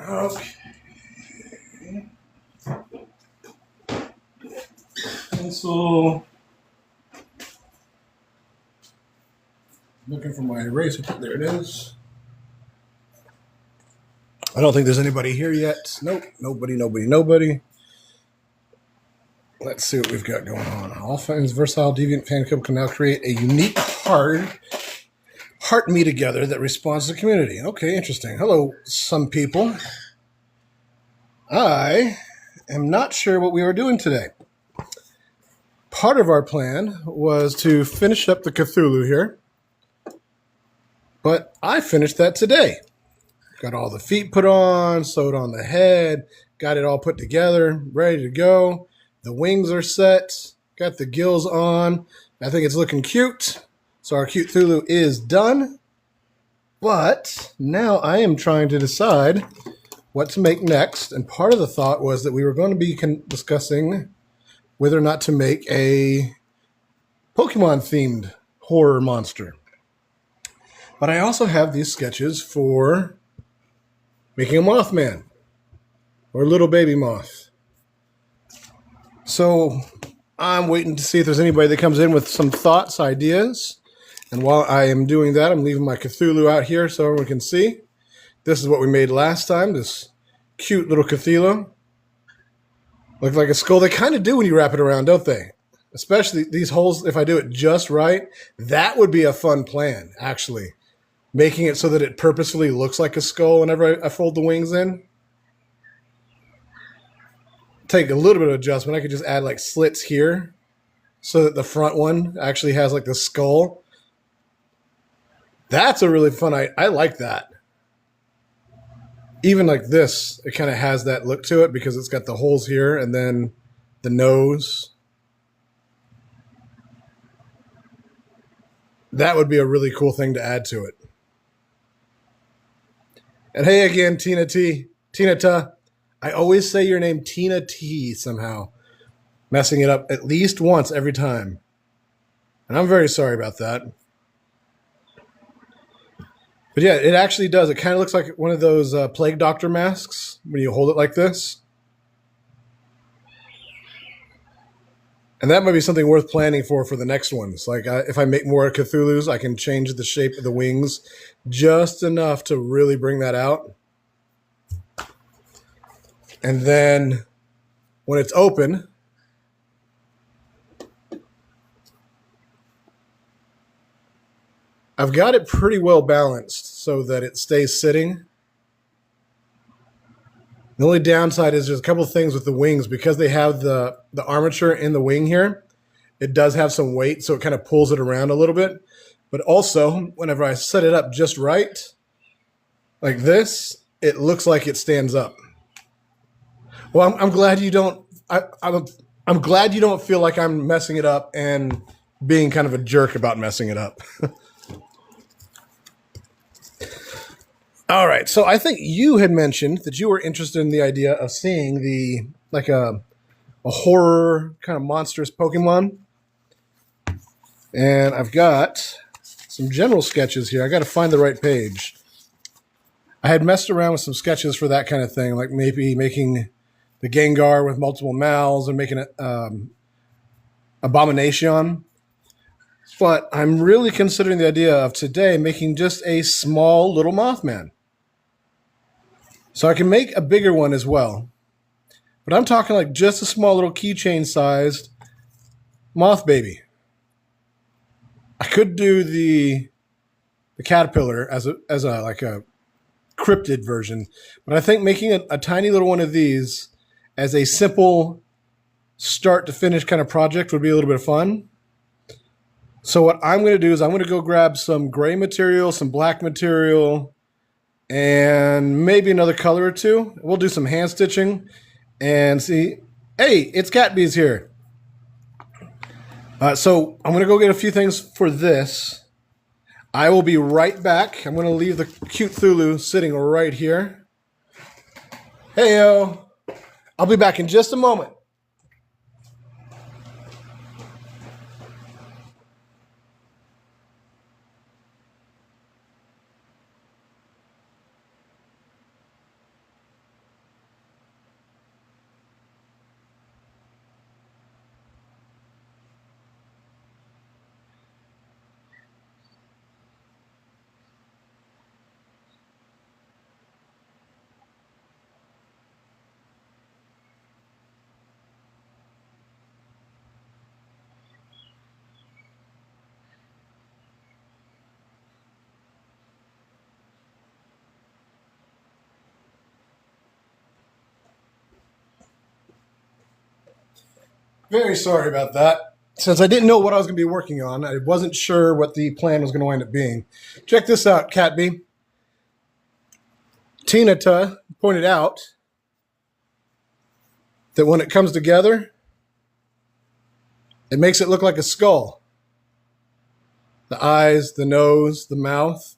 Okay. Pencil. Looking for my eraser. There it is. I don't think there's anybody here yet. Nope. Nobody. Let's see what we've got going on. All fans, versatile, deviant fan club can now create a unique heart me together that responds to the community. Okay, interesting. Hello, some people. I am not sure what we are doing today. Part of our plan was to finish up the Cthulhu here, but I finished that today. Got all the feet put on, sewed on the head, got it all put together, ready to go. The wings are set, got the gills on. I think it's looking cute. So our cute Cthulhu is done. But now I am trying to decide what to make next. And part of the thought was that we were going to be discussing whether or not to make a Pokemon-themed horror monster. But I also have these sketches for making a Mothman or a little baby moth. So I'm waiting to see if there's anybody that comes in with some thoughts, ideas. And while I am doing that, I'm leaving my Cthulhu out here so everyone can see. This is what we made last time, this cute little Cthulhu. Look like a skull. They kind of do when you wrap it around, don't they? Especially these holes, if I do it just right, that would be a fun plan, actually. Making it so that it purposefully looks like a skull whenever I fold the wings in. Take a little bit of adjustment. I could just add like slits here so that the front one actually has like the skull. That's a really fun, I like that. Even like this, it kind of has that look to it because it's got the holes here and then the nose. That would be a really cool thing to add to it. And hey again, Tina T. Tina Ta. I always say your name Tina T somehow. Messing it up at least once every time. And I'm very sorry about that. But yeah, it actually does. It kind of looks like one of those plague doctor masks when you hold it like this. And that might be something worth planning for the next ones. Like if I make more Cthulhus, I can change the shape of the wings just enough to really bring that out. And then when it's open, I've got it pretty well balanced so that it stays sitting. The only downside is there's a couple of things with the wings. Because they have the armature in the wing here, it does have some weight, so it kind of pulls it around a little bit. But also, whenever I set it up just right, like this, it looks like it stands up. Well, I'm glad you don't. I'm glad you don't feel like I'm messing it up and being kind of a jerk about messing it up. All right, so I think you had mentioned that you were interested in the idea of seeing a horror kind of monstrous Pokemon, and I've got some general sketches here. I got to find the right page. I had messed around with some sketches for that kind of thing, like maybe making the Gengar with multiple mouths and making it Abomination. But I'm really considering the idea of today making just a small little Mothman. So I can make a bigger one as well. But I'm talking like just a small little keychain sized moth baby. I could do the caterpillar as a cryptid version, but I think making a tiny little one of these as a simple start to finish kind of project would be a little bit of fun. So what I'm going to do is I'm going to go grab some gray material, some black material, and maybe another color or two. We'll do some hand stitching and see. Hey, it's Catbees here. So I'm going to go get a few things for this. I will be right back. I'm going to leave the cute Cthulhu sitting right here. Heyo. I'll be back in just a moment. Very sorry about that. Since I didn't know what I was going to be working on, I wasn't sure what the plan was going to wind up being. Check this out, Catby. Tina pointed out that when it comes together, it makes it look like a skull. The eyes, the nose, the mouth.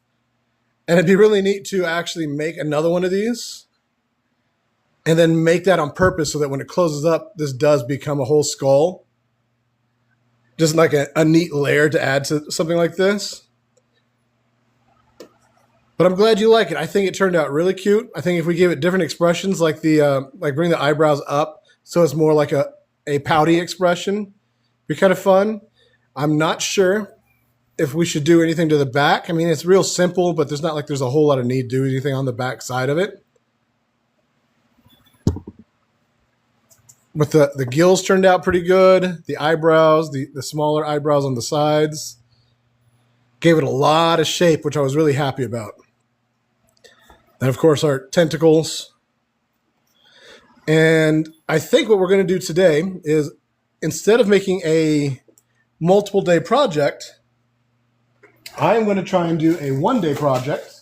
And it'd be really neat to actually make another one of these and then make that on purpose so that when it closes up, this does become a whole skull. Just like a neat layer to add to something like this. But I'm glad you like it. I think it turned out really cute. I think if we give it different expressions, like bring the eyebrows up so it's more like a pouty expression, be kind of fun. I'm not sure if we should do anything to the back. I mean, it's real simple, but there's not like there's a whole lot of need to do anything on the back side of it. But the gills turned out pretty good. The eyebrows, the smaller eyebrows on the sides, gave it a lot of shape, which I was really happy about. And of course, our tentacles. And I think what we're going to do today is, instead of making a multiple day project, I'm going to try and do a 1 day project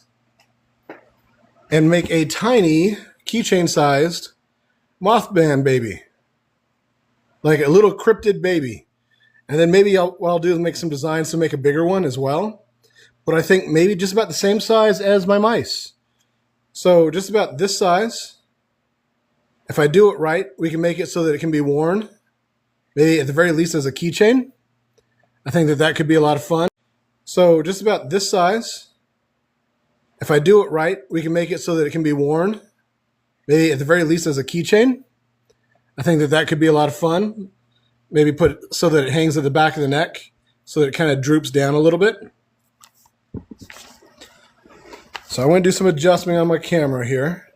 and make a tiny keychain sized mothman baby. Like a little cryptid baby. And then maybe what I'll do is make some designs to make a bigger one as well. But I think maybe just about the same size as my mice. So just about this size. If I do it right, we can make it so that it can be worn. Maybe at the very least as a keychain. I think that could be a lot of fun. So just about this size. If I do it right, we can make it so that it can be worn. Maybe at the very least as a keychain. I think that could be a lot of fun. Maybe put it so that it hangs at the back of the neck so that it kind of droops down a little bit. So I want to do some adjustment on my camera here.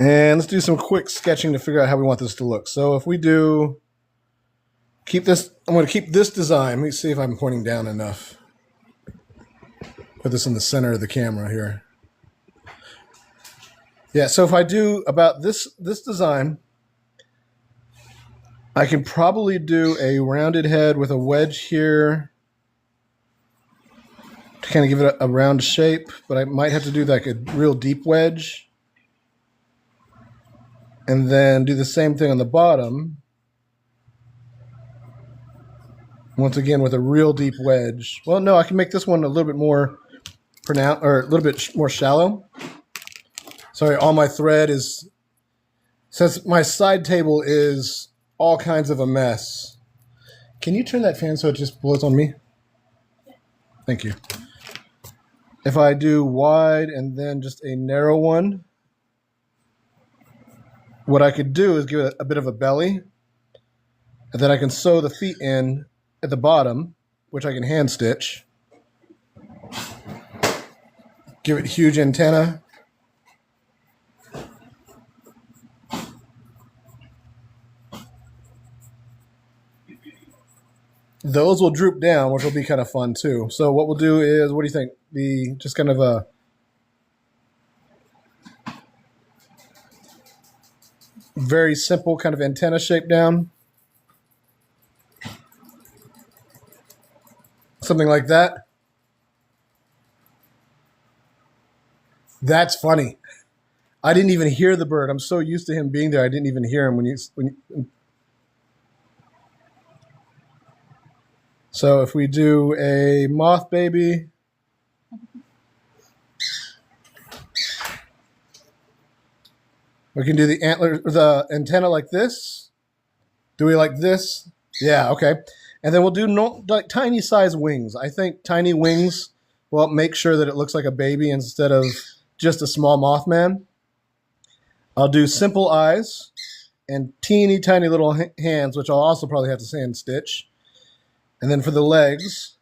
And let's do some quick sketching to figure out how we want this to look. So if we do, I'm going to keep this design. Let me see if I'm pointing down enough. Put this in the center of the camera here. Yeah, so if I do about this design, I can probably do a rounded head with a wedge here to kind of give it a round shape, but I might have to do like a real deep wedge. And then do the same thing on the bottom. Once again with a real deep wedge. Well, no, I can make this one a little bit more pronounced, or a little bit more shallow. Sorry, all my thread is, since my side table is all kinds of a mess. Can you turn that fan so it just blows on me? Thank you. If I do wide and then just a narrow one, what I could do is give it a bit of a belly, and then I can sew the feet in at the bottom, which I can hand stitch. Give it huge antenna. Those will droop down, which will be kind of fun too. So what we'll do is, what do you think? Just kind of a very simple kind of antenna shape down. Something like that. That's funny. I didn't even hear the bird. I'm so used to him being there. I didn't even hear him when you. So if we do a moth baby, we can do the antenna like this. Do we like this? Yeah, okay. And then we'll do like tiny size wings. I think tiny wings will make sure that it looks like a baby instead of just a small Mothman. I'll do simple eyes and teeny tiny little hands, which I'll also probably have to hand stitch. And then for the legs,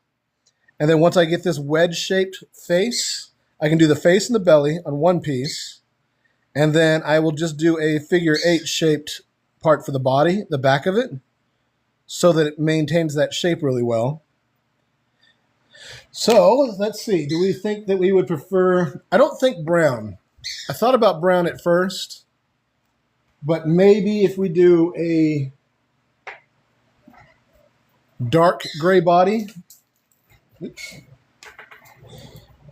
and then once I get this wedge-shaped face, I can do the face and the belly on one piece, and then I will just do a figure 8-shaped part for the body, the back of it, so that it maintains that shape really well. So let's see. Do we think that we would prefer? I don't think brown. I thought about brown at first, But maybe if we do a dark gray body, oops,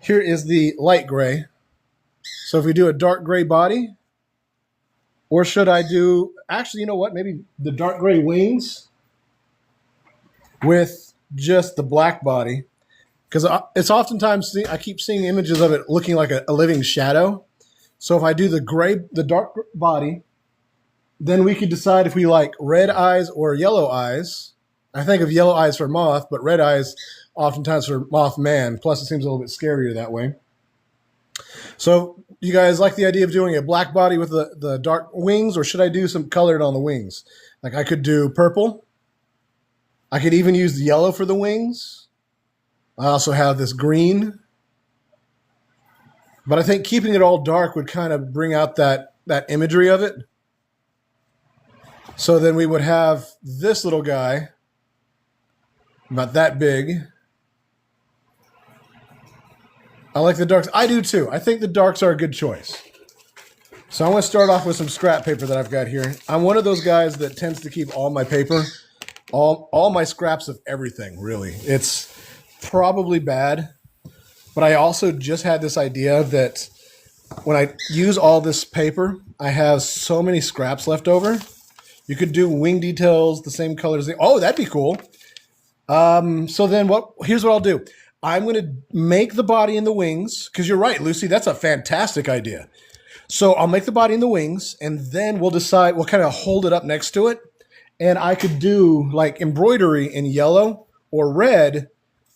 here is the light gray. So if we do a dark gray body, or should I do, actually, you know what? Maybe the dark gray wings with just the black body. Because it's oftentimes, I keep seeing images of it looking like a living shadow. So if I do the dark body, then we could decide if we like red eyes or yellow eyes. I think of yellow eyes for moth, but red eyes oftentimes for mothman. Plus, it seems a little bit scarier that way. So you guys like the idea of doing a black body with the dark wings, or should I do some colored on the wings? Like I could do purple. I could even use the yellow for the wings. I also have this green. But I think keeping it all dark would kind of bring out that imagery of it. So then we would have this little guy, about that big. I like the darks. I do too. I think the darks are a good choice. So I'm going to start off with some scrap paper that I've got here. I'm one of those guys that tends to keep all my paper, all my scraps of everything, really. It's probably bad, but I also just had this idea that when I use all this paper, I have so many scraps left over. You could do wing details the same color as the... Oh, that'd be cool. So then here's what I'll do. I'm going to make the body and the wings, because you're right, Lucy, that's a fantastic idea. So I'll make the body and the wings, and then we'll decide, we'll kind of hold it up next to it, and I could do like embroidery in yellow or red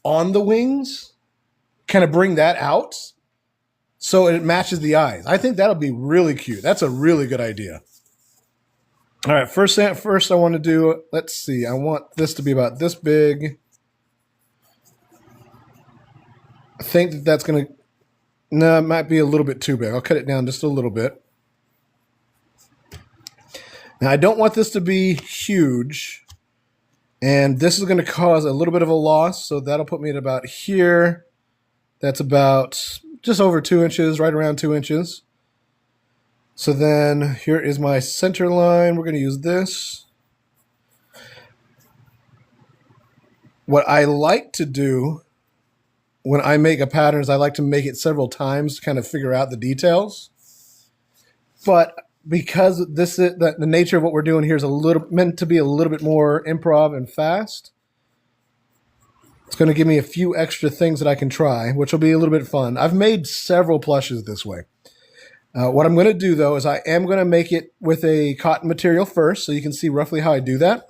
on the wings, kind of bring that out so it matches the eyes. I think that'll be really cute. That's a really good idea. All right, first I want to do, let's see, I want this to be about this big. I think that's going to, no, it might be a little bit too big. I'll cut it down just a little bit. Now, I don't want this to be huge, and this is going to cause a little bit of a loss, so that'll put me at about here. That's about just over 2 inches, right around 2 inches. So then here is my center line. We're going to use this. What I like to do when I make a pattern is I like to make it several times to kind of figure out the details. But because the nature of what we're doing here is meant to be a little bit more improv and fast, it's going to give me a few extra things that I can try, which will be a little bit fun. I've made several plushes this way. What I'm going to do, though, is I am going to make it with a cotton material first, so you can see roughly how I do that.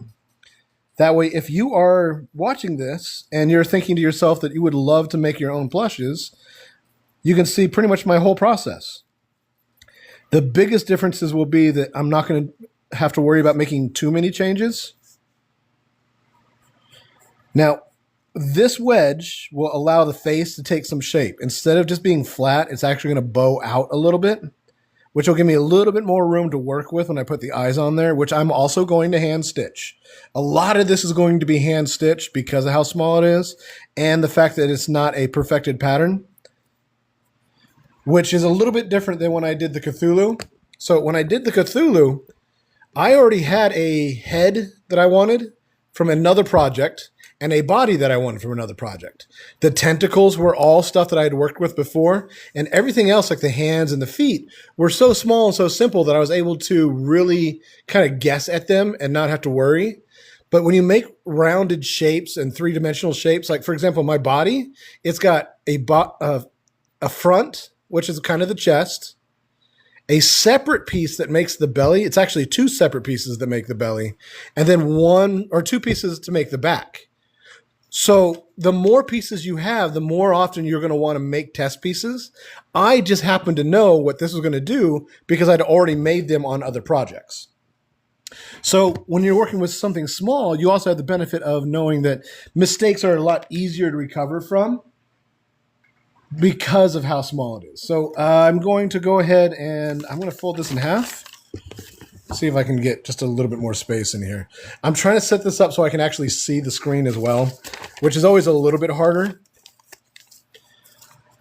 That way, if you are watching this and you're thinking to yourself that you would love to make your own plushes, you can see pretty much my whole process. The biggest differences will be that I'm not going to have to worry about making too many changes. Now, this wedge will allow the face to take some shape. Instead of just being flat, it's actually going to bow out a little bit, which will give me a little bit more room to work with when I put the eyes on there, which I'm also going to hand stitch. A lot of this is going to be hand stitched because of how small it is and the fact that it's not a perfected pattern, which is a little bit different than when I did the Cthulhu. So when I did the Cthulhu, I already had a head that I wanted from another project and a body that I wanted from another project. The tentacles were all stuff that I had worked with before, and everything else, like the hands and the feet, were so small and so simple that I was able to really kind of guess at them and not have to worry. But when you make rounded shapes and three-dimensional shapes, like, for example, my body, it's got a front, which is kind of the chest, a separate piece that makes the belly. It's actually two separate pieces that make the belly, and then one or two pieces to make the back. So the more pieces you have, the more often you're going to want to make test pieces. I just happened to know what this was going to do because I'd already made them on other projects. So when you're working with something small, you also have the benefit of knowing that mistakes are a lot easier to recover from because of how small it is. So I'm going to go ahead and I'm going to fold this in half. See if I can get just a little bit more space in here. I'm trying to set this up so I can actually see the screen as well, which is always a little bit harder.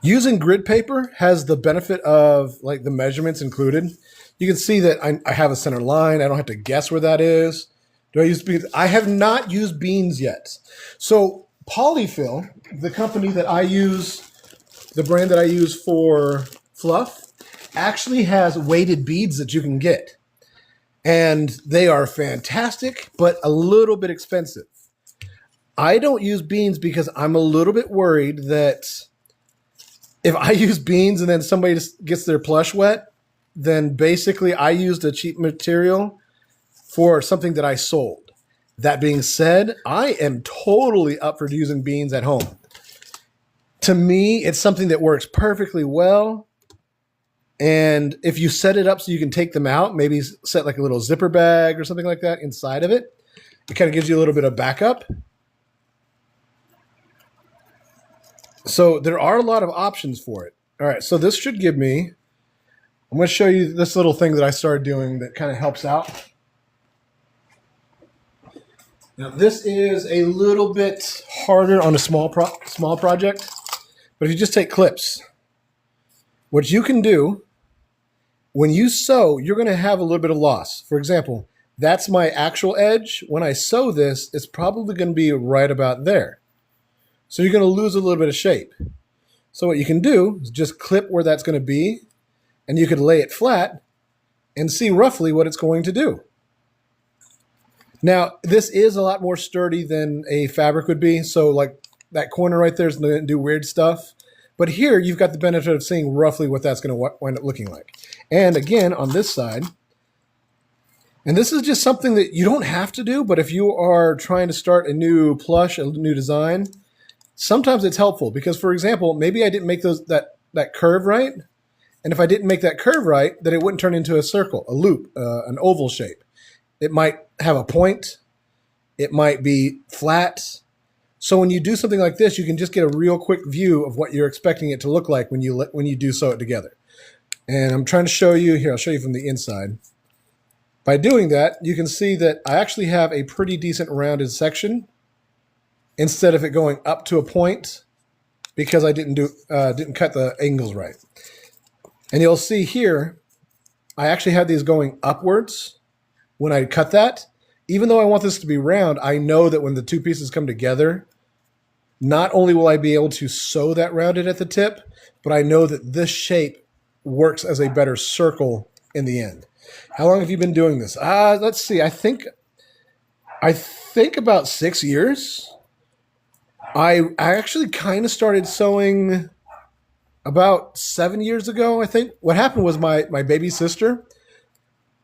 Using grid paper has the benefit of like the measurements included. You can see that I have a center line. I don't have to guess where that is. Do I use beans? I have not used beans yet. So Polyfill, the company that I use, the brand that I use for fluff, actually has weighted beads that you can get. And they are fantastic, but a little bit expensive. I don't use beans because I'm a little bit worried that if I use beans and then somebody gets their plush wet, then basically I used a cheap material for something that I sold. That being said, I am totally up for using beans at home. To me, it's something that works perfectly well. And if you set it up so you can take them out, maybe set like a little zipper bag or something like that inside of it, it kind of gives you a little bit of backup. So there are a lot of options for it. All right, so this should give me, I'm going to show you this little thing that I started doing that kind of helps out. Now this is a little bit harder on a small project, but if you just take clips, what you can do, when you sew, you're going to have a little bit of loss. For example, that's my actual edge. When I sew this, it's probably going to be right about there. So you're going to lose a little bit of shape. So what you can do is just clip where that's going to be, and you could lay it flat and see roughly what it's going to do. Now, this is a lot more sturdy than a fabric would be. So like that corner right there is going to do weird stuff. But here you've got the benefit of seeing roughly what that's going to wind up looking like. And again, on this side, and this is just something that you don't have to do, but if you are trying to start a new plush, a new design, sometimes it's helpful because, for example, maybe I didn't make that curve right. And if I didn't make that curve right, then it wouldn't turn into a circle, a loop, an oval shape. It might have a point. It might be flat. So when you do something like this, you can just get a real quick view of what you're expecting it to look like when you do sew it together. And I'm trying to show you here. I'll show you from the inside. By doing that, you can see that I actually have a pretty decent rounded section instead of it going up to a point because I didn't cut the angles right. And you'll see here, I actually have these going upwards when I cut that. Even though I want this to be round, I know that when the two pieces come together, not only will I be able to sew that rounded at the tip, but I know that this shape works as a better circle in the end. How long have you been doing this? Let's see. I think about 6 years. I actually kind of started sewing about 7 years ago, I think. What happened was my baby sister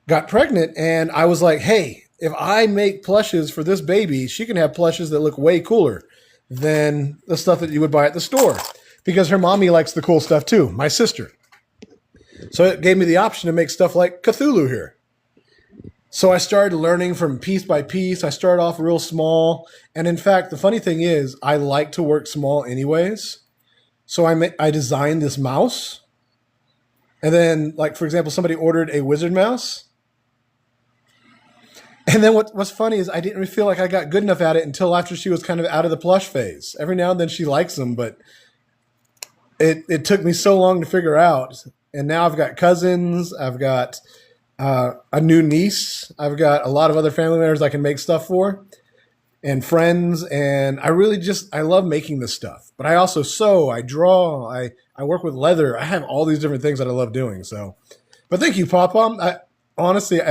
got pregnant, and I was like, hey, if I make plushes for this baby, she can have plushes that look way cooler than the stuff that you would buy at the store. Because her mommy likes the cool stuff too, my sister. So it gave me the option to make stuff like Cthulhu here. So I started learning from piece by piece. I started off real small. And in fact, the funny thing is, I like to work small anyways. So I designed this mouse. And then, like, for example, somebody ordered a wizard mouse. And then what's funny is I didn't really feel like I got good enough at it until after she was kind of out of the plush phase. Every now and then she likes them, but it took me so long to figure out. And now I've got cousins. I've got a new niece. I've got a lot of other family members I can make stuff for and friends. And I love making this stuff. But I also sew, I draw, I work with leather. I have all these different things that I love doing. So, but thank you, Papa. Honestly,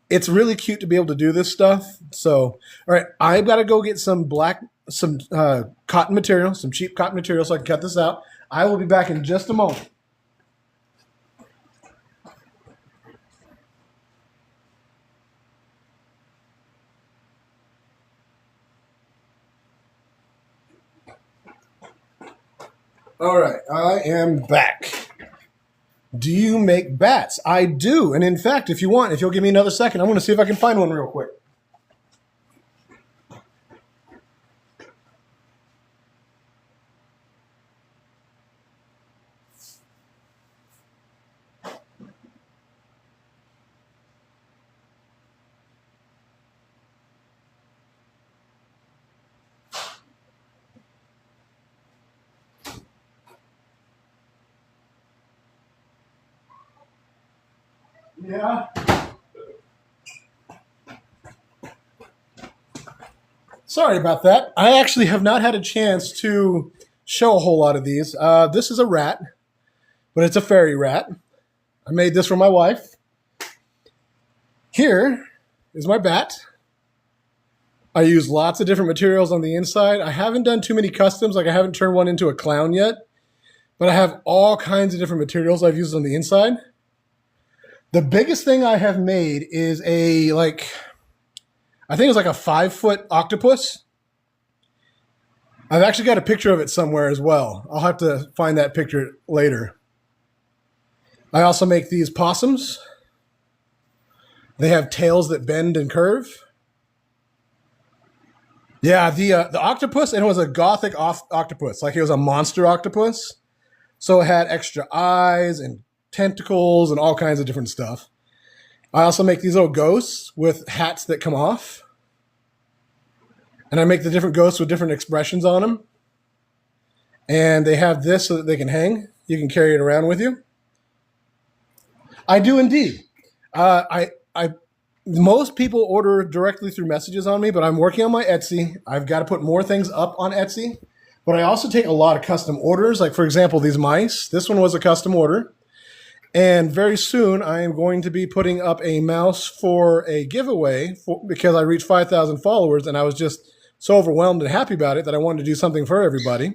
it's really cute to be able to do this stuff. So, all right, I've got to go get some cotton material, some cheap cotton material so I can cut this out. I will be back in just a moment. All right, I am back. Do you make bats? I do. And in fact, if you'll give me another second, I'm going to see if I can find one real quick. Yeah. Sorry about that. I actually have not had a chance to show a whole lot of these. This is a rat, but it's a fairy rat. I made this for my wife. Here is my bat. I use lots of different materials on the inside. I haven't done too many customs, like I haven't turned one into a clown yet, but I have all kinds of different materials I've used on the inside. The biggest thing I have made is I think it's like a 5-foot octopus. I've actually got a picture of it somewhere as well. I'll have to find that picture later. I also make these possums. They have tails that bend and curve. Yeah, the octopus, and it was a gothic octopus, like it was a monster octopus. So it had extra eyes and tentacles and all kinds of different stuff. I also make these little ghosts with hats that come off. And I make the different ghosts with different expressions on them. And they have this so that they can hang. You can carry it around with you. I do indeed. Most people order directly through messages on me, but I'm working on my Etsy. I've got to put more things up on Etsy. But I also take a lot of custom orders. Like, for example, these mice. This one was a custom order. And very soon, I am going to be putting up a mouse for a giveaway because I reached 5,000 followers, and I was just so overwhelmed and happy about it that I wanted to do something for everybody.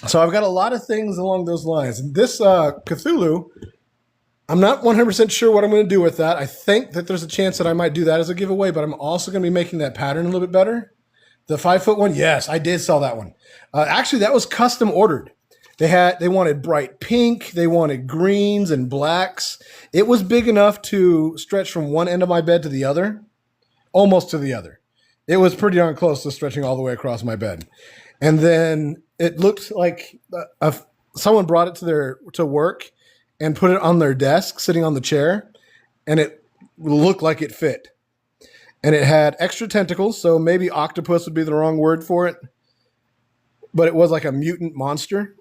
So I've got a lot of things along those lines. And this Cthulhu, I'm not 100% sure what I'm going to do with that. I think that there's a chance that I might do that as a giveaway, but I'm also going to be making that pattern a little bit better. The 5-foot one, yes, I did sell that one. Actually, that was custom ordered. They wanted bright pink, they wanted greens and blacks. It was big enough to stretch from one end of my bed to the other, almost to the other. It was pretty darn close to stretching all the way across my bed. And then it looked like someone brought it to work and put it on their desk, sitting on the chair, and it looked like it fit. And it had extra tentacles, so maybe octopus would be the wrong word for it, but it was like a mutant monster.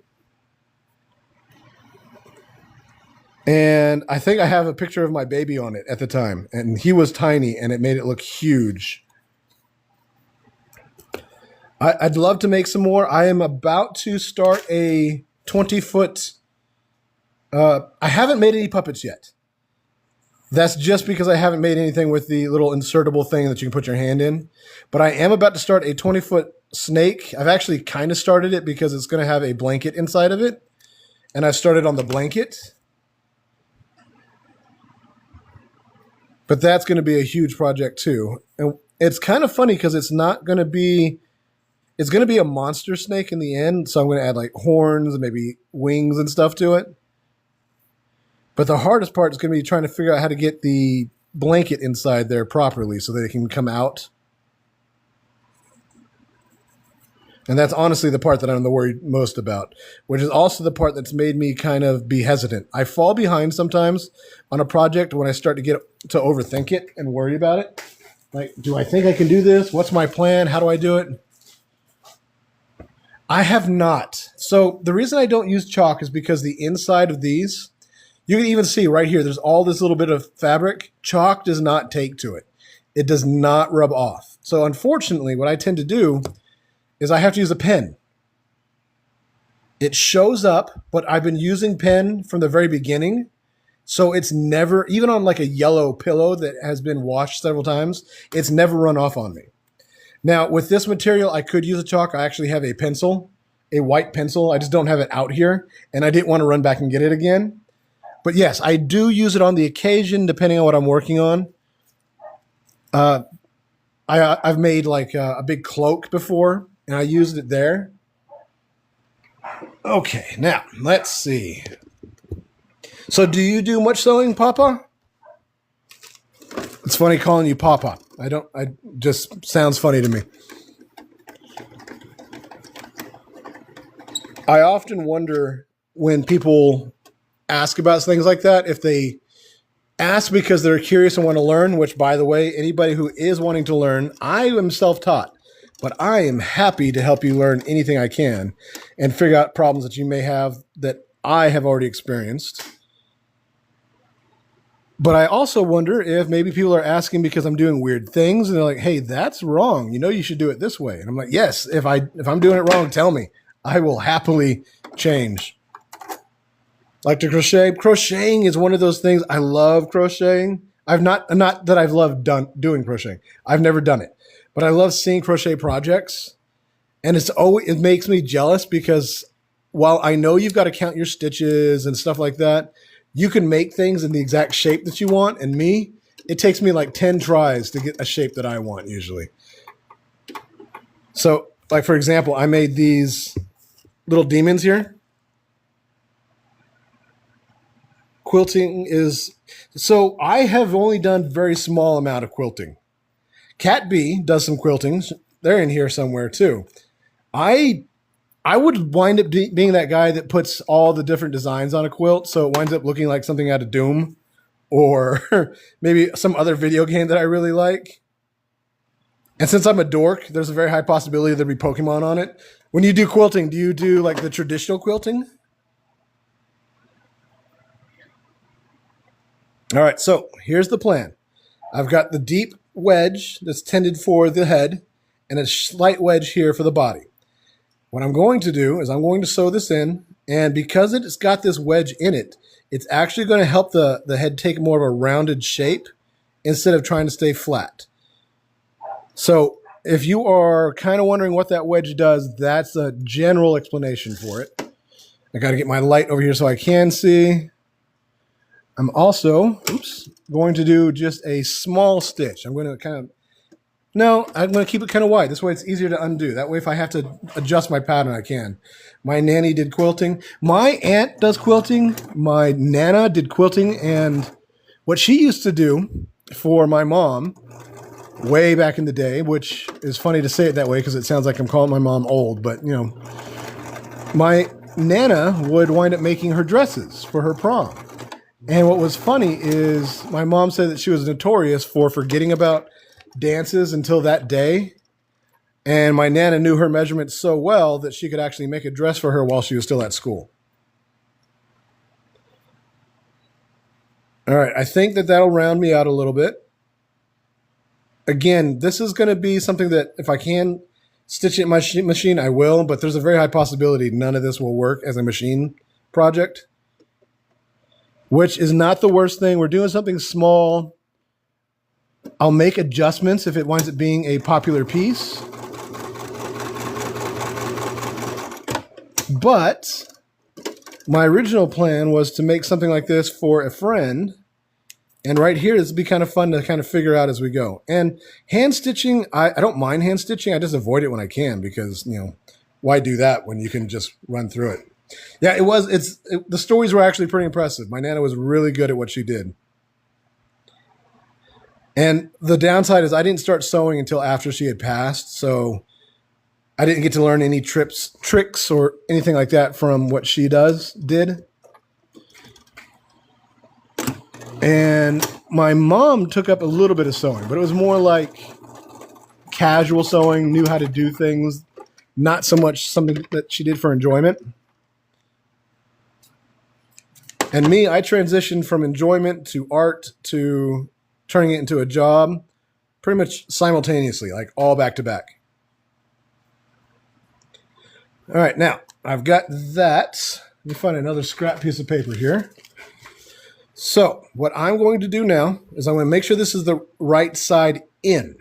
And I think I have a picture of my baby on it at the time, and he was tiny, and it made it look huge. I'd love to make some more. I am about to start a 20-foot... I haven't made any puppets yet. That's just because I haven't made anything with the little insertable thing that you can put your hand in. But I am about to start a 20-foot snake. I've actually kind of started it because it's going to have a blanket inside of it. And I started on the blanket. But that's going to be a huge project too. And it's kind of funny because it's going to be a monster snake in the end. So I'm going to add like horns and maybe wings and stuff to it. But the hardest part is going to be trying to figure out how to get the blanket inside there properly so that it can come out. And that's honestly the part that I'm worried most about, which is also the part that's made me kind of be hesitant. I fall behind sometimes on a project when I start to get to overthink it and worry about it. Like, do I think I can do this? What's my plan? How do I do it? I have not. So the reason I don't use chalk is because the inside of these... You can even see right here, there's all this little bit of fabric. Chalk does not take to it. It does not rub off. So unfortunately, what I tend to do is I have to use a pen. It shows up, but I've been using pen from the very beginning. So it's never, even on like a yellow pillow that has been washed several times, it's never run off on me. Now, with this material, I could use a chalk. I actually have a pencil, a white pencil. I just don't have it out here, and I didn't want to run back and get it again. But yes, I do use it on the occasion, depending on what I'm working on. I've made like a big cloak before, and I used it there. Okay, now, let's see. So do you do much sewing, Papa? It's funny calling you Papa. Just sounds funny to me. I often wonder when people ask about things like that, if they ask because they're curious and want to learn, which, by the way, anybody who is wanting to learn, I am self-taught, but I am happy to help you learn anything I can and figure out problems that you may have that I have already experienced. But I also wonder if maybe people are asking because I'm doing weird things and they're like, "Hey, that's wrong. You know you should do it this way." And I'm like, "Yes, if I'm doing it wrong, tell me. I will happily change." Like to crochet. Crocheting is one of those things I love crocheting. I've not that I've loved doing crocheting. I've never done it. But I love seeing crochet projects. And it makes me jealous because while I know you've got to count your stitches and stuff like that, you can make things in the exact shape that you want. And me, it takes me like 10 tries to get a shape that I want usually. So, like for example, I made these little demons here. Quilting is, so I have only done very small amount of quilting. Cat B does some quilting. They're in here somewhere too. I would wind up being that guy that puts all the different designs on a quilt, so it winds up looking like something out of Doom or maybe some other video game that I really like. And since I'm a dork, there's a very high possibility there'll be Pokemon on it. When you do quilting, do you do like the traditional quilting? All right, so here's the plan. I've got the deep wedge that's tended for the head and a slight wedge here for the body. What I'm going to do is I'm going to sew this in, and because it's got this wedge in it, it's actually going to help the head take more of a rounded shape instead of trying to stay flat. So if you are kind of wondering what that wedge does, that's a general explanation for it. I got to get my light over here so I can see. I'm also, going to do just a small stitch. I'm going to I'm going to keep it kind of wide. This way it's easier to undo. That way if I have to adjust my pattern, I can. My nanny did quilting. My aunt does quilting. My nana did quilting. And what she used to do for my mom way back in the day, which is funny to say it that way because it sounds like I'm calling my mom old, but, my nana would wind up making her dresses for her prom. And what was funny is my mom said that she was notorious for forgetting about dances until that day. And my nana knew her measurements so well that she could actually make a dress for her while she was still at school. All right, I think that'll round me out a little bit. Again, this is going to be something that if I can stitch it in my machine, I will, but there's a very high possibility none of this will work as a machine project, which is not the worst thing. We're doing something small. I'll make adjustments if it winds up being a popular piece. But my original plan was to make something like this for a friend. And right here, this would be kind of fun to kind of figure out as we go. And hand stitching, I don't mind hand stitching. I just avoid it when I can because, why do that when you can just run through it? Yeah, the stories were actually pretty impressive. My nana was really good at what she did. And the downside is I didn't start sewing until after she had passed, so I didn't get to learn any tricks or anything like that from what she did. And my mom took up a little bit of sewing, but it was more like casual sewing, knew how to do things, not so much something that she did for enjoyment. And me, I transitioned from enjoyment to art to turning it into a job pretty much simultaneously, like all back to back. All right, now I've got that. Let me find another scrap piece of paper here. So what I'm going to do now is I'm going to make sure this is the right side in.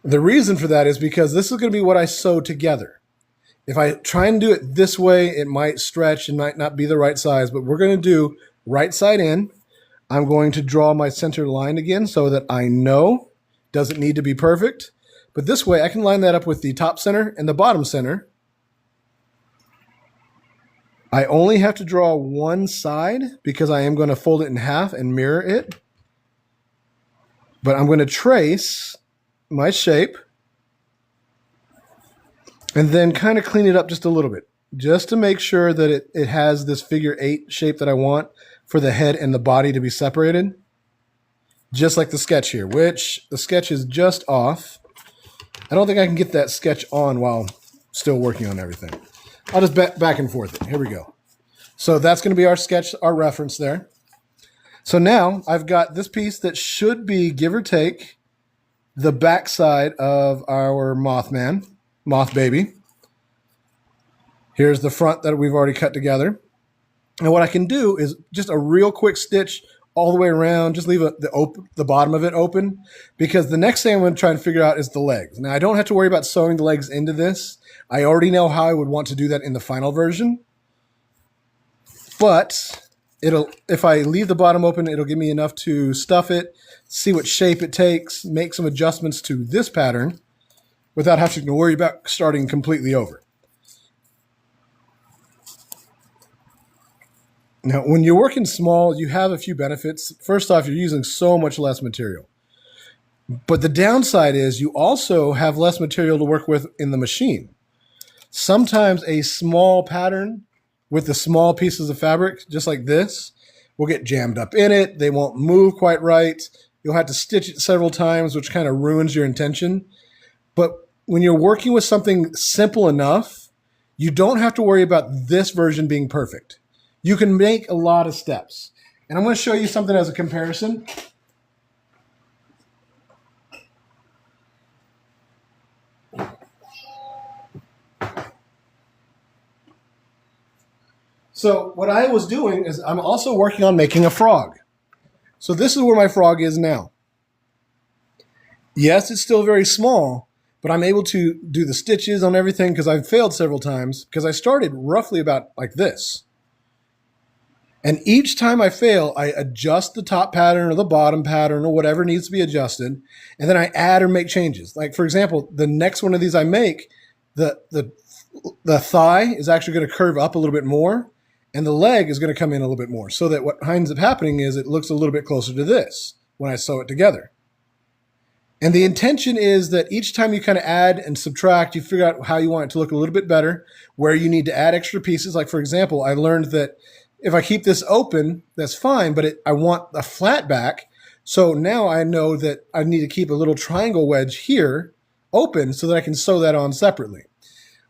The reason for that is because this is going to be what I sew together. If I try and do it this way, it might stretch and might not be the right size, but we're going to do right side in. I'm going to draw my center line again so that I know it doesn't need to be perfect. But this way I can line that up with the top center and the bottom center. I only have to draw one side because I am going to fold it in half and mirror it. But I'm going to trace my shape and then kind of clean it up just a little bit, just to make sure that it has this figure 8 shape that I want for the head and the body to be separated. Just like the sketch here, which the sketch is just off. I don't think I can get that sketch on while still working on everything. I'll just back and forth it. Here we go. So that's going to be our sketch, our reference there. So now I've got this piece that should be, give or take, the backside of our moth baby. Here's the front that we've already cut together. And what I can do is just a real quick stitch all the way around, just leave the bottom of it open, because the next thing I'm going to try and figure out is the legs. Now, I don't have to worry about sewing the legs into this. I already know how I would want to do that in the final version. But if I leave the bottom open, it'll give me enough to stuff it, see what shape it takes, make some adjustments to this pattern without having to worry about starting completely over. Now, when you're working small, you have a few benefits. First off, you're using so much less material. But the downside is you also have less material to work with in the machine. Sometimes a small pattern with the small pieces of fabric, just like this, will get jammed up in it. They won't move quite right. You'll have to stitch it several times, which kind of ruins your intention. But when you're working with something simple enough, you don't have to worry about this version being perfect. You can make a lot of steps. And I'm going to show you something as a comparison. So what I was doing is I'm also working on making a frog. So this is where my frog is now. Yes, it's still very small, but I'm able to do the stitches on everything because I've failed several times because I started roughly about like this. And each time I fail, I adjust the top pattern or the bottom pattern or whatever needs to be adjusted. And then I add or make changes. Like, for example, the next one of these I make, the thigh is actually going to curve up a little bit more. And the leg is going to come in a little bit more. So that what ends up happening is it looks a little bit closer to this when I sew it together. And the intention is that each time you kind of add and subtract, you figure out how you want it to look a little bit better, where you need to add extra pieces. Like, for example, I learned that if I keep this open, that's fine, but I want a flat back. So now I know that I need to keep a little triangle wedge here open so that I can sew that on separately.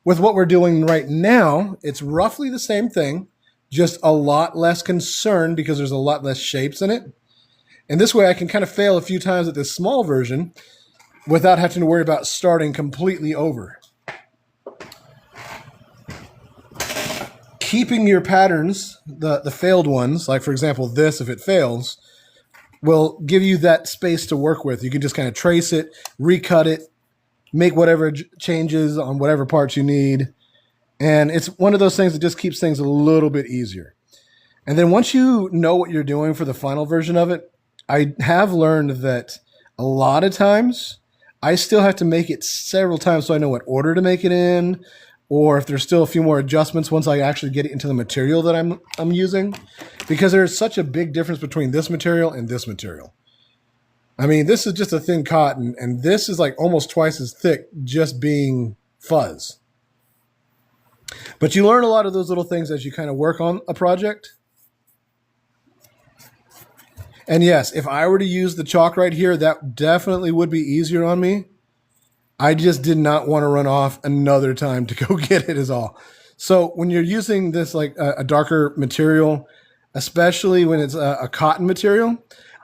With what we're doing right now, it's roughly the same thing, just a lot less concern because there's a lot less shapes in it. And this way I can kind of fail a few times at this small version without having to worry about starting completely over. Keeping your patterns, the failed ones, like for example this, if it fails, will give you that space to work with. You can just kind of trace it, recut it, make whatever changes on whatever parts you need. And it's one of those things that just keeps things a little bit easier. And then once you know what you're doing for the final version of it, I have learned that a lot of times I still have to make it several times so I know what order to make it in, or if there's still a few more adjustments once I actually get it into the material that I'm using, because there's such a big difference between this material and this material. I mean, this is just a thin cotton, and this is like almost twice as thick just being fuzz. But you learn a lot of those little things as you kind of work on a project. And yes, if I were to use the chalk right here, that definitely would be easier on me. I just did not want to run off another time to go get it is all. So when you're using this like a darker material, especially when it's a cotton material,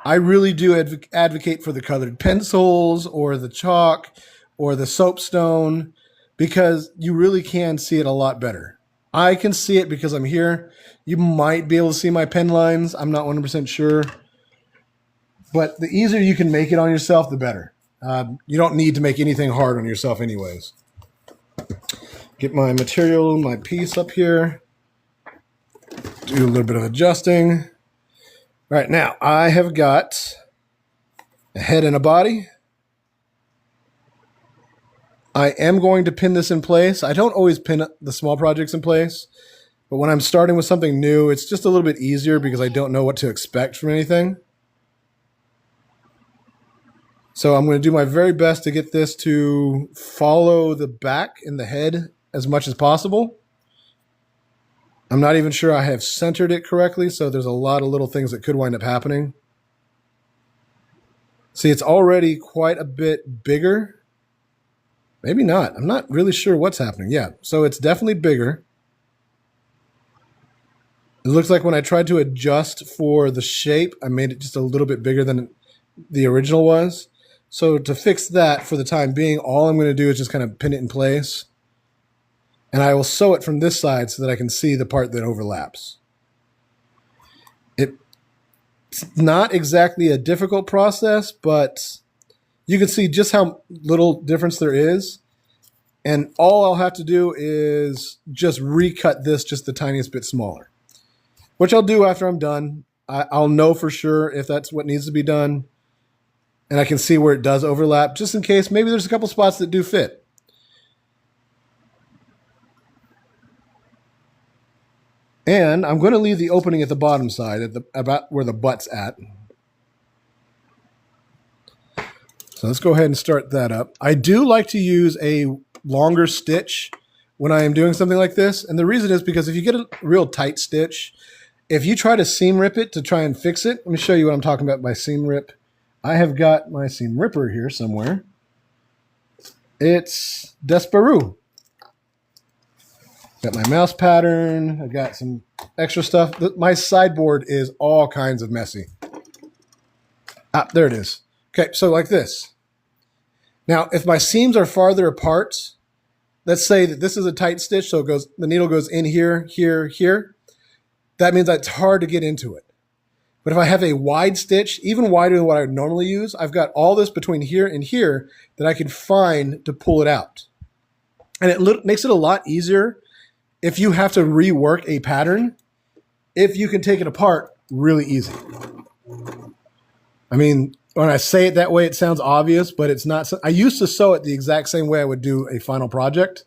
I really do advocate for the colored pencils or the chalk or the soapstone, because you really can see it a lot better. I can see it because I'm here. You might be able to see my pen lines. I'm not 100% sure. But the easier you can make it on yourself, the better. You don't need to make anything hard on yourself anyways. Get my material, my piece up here. Do a little bit of adjusting. All right, now I have got a head and a body. I am going to pin this in place. I don't always pin the small projects in place, but when I'm starting with something new, it's just a little bit easier because I don't know what to expect from anything. So I'm going to do my very best to get this to follow the back and the head as much as possible. I'm not even sure I have centered it correctly, so there's a lot of little things that could wind up happening. See, it's already quite a bit bigger. Maybe not. I'm not really sure what's happening. Yeah, so it's definitely bigger. It looks like when I tried to adjust for the shape, I made it just a little bit bigger than the original was. So to fix that for the time being, all I'm going to do is just kind of pin it in place. And I will sew it from this side so that I can see the part that overlaps. It's not exactly a difficult process, but you can see just how little difference there is. And all I'll have to do is just recut this just the tiniest bit smaller, which I'll do after I'm done. I'll know for sure if that's what needs to be done. And I can see where it does overlap, just in case maybe there's a couple spots that do fit. And I'm going to leave the opening at the bottom side, about where the butt's at. So let's go ahead and start that up. I do like to use a longer stitch when I am doing something like this. And the reason is because if you get a real tight stitch, if you try to seam rip it to try and fix it, let me show you what I'm talking about by seam rip. I have got my seam ripper here somewhere. It's Desperoo. Got my mouse pattern. I got some extra stuff. My sideboard is all kinds of messy. Ah, there it is. Okay, so like this. Now, if my seams are farther apart, let's say that this is a tight stitch, so the needle goes in here, here, here. That means that it's hard to get into it. But if I have a wide stitch, even wider than what I would normally use, I've got all this between here and here that I can find to pull it out. And it makes it a lot easier if you have to rework a pattern, if you can take it apart really easy. I mean, when I say it that way, it sounds obvious, but it's not. I used to sew it the exact same way I would do a final project.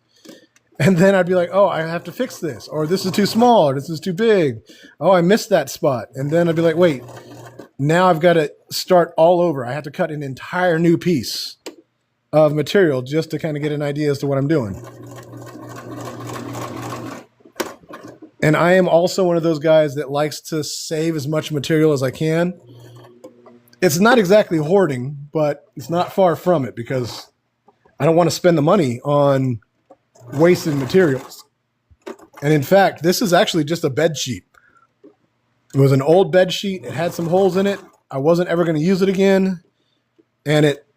And then I'd be like, oh, I have to fix this, or this is too small, or this is too big. Oh, I missed that spot. And then I'd be like, wait, now I've got to start all over. I have to cut an entire new piece of material just to kind of get an idea as to what I'm doing. And I am also one of those guys that likes to save as much material as I can. It's not exactly hoarding, but it's not far from it because I don't want to spend the money on wasted materials. And in fact, this is actually just a bed sheet. It was an old bed sheet. It had some holes in it. I wasn't ever going to use it again. And it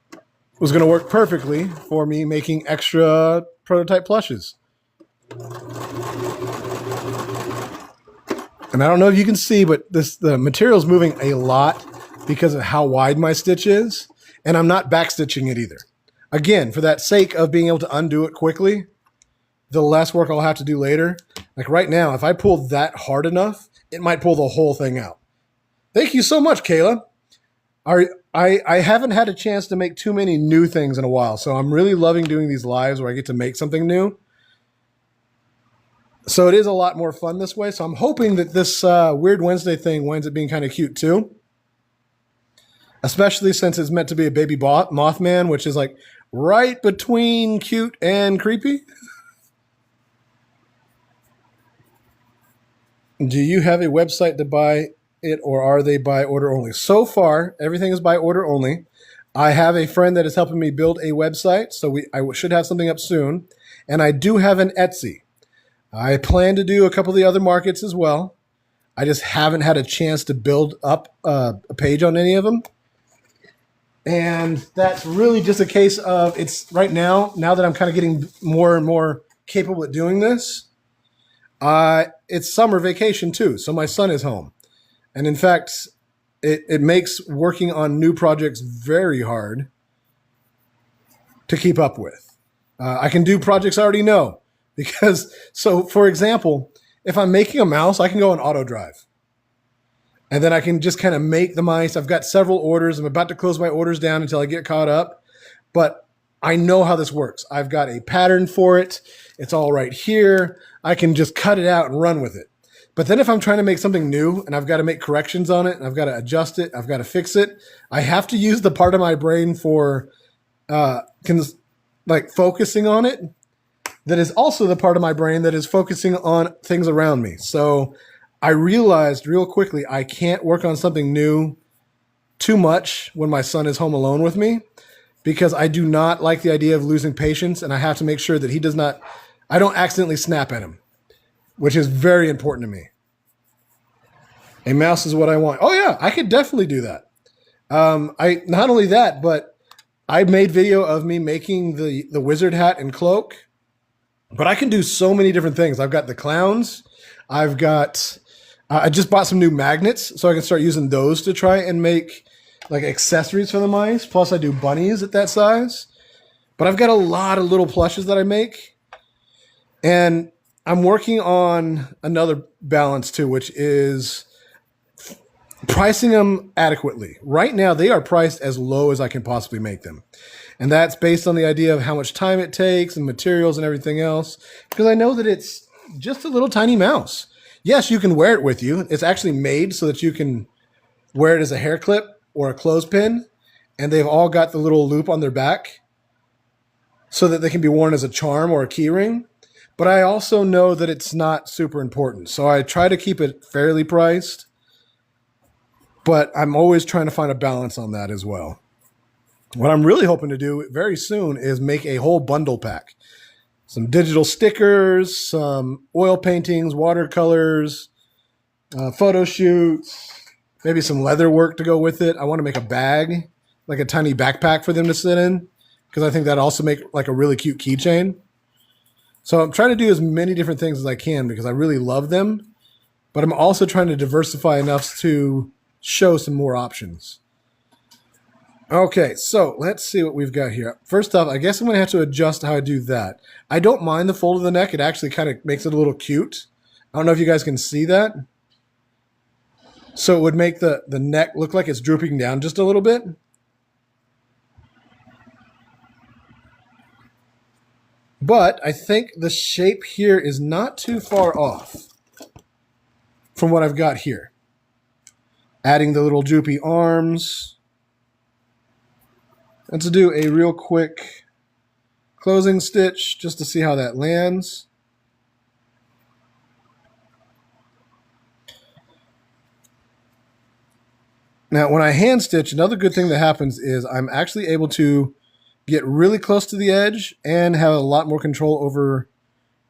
was going to work perfectly for me making extra prototype plushes. And I don't know if you can see, but the material is moving a lot because of how wide my stitch is. And I'm not backstitching it either. Again, for that sake of being able to undo it quickly, the less work I'll have to do later. Like right now, if I pull that hard enough, it might pull the whole thing out. Thank you so much, Kayla. I haven't had a chance to make too many new things in a while, so I'm really loving doing these lives where I get to make something new. So it is a lot more fun this way. So I'm hoping that this Qeird Wednesday thing winds up being kind of cute too. Especially since it's meant to be a baby mothman, which is like right between cute and creepy. Do you have a website to buy it, or are they by order only? So far, everything is by order only. I have a friend that is helping me build a website, so I should have something up soon. And I do have an Etsy. I plan to do a couple of the other markets as well. I just haven't had a chance to build up a page on any of them. And that's really just a case of it's right now that I'm kind of getting more and more capable at doing this. It's summer vacation too, so my son is home. And in fact, it makes working on new projects very hard to keep up with. I can do projects I already know because, so for example, if I'm making a mouse, I can go on auto drive. And then I can just kind of make the mice. I've got several orders. I'm about to close my orders down until I get caught up. But I know how this works. I've got a pattern for it. It's all right here. I can just cut it out and run with it. But then if I'm trying to make something new and I've got to make corrections on it and I've got to adjust it, I've got to fix it, I have to use the part of my brain for focusing on it that is also the part of my brain that is focusing on things around me. So I realized real quickly I can't work on something new too much when my son is home alone with me because I do not like the idea of losing patience, and I have to make sure that I don't accidentally snap at him, which is very important to me. A mouse is what I want. Oh yeah, I could definitely do that. I not only that, but I made video of me making the wizard hat and cloak. But I can do so many different things. I've got the clowns. I've got. I just bought some new magnets, so I can start using those to try and make like accessories for the mice. Plus, I do bunnies at that size. But I've got a lot of little plushes that I make, and I'm working on another balance too, which is pricing them adequately. Right now, they are priced as low as I can possibly make them. And that's based on the idea of how much time it takes and materials and everything else. Because I know that it's just a little tiny mouse. Yes, you can wear it with you. It's actually made so that you can wear it as a hair clip or a clothespin. And they've all got the little loop on their back so that they can be worn as a charm or a key ring. But I also know that it's not super important. So I try to keep it fairly priced. But I'm always trying to find a balance on that as well. What I'm really hoping to do very soon is make a whole bundle pack. Some digital stickers, some oil paintings, watercolors, photo shoots, maybe some leather work to go with it. I want to make a bag, like a tiny backpack for them to sit in, because I think that also make like a really cute keychain. So I'm trying to do as many different things as I can because I really love them, but I'm also trying to diversify enough to show some more options. Okay, so let's see what we've got here. First off, I guess I'm going to have to adjust how I do that. I don't mind the fold of the neck. It actually kind of makes it a little cute. I don't know if you guys can see that. So it would make the neck look like it's drooping down just a little bit. But I think the shape here is not too far off from what I've got here. Adding the little droopy arms. Let's do a real quick closing stitch just to see how that lands. Now, when I hand stitch, another good thing that happens is I'm actually able to get really close to the edge and have a lot more control over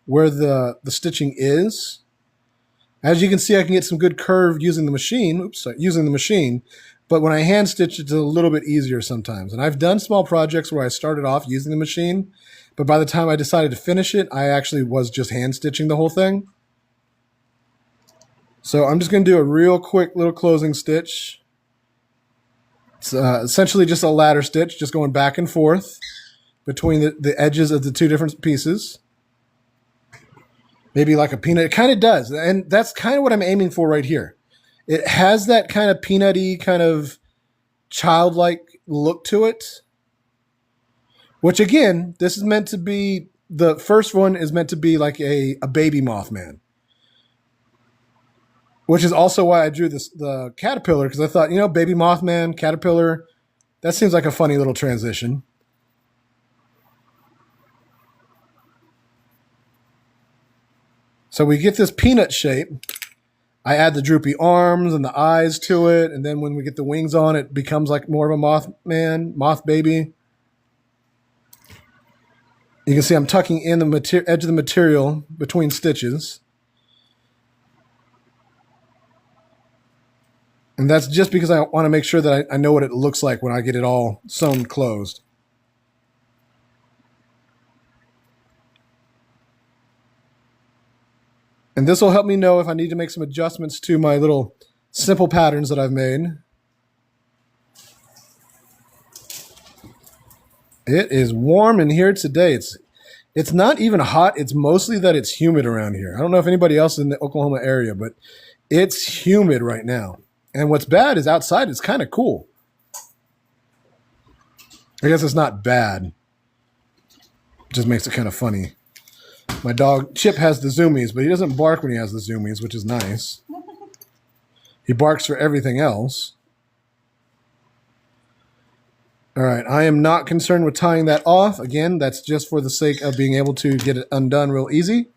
where the stitching is. As you can see, I can get some good curve using the machine. But when I hand stitch, it's a little bit easier sometimes. And I've done small projects where I started off using the machine, but by the time I decided to finish it, I actually was just hand stitching the whole thing. So I'm just going to do a real quick little closing stitch. It's essentially just a ladder stitch, just going back and forth between the edges of the two different pieces. Maybe like a peanut. It kind of does. And that's kind of what I'm aiming for right here. It has that kind of peanutty, kind of childlike look to it. Which again, this is meant to be, the first one is meant to be like a baby Mothman. Which is also why I drew the caterpillar, because I thought, baby Mothman, caterpillar, that seems like a funny little transition. So we get this peanut shape. I add the droopy arms and the eyes to it, and then when we get the wings on, it becomes like more of a Mothman, moth baby. You can see I'm tucking in the edge of the material between stitches. And that's just because I want to make sure that I know what it looks like when I get it all sewn closed. And this will help me know if I need to make some adjustments to my little simple patterns that I've made. It is warm in here today. It's not even hot. It's mostly that it's humid around here. I don't know if anybody else is in the Oklahoma area, but it's humid right now. And what's bad is outside it's kind of cool. I guess it's not bad. It just makes it kind of funny. My dog, Chip, has the zoomies, but he doesn't bark when he has the zoomies, which is nice. He barks for everything else. All right, I am not concerned with tying that off. Again, that's just for the sake of being able to get it undone real easy.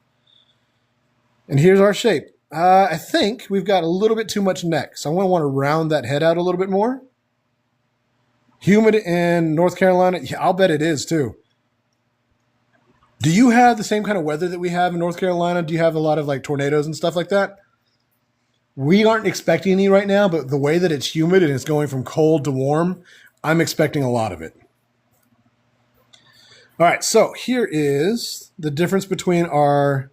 And here's our shape. I think we've got a little bit too much neck, so I'm going to want to round that head out a little bit more. Humid in North Carolina? Yeah, I'll bet it is too. Do you have the same kind of weather that we have in North Carolina? Do you have a lot of like tornadoes and stuff like that? We aren't expecting any right now, but the way that it's humid and it's going from cold to warm, I'm expecting a lot of it. All right, so here is the difference between our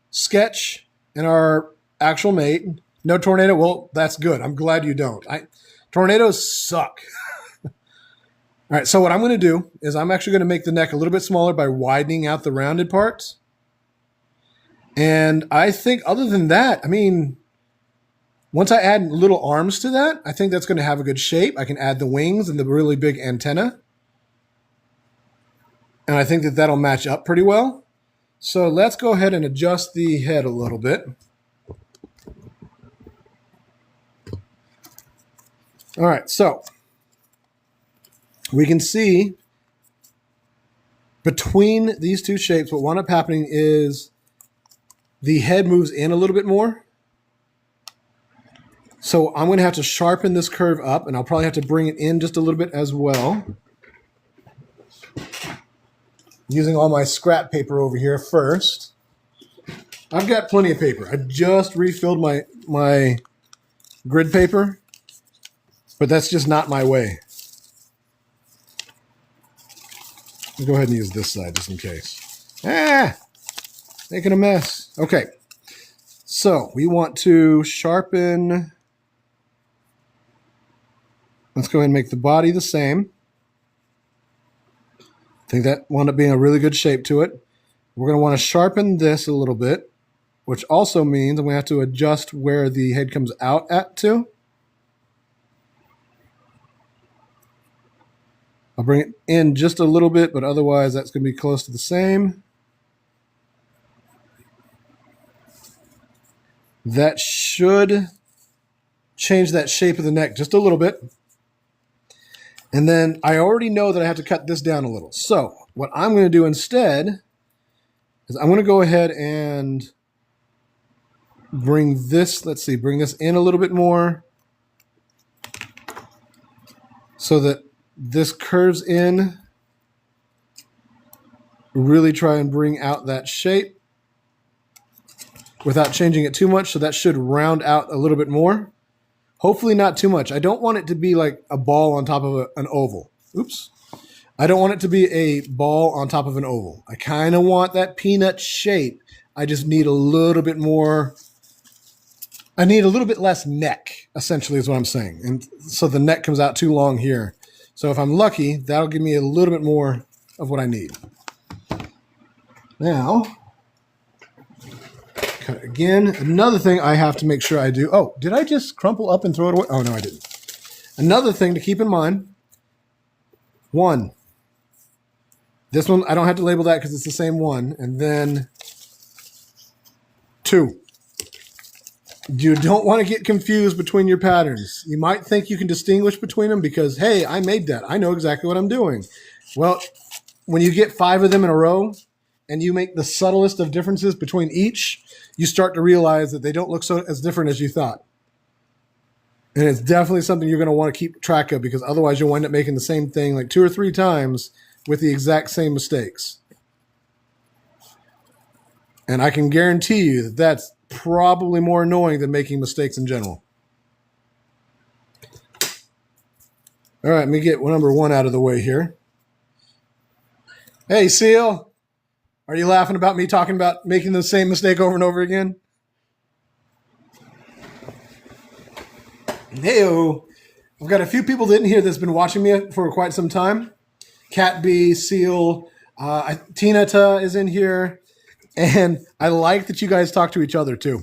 sketch and our actual mate. No tornado. Well, that's good. I'm glad you don't. Tornadoes suck. All right, so what I'm going to do is I'm actually going to make the neck a little bit smaller by widening out the rounded parts. And I think other than that, I mean, once I add little arms to that, I think that's going to have a good shape. I can add the wings and the really big antenna. And I think that that'll match up pretty well. So let's go ahead and adjust the head a little bit. All right, so we can see between these two shapes, what wound up happening is the head moves in a little bit more. So I'm going to have to sharpen this curve up, and I'll probably have to bring it in just a little bit as well. Using all my scrap paper over here first. I've got plenty of paper. I just refilled my grid paper, but that's just not my way. I'll go ahead and use this side just in case. Making a mess. Okay, so we want to sharpen. Let's go ahead and make the body the same. I think that wound up being a really good shape to it. We're going to want to sharpen this a little bit, which also means I'm going to have to adjust where the head comes out at to. I'll bring it in just a little bit, but otherwise that's going to be close to the same. That should change that shape of the neck just a little bit. And then I already know that I have to cut this down a little. So what I'm going to do instead is I'm going to go ahead and bring this, bring this in a little bit more so that this curves in. Really try and bring out that shape without changing it too much. So that should round out a little bit more. Hopefully not too much. I don't want it to be like a ball on top of an oval. Oops. I don't want it to be a ball on top of an oval. I kind of want that peanut shape. I just need a little bit more. I need a little bit less neck, essentially, is what I'm saying. And so the neck comes out too long here. So if I'm lucky, that'll give me a little bit more of what I need. Now, cut it again. Another thing I have to make sure I do. Oh, did I just crumple up and throw it away? Oh, no, I didn't. Another thing to keep in mind. One. This one, I don't have to label that because it's the same one. And then 2. You don't want to get confused between your patterns. You might think you can distinguish between them because, hey, I made that. I know exactly what I'm doing. Well, when you get 5 of them in a row and you make the subtlest of differences between each, you start to realize that they don't look so as different as you thought. And it's definitely something you're going to want to keep track of because otherwise you'll wind up making the same thing like 2 or 3 times with the exact same mistakes. And I can guarantee you that that's probably more annoying than making mistakes in general. All right, let me get number 1 out of the way here. Hey, Seal. Are you laughing about me talking about making the same mistake over and over again? Hey-o. I've got a few people in here that's been watching me for quite some time. Cat B, Seal, Tina is in here. And I like that you guys talk to each other, too.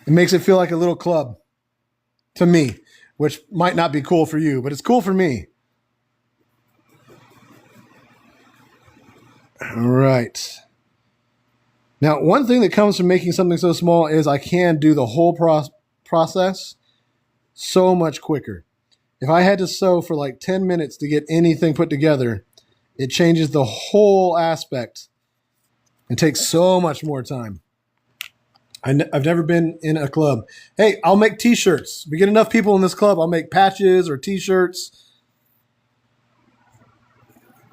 It makes it feel like a little club to me, which might not be cool for you, but it's cool for me. All right. Now, one thing that comes from making something so small is I can do the whole process so much quicker. If I had to sew for like 10 minutes to get anything put together, it changes the whole aspect. It takes so much more time. I've never been in a club. Hey, I'll make t-shirts. We get enough people in this club, I'll make patches or t-shirts.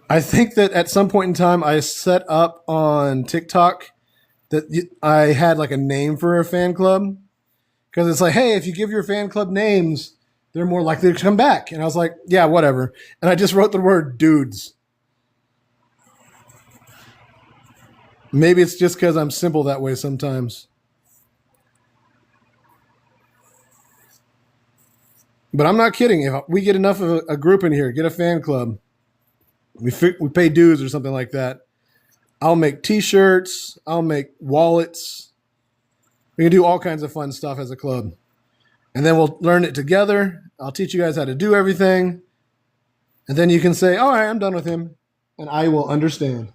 I think that at some point in time, I set up on TikTok that I had like a name for a fan club. Because it's like, hey, if you give your fan club names, they're more likely to come back. And I was like, yeah, whatever. And I just wrote the word dudes. Maybe it's just because I'm simple that way sometimes. But I'm not kidding. If we get enough of a group in here, get a fan club, we pay dues or something like that, I'll make T-shirts. I'll make wallets. We can do all kinds of fun stuff as a club. And then we'll learn it together. I'll teach you guys how to do everything. And then you can say, all right, I'm done with him. And I will understand.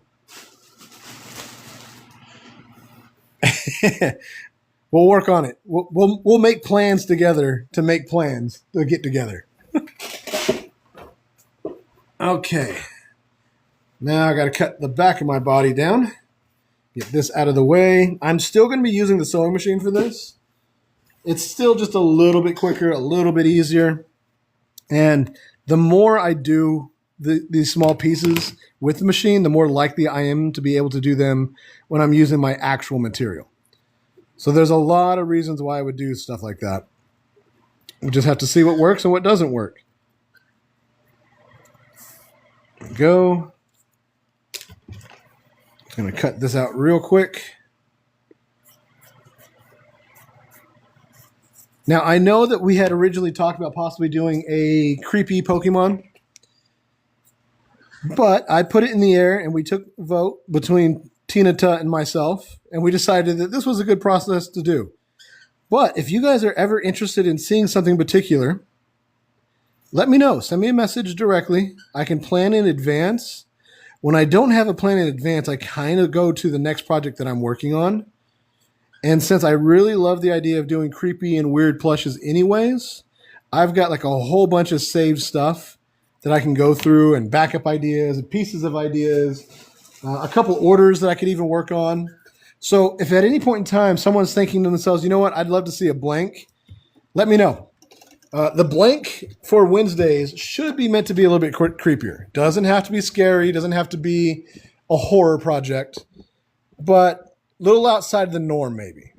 We'll work on it. We'll make plans together to make plans to get together. Okay. Now I got to cut the back of my body down. Get this out of the way. I'm still going to be using the sewing machine for this. It's still just a little bit quicker, a little bit easier. And the more I do these small pieces with the machine, the more likely I am to be able to do them when I'm using my actual material. So there's a lot of reasons why I would do stuff like that. We just have to see what works and what doesn't work. There we go. I'm going to cut this out real quick. Now, I know that we had originally talked about possibly doing a creepy Pokemon, but I put it in the air and we took a vote between Tina Tut and myself, and we decided that this was a good process to do. But if you guys are ever interested in seeing something particular, let me know. Send me a message directly. I can plan in advance. When I don't have a plan in advance, I kind of go to the next project that I'm working on. And since I really love the idea of doing creepy and weird plushes anyways, I've got like a whole bunch of saved stuff that I can go through and backup ideas and pieces of ideas, a couple orders that I could even work on. So if at any point in time someone's thinking to themselves, you know what, I'd love to see a blank, let me know. The blank for Wednesdays should be meant to be a little bit creepier. Doesn't have to be scary, doesn't have to be a horror project, but a little outside the norm maybe.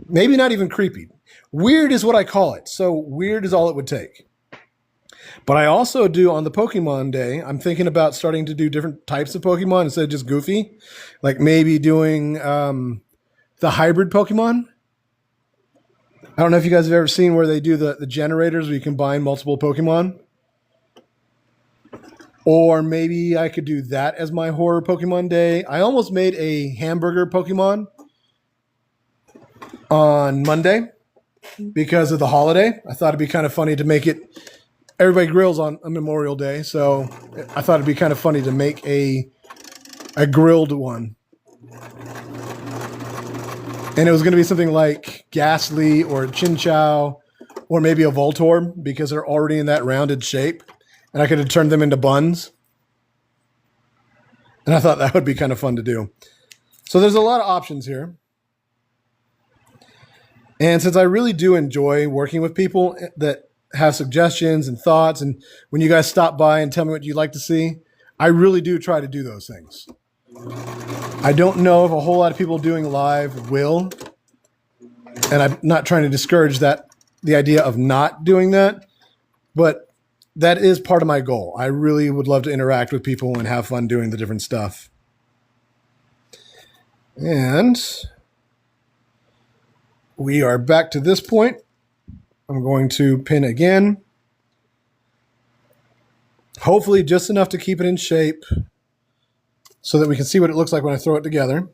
Maybe not even creepy. Weird is what I call it. So weird is all it would take. But I also do on the Pokemon day, I'm thinking about starting to do different types of Pokemon instead of just goofy. Like maybe doing the hybrid Pokemon. I don't know if you guys have ever seen where they do the generators where you combine multiple Pokemon. Or maybe I could do that as my horror Pokemon day. I almost made a hamburger Pokemon on Monday because of the holiday. I thought it'd be kind of funny to make it. Everybody grills on a Memorial Day, so I thought it'd be kind of funny to make a grilled one. And it was going to be something like Ghastly or Chinchou or maybe a Voltorb because they're already in that rounded shape. And I could have turned them into buns. And I thought that would be kind of fun to do. So there's a lot of options here. And since I really do enjoy working with people that have suggestions and thoughts, and when you guys stop by and tell me what you'd like to see, I really do try to do those things. I don't know if a whole lot of people doing live will, and I'm not trying to discourage the idea of not doing that, but that is part of my goal. I really would love to interact with people and have fun doing the different stuff. And we are back to this point. I'm going to pin again. Hopefully just enough to keep it in shape so that we can see what it looks like when I throw it together.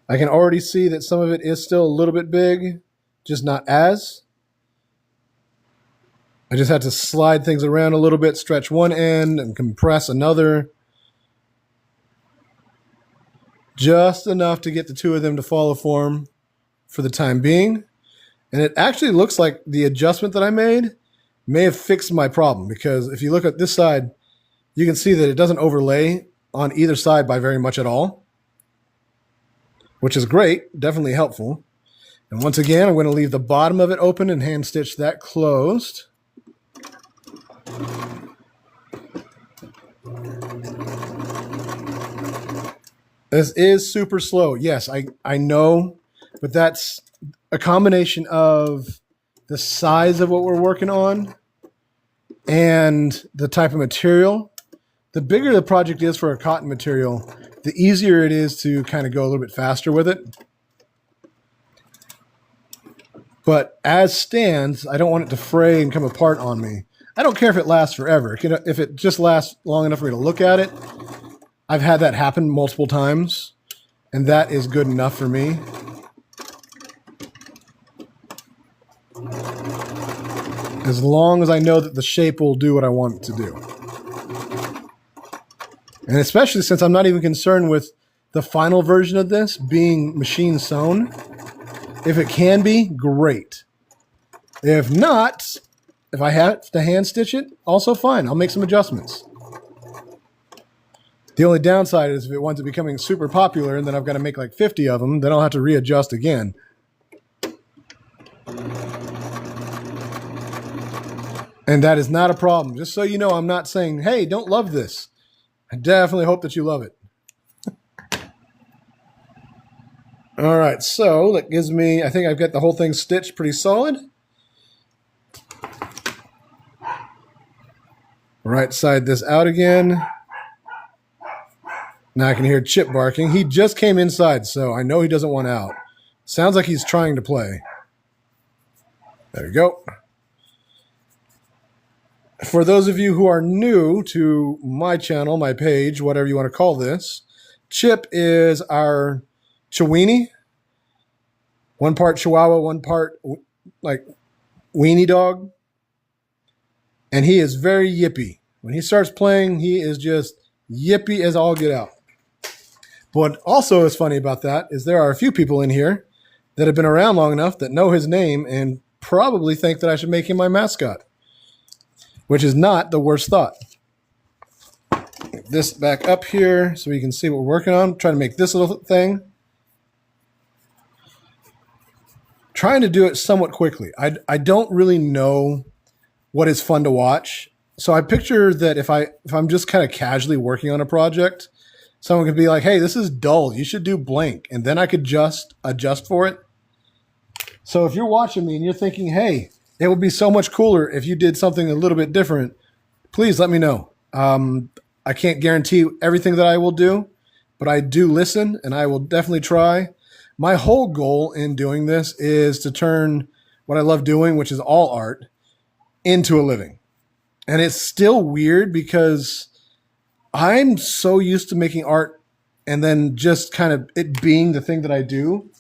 I can already see that some of it is still a little bit big, just not as. I just had to slide things around a little bit, stretch one end and compress another. Just enough to get the two of them to follow form for the time being. And it actually looks like the adjustment that I made may have fixed my problem, because if you look at this side, you can see that it doesn't overlay on either side by very much at all, which is great, definitely helpful. And once again, I'm going to leave the bottom of it open and hand stitch that closed. This is super slow. Yes, I know, but that's a combination of the size of what we're working on and the type of material. The bigger the project is for a cotton material, the easier it is to kind of go a little bit faster with it. But as stands, I don't want it to fray and come apart on me. I don't care if it lasts forever. If it just lasts long enough for me to look at it, I've had that happen multiple times, and that is good enough for me. As long as I know that the shape will do what I want it to do. And especially since I'm not even concerned with the final version of this being machine sewn. If it can be, great. If not, if I have to hand stitch it, also fine. I'll make some adjustments. The only downside is if it winds up becoming super popular and then I've got to make like 50 of them, then I'll have to readjust again. And that is not a problem. Just so you know, I'm not saying, hey, don't love this. I definitely hope that you love it. All right, so that gives me, I think I've got the whole thing stitched pretty solid. Right side this out again. Now I can hear Chip barking. He just came inside, so I know he doesn't want out. Sounds like he's trying to play. There we go. For those of you who are new to my channel, my page, whatever you want to call this, Chip is our Chiweenie. One part Chihuahua, one part like weenie dog. And he is very yippy. When he starts playing, he is just yippy as all get out. But what also is funny about that is there are a few people in here that have been around long enough that know his name and probably think that I should make him my mascot, which is not the worst thought. Get this back up here so we can see what we're working on. Trying to make this little thing. Trying to do it somewhat quickly. I don't really know what is fun to watch. So I picture that if I'm just kind of casually working on a project, someone could be like, hey, this is dull. You should do blank. And then I could just adjust for it. So if you're watching me and you're thinking, hey, it would be so much cooler if you did something a little bit different, please let me know. I can't guarantee everything that I will do, but I do listen and I will definitely try. My whole goal in doing this is to turn what I love doing, which is all art, into a living. And it's still weird because I'm so used to making art and then just kind of it being the thing that I do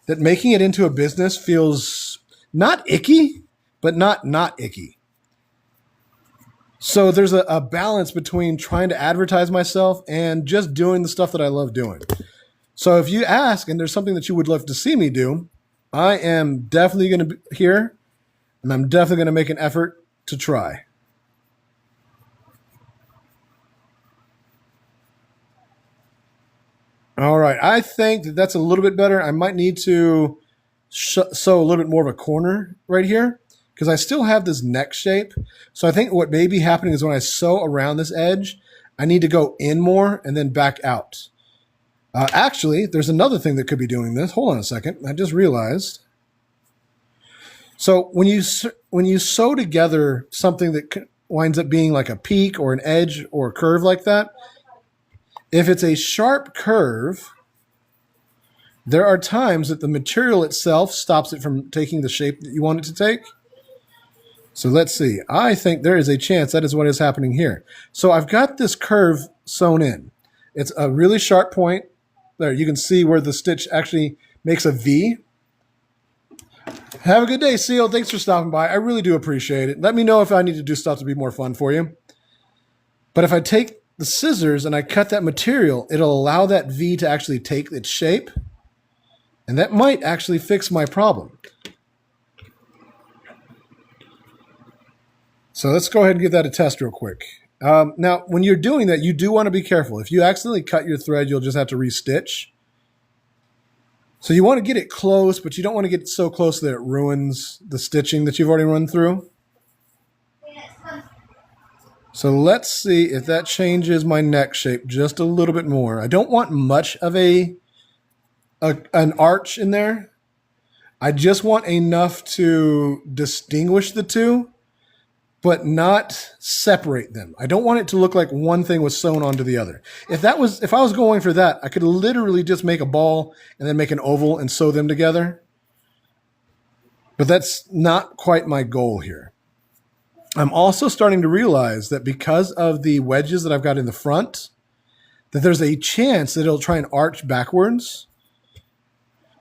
that making it into a business feels not icky, but not icky. So there's a balance between trying to advertise myself and just doing the stuff that I love doing. So if you ask and there's something that you would love to see me do, I am definitely going to be here and I'm definitely going to make an effort to try. All right. I think that that's a little bit better. I might need to sew a little bit more of a corner right here because I still have this neck shape. So I think what may be happening is when I sew around this edge, I need to go in more and then back out. Actually, there's another thing that could be doing this. Hold on a second. I just realized. So when you sew together something that winds up being like a peak or an edge or a curve like that, if it's a sharp curve, there are times that the material itself stops it from taking the shape that you want it to take. So let's see. I think there is a chance that is what is happening here. So I've got this curve sewn in. It's a really sharp point. There, you can see where the stitch actually makes a V. Have a good day, Seal. Thanks for stopping by. I really do appreciate it. Let me know if I need to do stuff to be more fun for you. But if I take the scissors and I cut that material, it'll allow that V to actually take its shape. And that might actually fix my problem. So let's go ahead and give that a test real quick. Now, when you're doing that, you do want to be careful. If you accidentally cut your thread, you'll just have to restitch. So you want to get it close, but you don't want to get it so close that it ruins the stitching that you've already run through. So let's see if that changes my neck shape just a little bit more. I don't want much of an arch in there. I just want enough to distinguish the two, but not separate them. I don't want it to look like one thing was sewn onto the other. If I was going for that, I could literally just make a ball and then make an oval and sew them together. But that's not quite my goal here. I'm also starting to realize that because of the wedges that I've got in the front, that there's a chance that it'll try and arch backwards.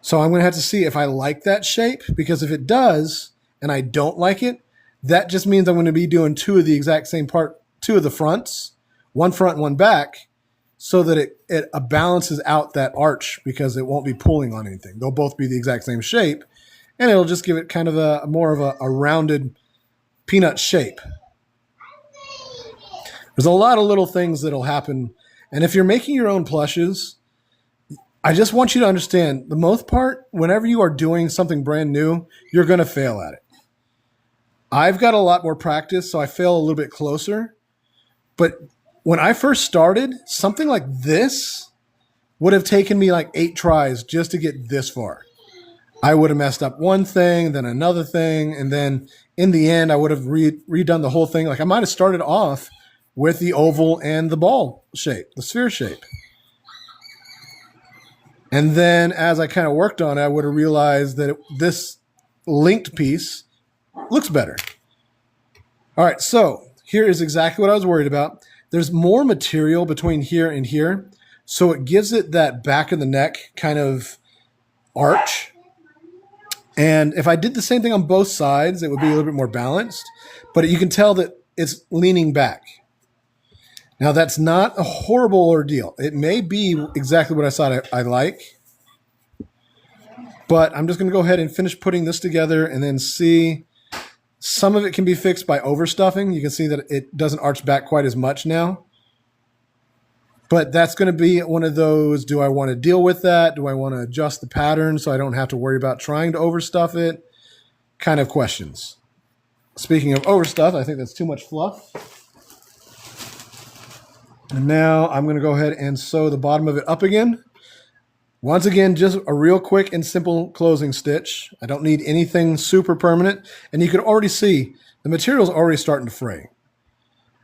So I'm going to have to see if I like that shape, because if it does and I don't like it, that just means I'm going to be doing two of the exact same part, two of the fronts, one front, one back, so that it balances out that arch, because it won't be pulling on anything. They'll both be the exact same shape, and it'll just give it kind of a more of a rounded peanut shape. There's a lot of little things that'll happen. And if you're making your own plushes, I just want you to understand, the most part, whenever you are doing something brand new, you're going to fail at it. I've got a lot more practice, so I fail a little bit closer. But when I first started, something like this would have taken me like 8 tries just to get this far. I would have messed up one thing, then another thing, and then in the end, I would have redone the whole thing. Like, I might have started off with the oval and the ball shape, the sphere shape. And then as I kind of worked on it, I would have realized that this linked piece looks better. All right, so here is exactly what I was worried about. There's more material between here and here, so it gives it that back of the neck kind of arch. And if I did the same thing on both sides, it would be a little bit more balanced, but you can tell that it's leaning back. Now, that's not a horrible ordeal. It may be exactly what I thought I like, but I'm just going to go ahead and finish putting this together and then see. Some of it can be fixed by overstuffing. You can see that it doesn't arch back quite as much now. But that's going to be one of those, do I want to deal with that? Do I want to adjust the pattern so I don't have to worry about trying to overstuff it? Kind of questions. Speaking of overstuff, I think that's too much fluff. And now I'm going to go ahead and sew the bottom of it up again. Once again, just a real quick and simple closing stitch. I don't need anything super permanent. And you can already see the material's already starting to fray.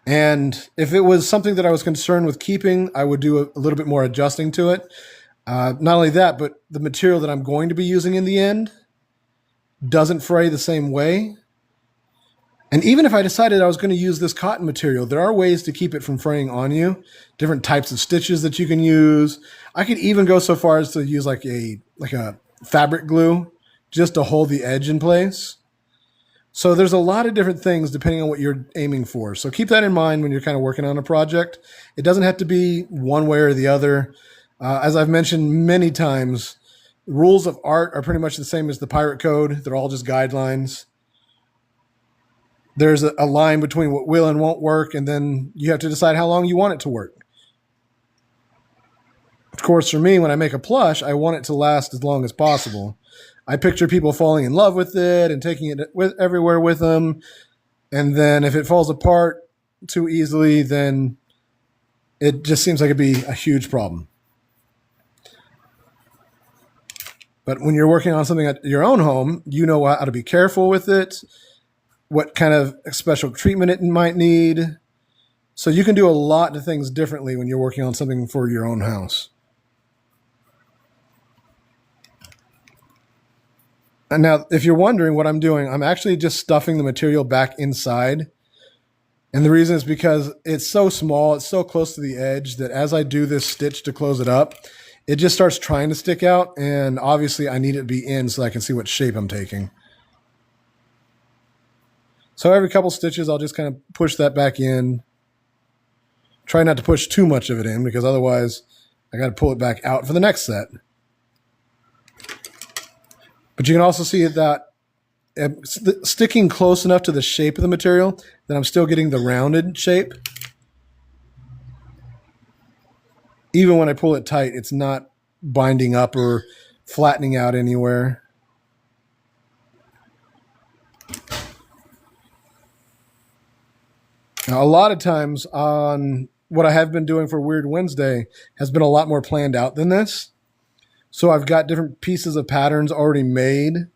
And if it was something that I was concerned with keeping, I would do a little bit more adjusting to it. Not only that, but the material that I'm going to be using in the end doesn't fray the same way. And even if I decided I was going to use this cotton material, there are ways to keep it from fraying on you. Different types of stitches that you can use. I could even go so far as to use like a fabric glue just to hold the edge in place. So there's a lot of different things depending on what you're aiming for. So keep that in mind when you're kind of working on a project. It doesn't have to be one way or the other. As I've mentioned many times, rules of art are pretty much the same as the pirate code. They're all just guidelines. There's a line between what will and won't work, and then you have to decide how long you want it to work. Of course, for me, when I make a plush, I want it to last as long as possible. I picture people falling in love with it and taking it everywhere with them. And then if it falls apart too easily, then it just seems like it'd be a huge problem. But when you're working on something at your own home, you know how to be careful with it, what kind of special treatment it might need. So you can do a lot of things differently when you're working on something for your own house. And now, if you're wondering what I'm doing, I'm actually just stuffing the material back inside. And the reason is because it's so small, it's so close to the edge that as I do this stitch to close it up, it just starts trying to stick out. And obviously I need it to be in so I can see what shape I'm taking. So every couple stitches, I'll just kind of push that back in. Try not to push too much of it in because otherwise I got to pull it back out for the next set. But you can also see that sticking close enough to the shape of the material that I'm still getting the rounded shape. Even when I pull it tight, it's not binding up or flattening out anywhere. Now, a lot of times on what I have been doing for Qeird Wednesday has been a lot more planned out than this. So I've got different pieces of patterns already made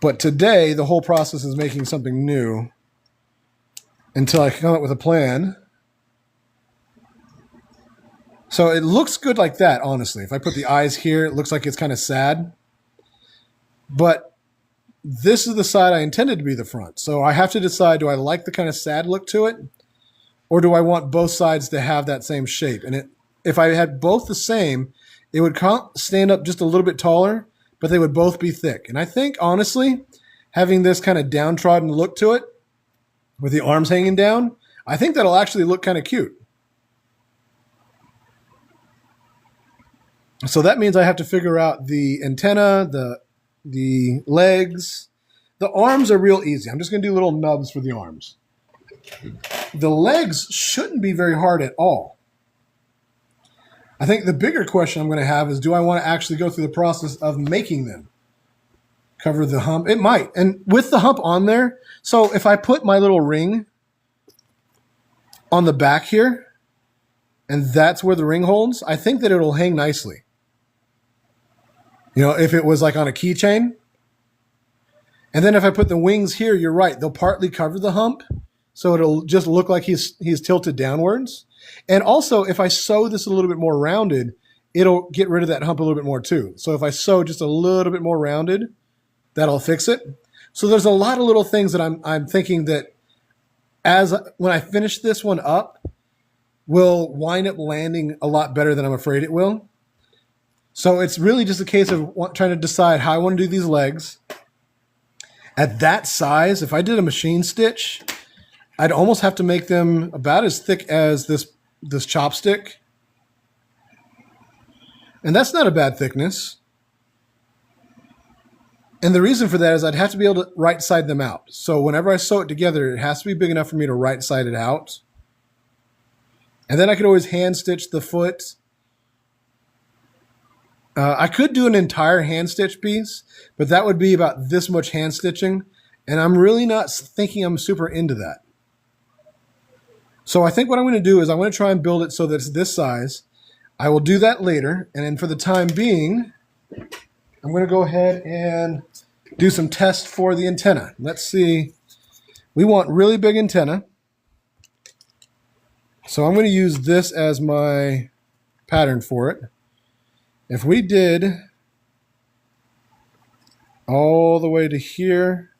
But today, the whole process is making something new until I come up with a plan. So it looks good like that, honestly. If I put the eyes here, it looks like it's kind of sad. But this is the side I intended to be the front. So I have to decide, do I like the kind of sad look to it? Or do I want both sides to have that same shape? And if I had both the same, it would stand up just a little bit taller, but they would both be thick. And I think, honestly, having this kind of downtrodden look to it, with the arms hanging down, I think that'll actually look kind of cute. So that means I have to figure out the antenna, the legs. The arms are real easy. I'm just going to do little nubs for the arms. The legs shouldn't be very hard at all. I think the bigger question I'm going to have is, do I want to actually go through the process of making them? Cover the hump? It might. And with the hump on there, so if I put my little ring on the back here, and that's where the ring holds, I think that it'll hang nicely. You know, if it was like on a keychain. And then if I put the wings here, you're right, they'll partly cover the hump, so it'll just look like he's tilted downwards. And also, if I sew this a little bit more rounded, it'll get rid of that hump a little bit more too. So if I sew just a little bit more rounded, that'll fix it. So there's a lot of little things that I'm thinking that when I finish this one up, will wind up landing a lot better than I'm afraid it will. So it's really just a case of trying to decide how I want to do these legs. At that size, if I did a machine stitch, I'd almost have to make them about as thick as this chopstick. And that's not a bad thickness. And the reason for that is I'd have to be able to right side them out. So whenever I sew it together, it has to be big enough for me to right side it out. And then I could always hand stitch the foot. I could do an entire hand stitch piece, but that would be about this much hand stitching. And I'm really not thinking I'm super into that. So I think what I'm going to do is I'm going to try and build it so that it's this size. I will do that later. And then for the time being, I'm going to go ahead and do some tests for the antenna. Let's see. We want really big antenna. So I'm going to use this as my pattern for it. If we did all the way to here,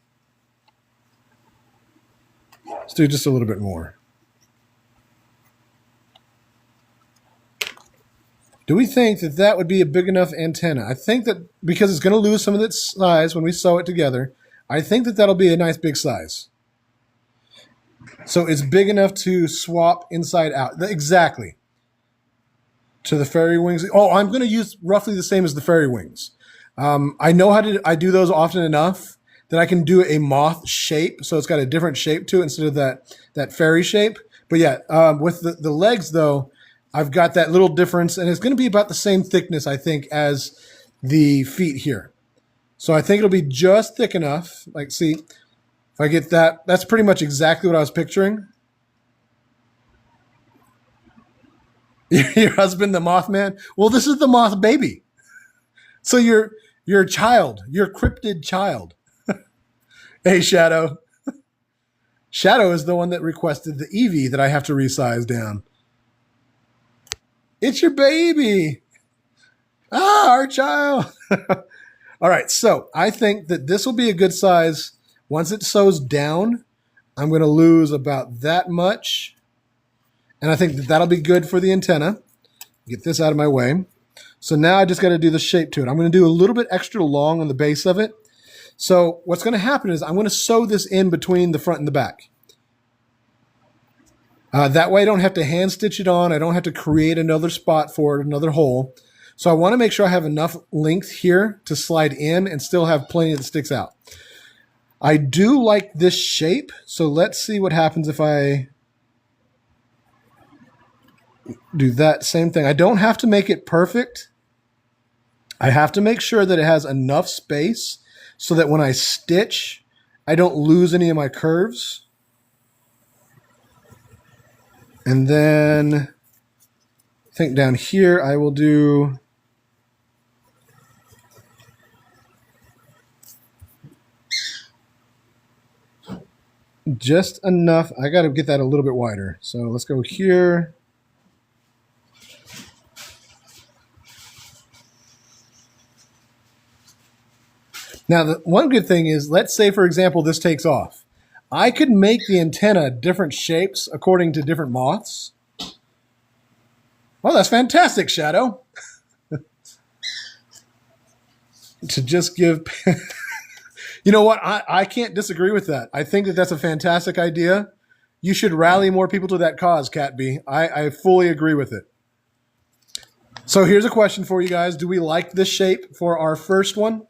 let's do just a little bit more. Do we think that that would be a big enough antenna? I think that because it's going to lose some of its size when we sew it together, I think that that'll be a nice big size. So it's big enough to swap inside out. Exactly. To the fairy wings. Oh, I'm going to use roughly the same as the fairy wings. I know I do those often enough that I can do a moth shape. So it's got a different shape to it instead of that fairy shape. But yeah, with the legs though, I've got that little difference, and it's going to be about the same thickness, I think, as the feet here. So I think it'll be just thick enough. Like, see, if I get that, that's pretty much exactly what I was picturing. Your husband, the Mothman? Well, this is the moth baby. So you're a child. You're a cryptid child. Hey, Shadow. Shadow is the one that requested the Eevee that I have to resize down. It's your baby. Ah, our child. All right, so I think that this will be a good size. Once it sews down, I'm going to lose about that much. And I think that that'll be good for the antenna. Get this out of my way. So now I just got to do the shape to it. I'm going to do a little bit extra long on the base of it. So what's going to happen is I'm going to sew this in between the front and the back. That way I don't have to hand stitch it on. I don't have to create another spot for it, another hole. So I want to make sure I have enough length here to slide in and still have plenty that sticks out. I do like this shape. So let's see what happens if I do that same thing. I don't have to make it perfect. I have to make sure that it has enough space so that when I stitch, I don't lose any of my curves. And then I think down here I will do just enough. I got to get that a little bit wider. So let's go here. Now, the one good thing is, let's say, for example, this takes off. I could make the antenna different shapes according to different moths. Oh, that's fantastic, Shadow. To just give... You know what? I can't disagree with that. I think that that's a fantastic idea. You should rally more people to that cause, Cat B. I fully agree with it. So here's a question for you guys. Do we like this shape for our first one?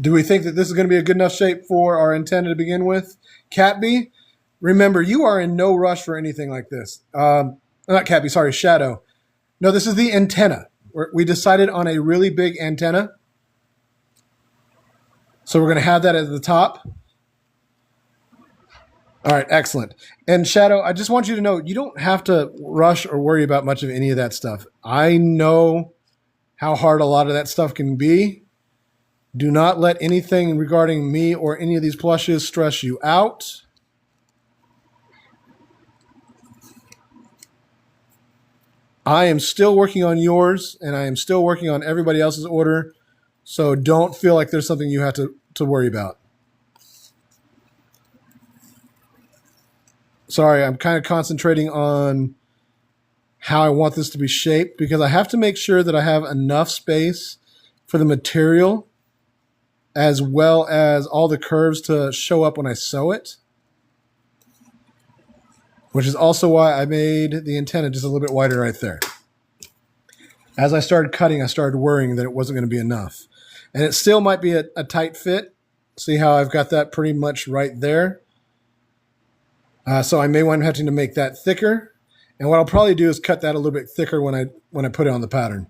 Do we think that this is going to be a good enough shape for our antenna to begin with? Cat B, remember, you are in no rush for anything like this. Not Cat B, sorry, Shadow. No, this is the antenna. We decided on a really big antenna. So we're going to have that at the top. All right, excellent. And Shadow, I just want you to know, you don't have to rush or worry about much of any of that stuff. I know how hard a lot of that stuff can be. Do not let anything regarding me or any of these plushes stress you out. I am still working on yours, and I am still working on everybody else's order. So don't feel like there's something you have to worry about. Sorry, I'm kind of concentrating on how I want this to be shaped, because I have to make sure that I have enough space for the material as well as all the curves to show up when I sew it. Which is also why I made the antenna just a little bit wider right there. As I started cutting, I started worrying that it wasn't going to be enough. And it still might be a tight fit. See how I've got that pretty much right there? So I may wind up having to make that thicker. And what I'll probably do is cut that a little bit thicker when I put it on the pattern.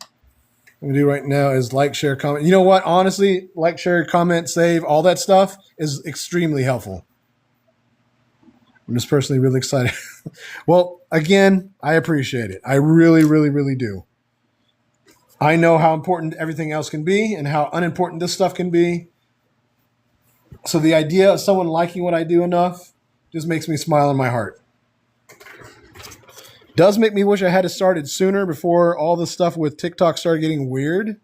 What I'm going to do right now is like, share, comment. You know what? Honestly, like, share, comment, save, all that stuff is extremely helpful. I'm just personally really excited. Well, again, I appreciate it. I really, really, really do. I know how important everything else can be and how unimportant this stuff can be. So the idea of someone liking what I do enough just makes me smile in my heart. Does make me wish I had started sooner before all the stuff with TikTok started getting weird.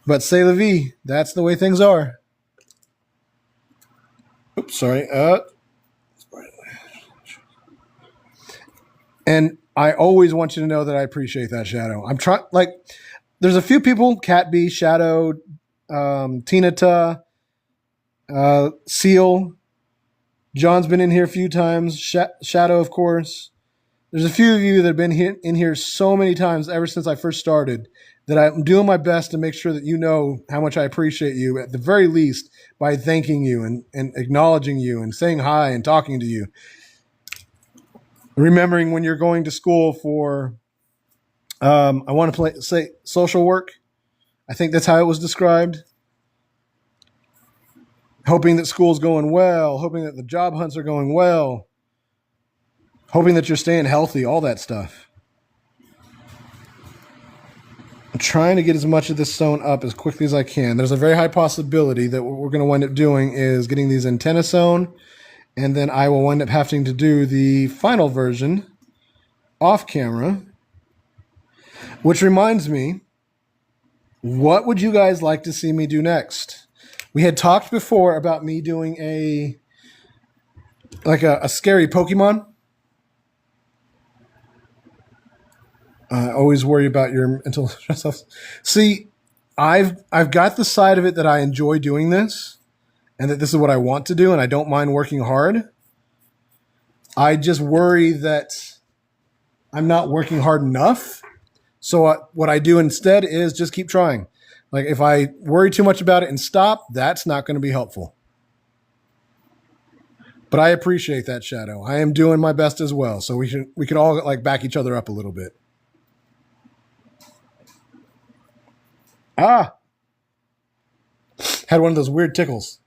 But c'est la vie. That's the way things are. Oops, sorry. And I always want you to know that I appreciate that, Shadow. I'm trying, like, there's a few people, Cat B, Shadow, Tinata, Seal. John's been in here a few times. Shadow, of course. There's a few of you that have been in here so many times ever since I first started that I'm doing my best to make sure that you know how much I appreciate you, at the very least, by thanking you and acknowledging you and saying hi and talking to you. Remembering when you're going to school for, I want to say social work. I think that's how it was described. Hoping that school's going well, hoping that the job hunts are going well, hoping that you're staying healthy, all that stuff. I'm trying to get as much of this sewn up as quickly as I can. There's a very high possibility that what we're going to wind up doing is getting these antennas sewn, and then I will wind up having to do the final version off camera. Which reminds me, what would you guys like to see me do next? We had talked before about me doing a scary Pokemon. I always worry about your mental stress. See, I've got the side of it that I enjoy doing this, and that this is what I want to do, and I don't mind working hard. I just worry that I'm not working hard enough. So what I do instead is just keep trying. Like, if I worry too much about it and stop, that's not going to be helpful. But I appreciate that, Shadow. I am doing my best as well. So we could all like back each other up a little bit. Had one of those weird tickles.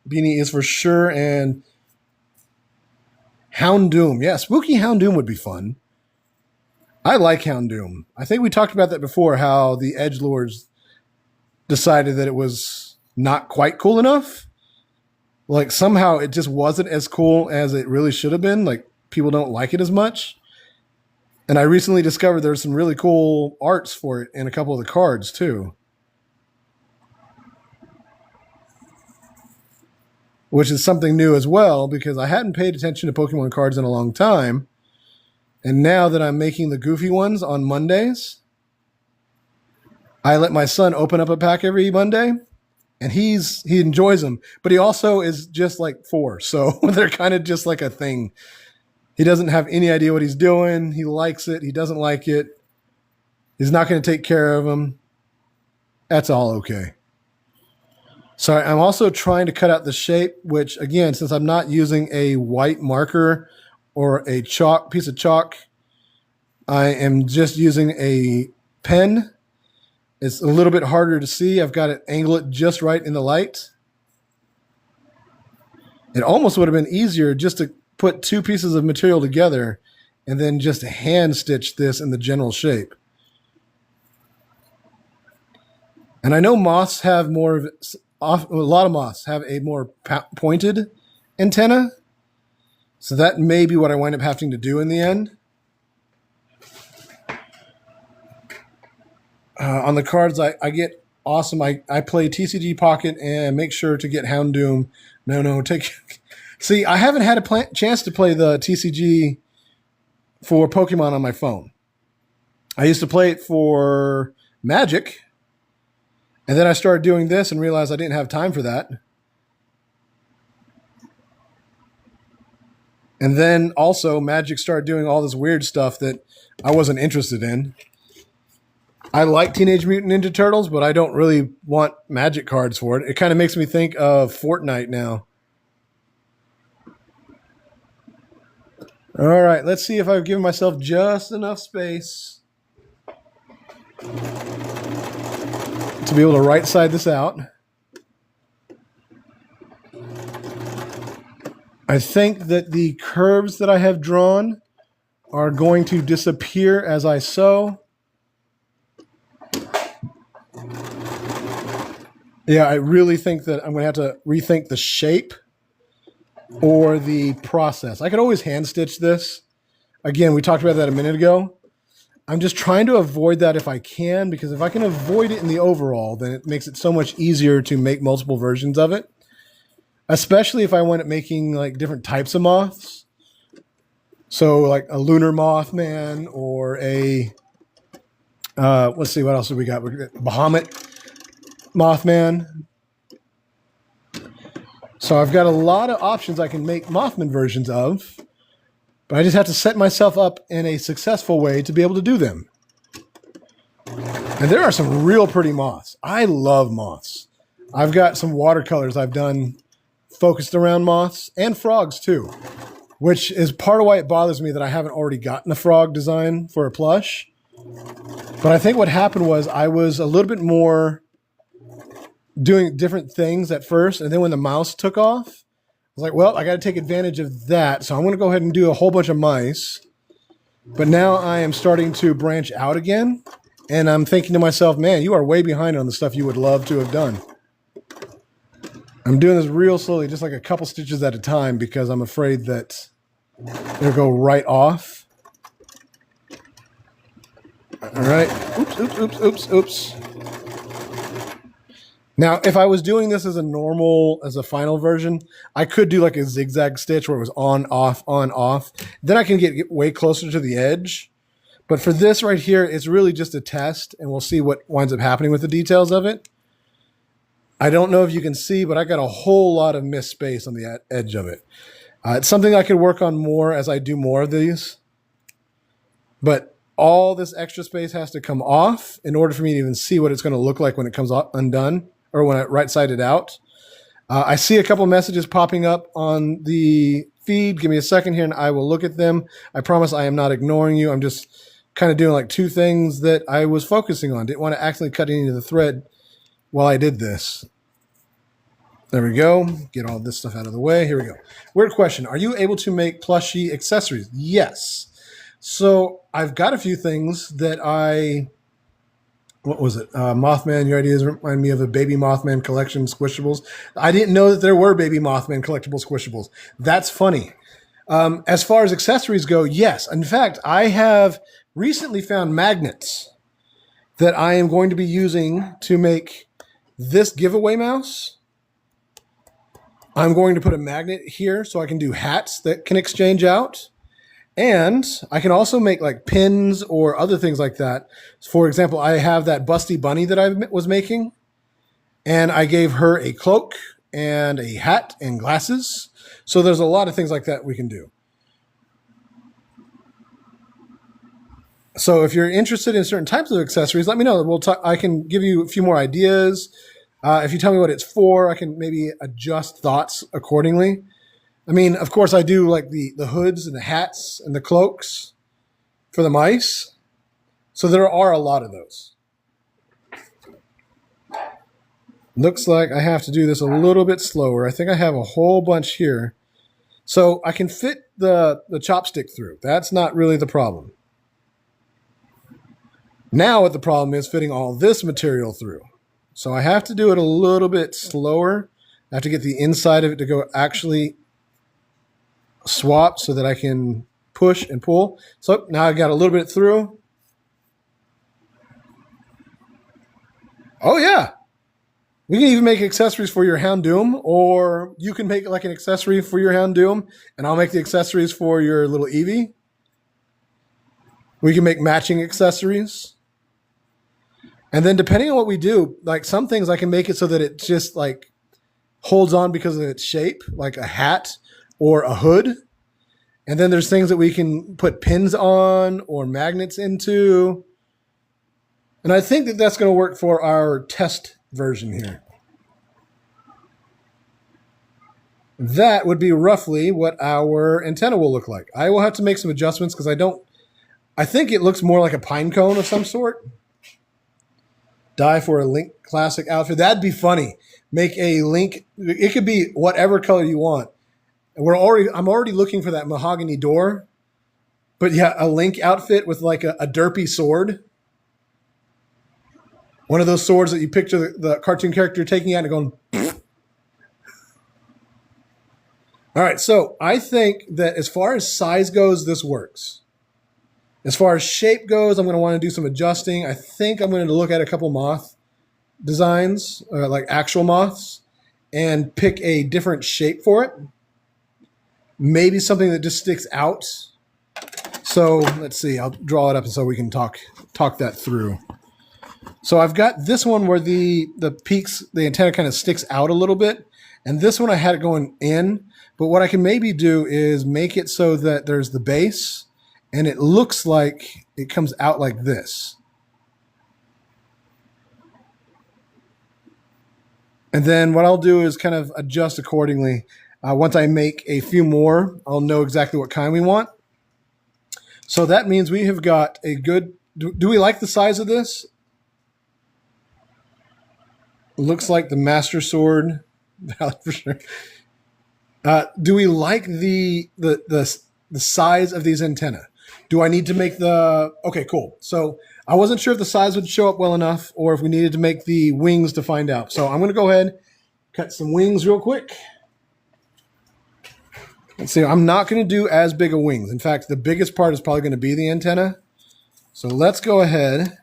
Beanie is for sure, and Houndoom. Yeah, Spooky Houndoom would be fun. I like Houndoom. I think we talked about that before, how the edgelords decided that it was not quite cool enough. Like somehow it just wasn't as cool as it really should have been. Like people don't like it as much. And I recently discovered there's some really cool arts for it in a couple of the cards too. Which is something new as well, because I hadn't paid attention to Pokemon cards in a long time. And now that I'm making the goofy ones on Mondays, I let my son open up a pack every Monday, and he enjoys them. But he also is just like 4, so they're kind of just like a thing. He doesn't have any idea what he's doing. He likes it. He doesn't like it. He's not going to take care of them. That's all okay. So I'm also trying to cut out the shape, which again, since I'm not using a white marker or a piece of chalk, I am just using a pen. It's a little bit harder to see. I've got to angle it just right in the light. It almost would have been easier just to put 2 pieces of material together and then just hand stitch this in the general shape. And I know moths have a lot of moths have a more pointed antenna. So that may be what I wind up having to do in the end. On the cards, I get awesome. I play TCG Pocket and make sure to get Houndoom. See, I haven't had a chance to play the TCG for Pokemon on my phone. I used to play it for Magic, and then I started doing this and realized I didn't have time for that. And then also Magic started doing all this weird stuff that I wasn't interested in. I like Teenage Mutant Ninja Turtles, but I don't really want Magic cards for it. It kind of makes me think of Fortnite now. All right, let's see if I've given myself just enough space to be able to right side this out. I think that the curves that I have drawn are going to disappear as I sew. Yeah, I really think that I'm going to have to rethink the shape or the process. I could always hand stitch this. Again, we talked about that a minute ago. I'm just trying to avoid that if I can, because if I can avoid it in the overall, then it makes it so much easier to make multiple versions of it. Especially if I wind up making like different types of moths. So like a lunar mothman or a, let's see, what else have we got? Bahamut mothman. So I've got a lot of options I can make mothman versions of, but I just have to set myself up in a successful way to be able to do them. And there are some real pretty moths. I love moths. I've got some watercolors I've done focused around moths and frogs too, which is part of why it bothers me that I haven't already gotten a frog design for a plush. But I think what happened was I was a little bit more doing different things at first, and then when the mouse took off, I was like, well, I got to take advantage of that, so I'm going to go ahead and do a whole bunch of mice. But now I am starting to branch out again, and I'm thinking to myself, man, you are way behind on the stuff you would love to have done. I'm doing this real slowly, just like a couple stitches at a time, because I'm afraid that it'll go right off. All right. Oops. Now, if I was doing this as a final version, I could do like a zigzag stitch where it was on, off. Then I can get way closer to the edge. But for this right here, it's really just a test, and we'll see what winds up happening with the details of it. I don't know if you can see, but I got a whole lot of missed space on the edge of it. It's something I could work on more as I do more of these. But all this extra space has to come off in order for me to even see what it's going to look like when it comes undone, or when I right-sided out. I see a couple messages popping up on the feed. Give me a second here and I will look at them. I promise I am not ignoring you. I'm just kind of doing like 2 things that I was focusing on. Didn't want to accidentally cut into the thread while I did this. There we go. Get all this stuff out of the way. Here we go. Weird question. Are you able to make plushie accessories? Yes. So I've got a few things that what was it? Mothman, your ideas remind me of a baby Mothman collection squishables. I didn't know that there were baby Mothman collectible squishables. That's funny. As far as accessories go, yes. In fact, I have recently found magnets that I am going to be using to make this giveaway mouse. I'm going to put a magnet here so I can do hats that can exchange out. And I can also make like pins or other things like that. For example, I have that busty bunny that I was making, and I gave her a cloak and a hat and glasses. So there's a lot of things like that we can do. So if you're interested in certain types of accessories, let me know. I can give you a few more ideas. If you tell me what it's for, I can maybe adjust thoughts accordingly. I mean, of course, I do like the hoods and the hats and the cloaks for the mice. So there are a lot of those. Looks like I have to do this a little bit slower. I think I have a whole bunch here. So I can fit the chopstick through. That's not really the problem. Now what the problem is fitting all this material through. So I have to do it a little bit slower. I have to get the inside of it to go actually swap so that I can push and pull. So now I got a little bit through. Oh yeah. We can even make accessories for your Houndoom, or you can make like an accessory for your Houndoom, and I'll make the accessories for your little Eevee. We can make matching accessories. And then depending on what we do, like some things I can make it so that it just like holds on because of its shape, like a hat or a hood. And then there's things that we can put pins on or magnets into. And I think that that's going to work for our test version here. That would be roughly what our antenna will look like. I will have to make some adjustments because I think it looks more like a pine cone of some sort. Dye for a Link classic outfit. That'd be funny. Make a Link. It could be whatever color you want. I'm already looking for that mahogany door. But yeah, a Link outfit with like a derpy sword. One of those swords that you picture the cartoon character taking out and going. All right, so I think that as far as size goes, this works. As far as shape goes, I'm going to want to do some adjusting. I think I'm going to look at a couple moth designs, like actual moths, and pick a different shape for it. Maybe something that just sticks out. So let's see. I'll draw it up so we can talk that through. So I've got this one where the peaks, the antenna kind of sticks out a little bit. And this one I had it going in. But what I can maybe do is make it so that there's the base and it looks like it comes out like this. And then what I'll do is kind of adjust accordingly. Once I make a few more, I'll know exactly what kind we want. So that means we have got a good... Do we like the size of this? Looks like the Master Sword. For sure. Do we like the size of these antennae? Do I need to make the... Okay, cool. So I wasn't sure if the size would show up well enough or if we needed to make the wings to find out. So I'm going to go ahead, cut some wings real quick. Let's see. I'm not going to do as big of wings. In fact, the biggest part is probably going to be the antenna. So let's go ahead,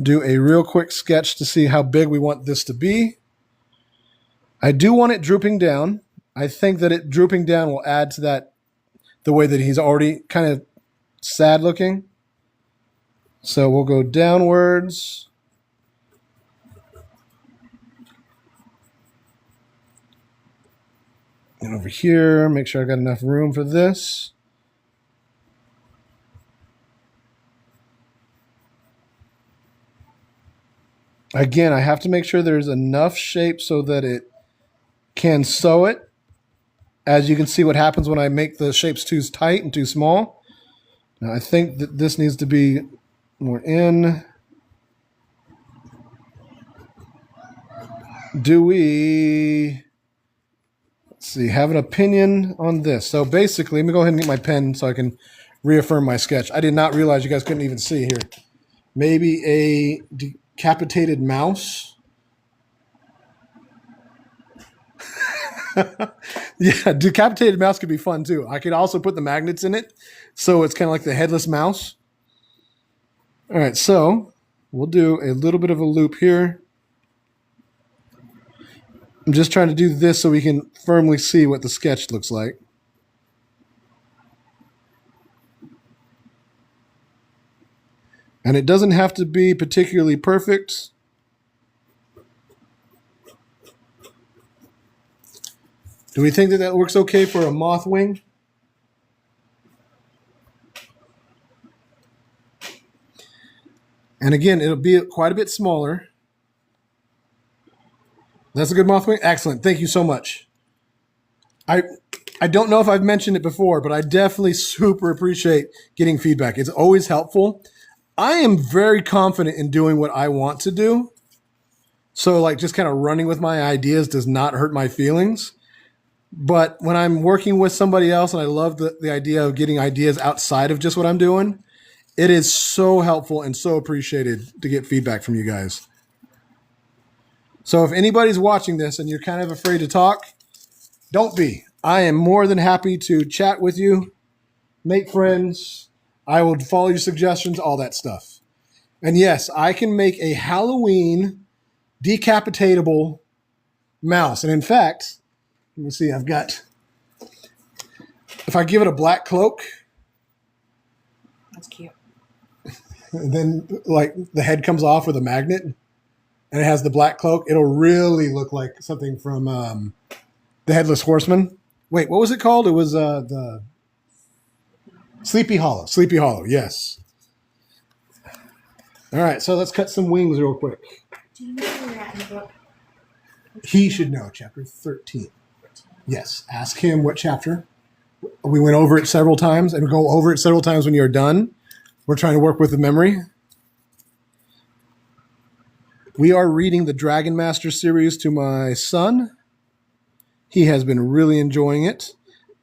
do a real quick sketch to see how big we want this to be. I do want it drooping down. I think that it drooping down will add to that, the way that he's already kind of sad looking. So we'll go downwards. And over here, make sure I got enough room for this. Again, I have to make sure there's enough shape so that it can sew it. As you can see what happens when I make the shapes too tight and too small. Now I think that this needs to be more in. Do we, let's see, have an opinion on this? So basically, let me go ahead and get my pen so I can reaffirm my sketch. I did not realize you guys couldn't even see here. Maybe a decapitated mouse. Yeah, decapitated mouse could be fun too. I could also put the magnets in it, so it's kind of like the headless mouse. All right, so we'll do a little bit of a loop here. I'm just trying to do this so we can firmly see what the sketch looks like. And it doesn't have to be particularly perfect. Do we think that that works okay for a moth wing? And again, it'll be quite a bit smaller. That's a good moth wing? Excellent. Thank you so much. I don't know if I've mentioned it before, but I definitely super appreciate getting feedback. It's always helpful. I am very confident in doing what I want to do. So like just kind of running with my ideas does not hurt my feelings. But when I'm working with somebody else and I love the idea of getting ideas outside of just what I'm doing, it is so helpful and so appreciated to get feedback from you guys. So if anybody's watching this and you're kind of afraid to talk, don't be. I am more than happy to chat with you, make friends. I will follow your suggestions, all that stuff. And yes, I can make a Halloween decapitatable mouse. And in fact, let me see, I've got, if I give it a black cloak. That's cute. And then like the head comes off with a magnet and it has the black cloak, it'll really look like something from the Headless Horseman. Wait, what was it called? It was the Sleepy Hollow. Sleepy Hollow, yes. All right, so let's cut some wings real quick. Do you know where you're at in the book? He should know, chapter 13. Yes, ask him what chapter. We went over it several times, and we'll go over it several times when you're done. We're trying to work with the memory. We are reading the Dragon Master series to my son. He has been really enjoying it.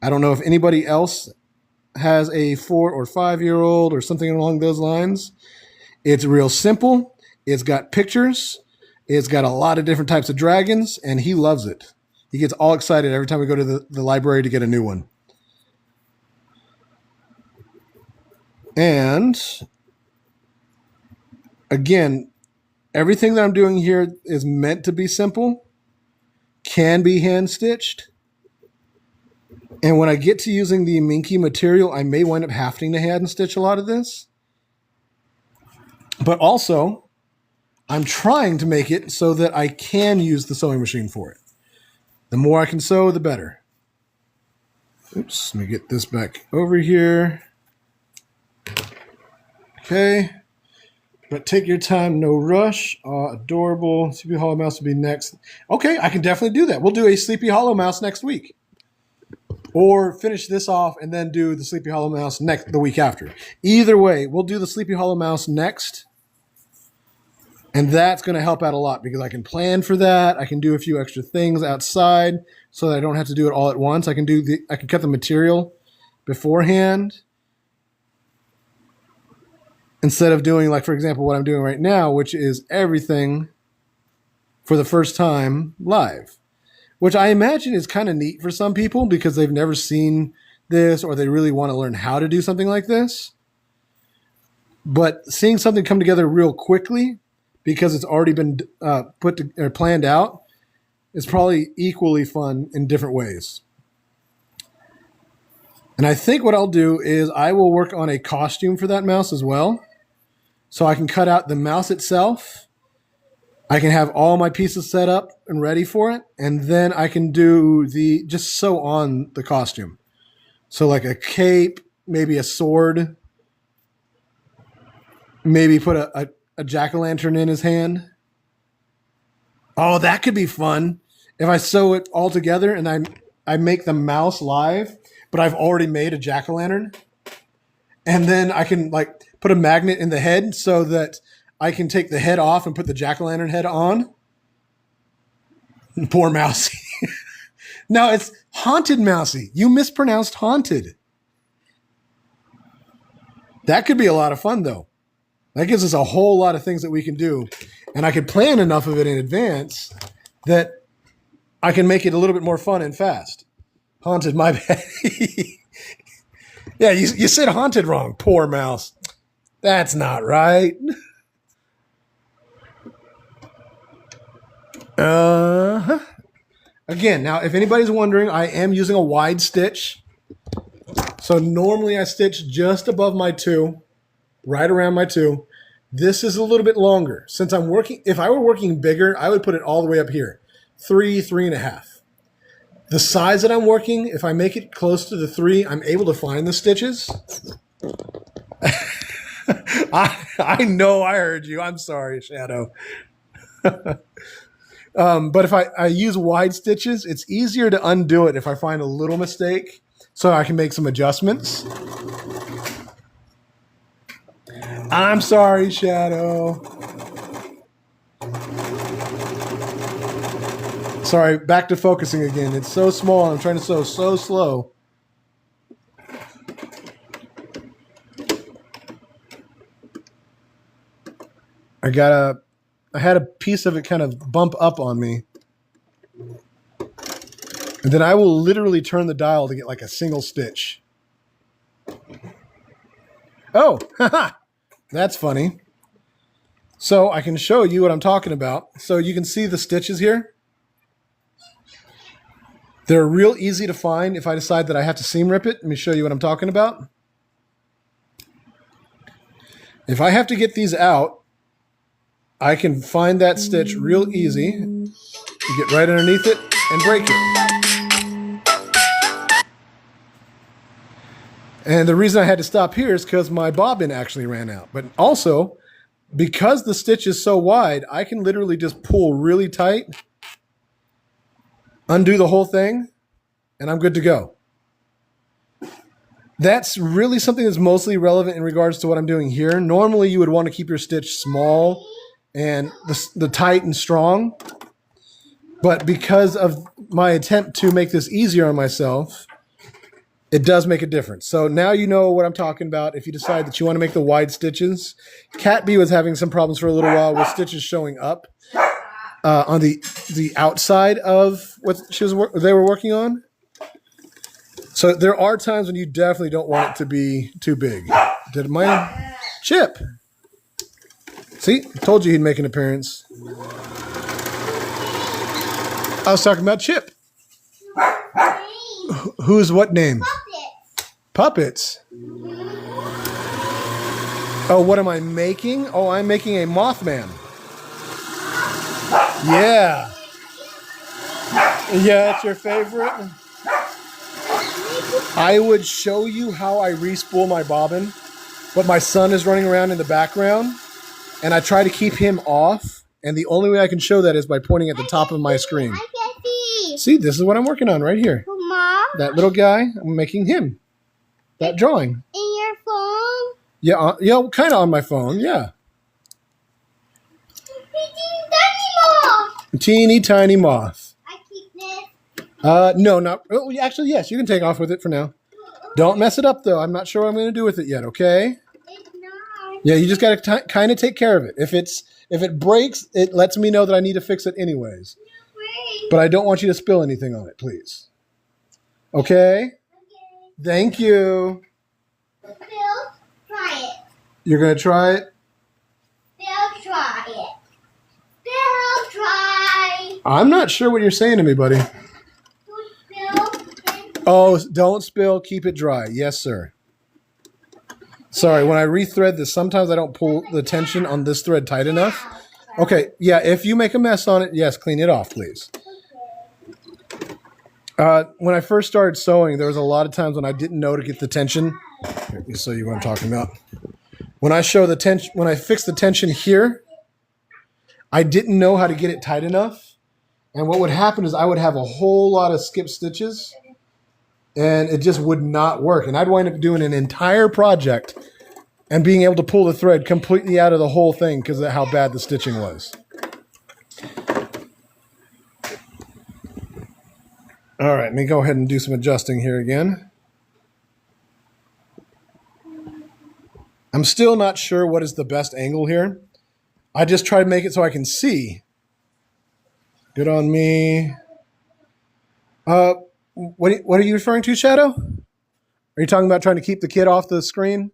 I don't know if anybody else has a 4 or 5-year-old or something along those lines. It's real simple. It's got pictures. It's got a lot of different types of dragons, and he loves it. He gets all excited every time we go to the library to get a new one. And again, everything that I'm doing here is meant to be simple, can be hand-stitched. And when I get to using the minky material, I may wind up having to hand-stitch a lot of this. But also, I'm trying to make it so that I can use the sewing machine for it. The more I can sew, the better. Oops, let me get this back over here. Okay. But take your time, no rush. Adorable. Sleepy Hollow Mouse will be next. Okay, I can definitely do that. We'll do a Sleepy Hollow Mouse next week. Or finish this off and then do the Sleepy Hollow Mouse the week after. Either way, we'll do the Sleepy Hollow Mouse next. And that's going to help out a lot because I can plan for that. I can do a few extra things outside so that I don't have to do it all at once. I can cut the material beforehand instead of doing, like, for example, what I'm doing right now, which is everything for the first time live, which I imagine is kind of neat for some people because they've never seen this or they really want to learn how to do something like this. But seeing something come together real quickly because it's already been planned out is probably equally fun in different ways. And I think what I'll do is I will work on a costume for that mouse as well. So I can cut out the mouse itself. I can have all my pieces set up and ready for it. And then I can just sew on the costume. So like a cape, maybe a sword, maybe put a jack-o'-lantern in his hand. Oh, that could be fun. If I sew it all together and I make the mouse live, but I've already made a jack-o'-lantern. And then I can like put a magnet in the head so that I can take the head off and put the jack-o'-lantern head on. Poor Mousy. No, it's Haunted Mousy. You mispronounced haunted. That could be a lot of fun, though. That gives us a whole lot of things that we can do. And I could plan enough of it in advance that I can make it a little bit more fun and fast. Haunted, my bad. Yeah, you said haunted wrong, poor mouse. That's not right. Uh-huh. Again, now, if anybody's wondering, I am using a wide stitch. So normally I stitch just above my 2, right around my 2. This is a little bit longer. Since I'm working, if I were working bigger, I would put it all the way up here. 3, 3.5. The size that I'm working, if I make it close to the 3, I'm able to find the stitches. I know I heard you. I'm sorry, Shadow. But if I use wide stitches, it's easier to undo it if I find a little mistake, so I can make some adjustments. I'm sorry, Shadow. Sorry, back to focusing again. It's so small. I'm trying to sew so slow. I had a piece of it kind of bump up on me. And then I will literally turn the dial to get like a single stitch. Oh, haha. That's funny. So I can show you what I'm talking about. So you can see the stitches here. They're real easy to find if I decide that I have to seam rip it. Let me show you what I'm talking about. If I have to get these out, I can find that stitch real easy. You get right underneath it and break it. And the reason I had to stop here is because my bobbin actually ran out. But also, because the stitch is so wide, I can literally just pull really tight, undo the whole thing, and I'm good to go. That's really something that's mostly relevant in regards to what I'm doing here. Normally, you would want to keep your stitch small and the tight and strong. But because of my attempt to make this easier on myself, it does make a difference. So now you know what I'm talking about if you decide that you want to make the wide stitches. Cat B was having some problems for a little while with stitches showing up on the outside of what they were working on. So there are times when you definitely don't want it to be too big. Did my Chip? See, told you he'd make an appearance. I was talking about Chip. Who's what name? Puppets. Oh, what am I making? Oh, I'm making a Mothman. Yeah. Yeah, that's your favorite? I would show you how I re-spool my bobbin, but my son is running around in the background, and I try to keep him off, and the only way I can show that is by pointing at the top of my screen. See, this is what I'm working on right here. Mom? That little guy, I'm making him. That drawing. In your phone? Yeah, kind of on my phone, yeah. Teeny tiny moth. I keep this. No, not. Oh, actually, yes, you can take off with it for now. Don't mess it up, though. I'm not sure what I'm going to do with it yet, okay? It's not. Yeah, you just got to kind of take care of it. If it breaks, it lets me know that I need to fix it anyways. Wait. But I don't want you to spill anything on it, please. Okay? Okay. Thank you. Bill, try it. You're going to try it? Bill, try it. Bill, try. I'm not sure what you're saying to me, buddy. Bill. Oh, don't spill. Keep it dry. Yes, sir. Sorry, when I rethread this, sometimes I don't pull the tension on this thread tight enough. Okay, yeah, if you make a mess on it, yes, clean it off, please. When I first started sewing, there was a lot of times when I didn't know to get the tension. Here, let me show you what I'm talking about. When I fix the tension here, I didn't know how to get it tight enough. And what would happen is I would have a whole lot of skip stitches, and it just would not work. And I'd wind up doing an entire project and being able to pull the thread completely out of the whole thing because of how bad the stitching was. All right, let me go ahead and do some adjusting here again. I'm still not sure what is the best angle here. I just try to make it so I can see. Good on me. What are you referring to, Shadow? Are you talking about trying to keep the kid off the screen?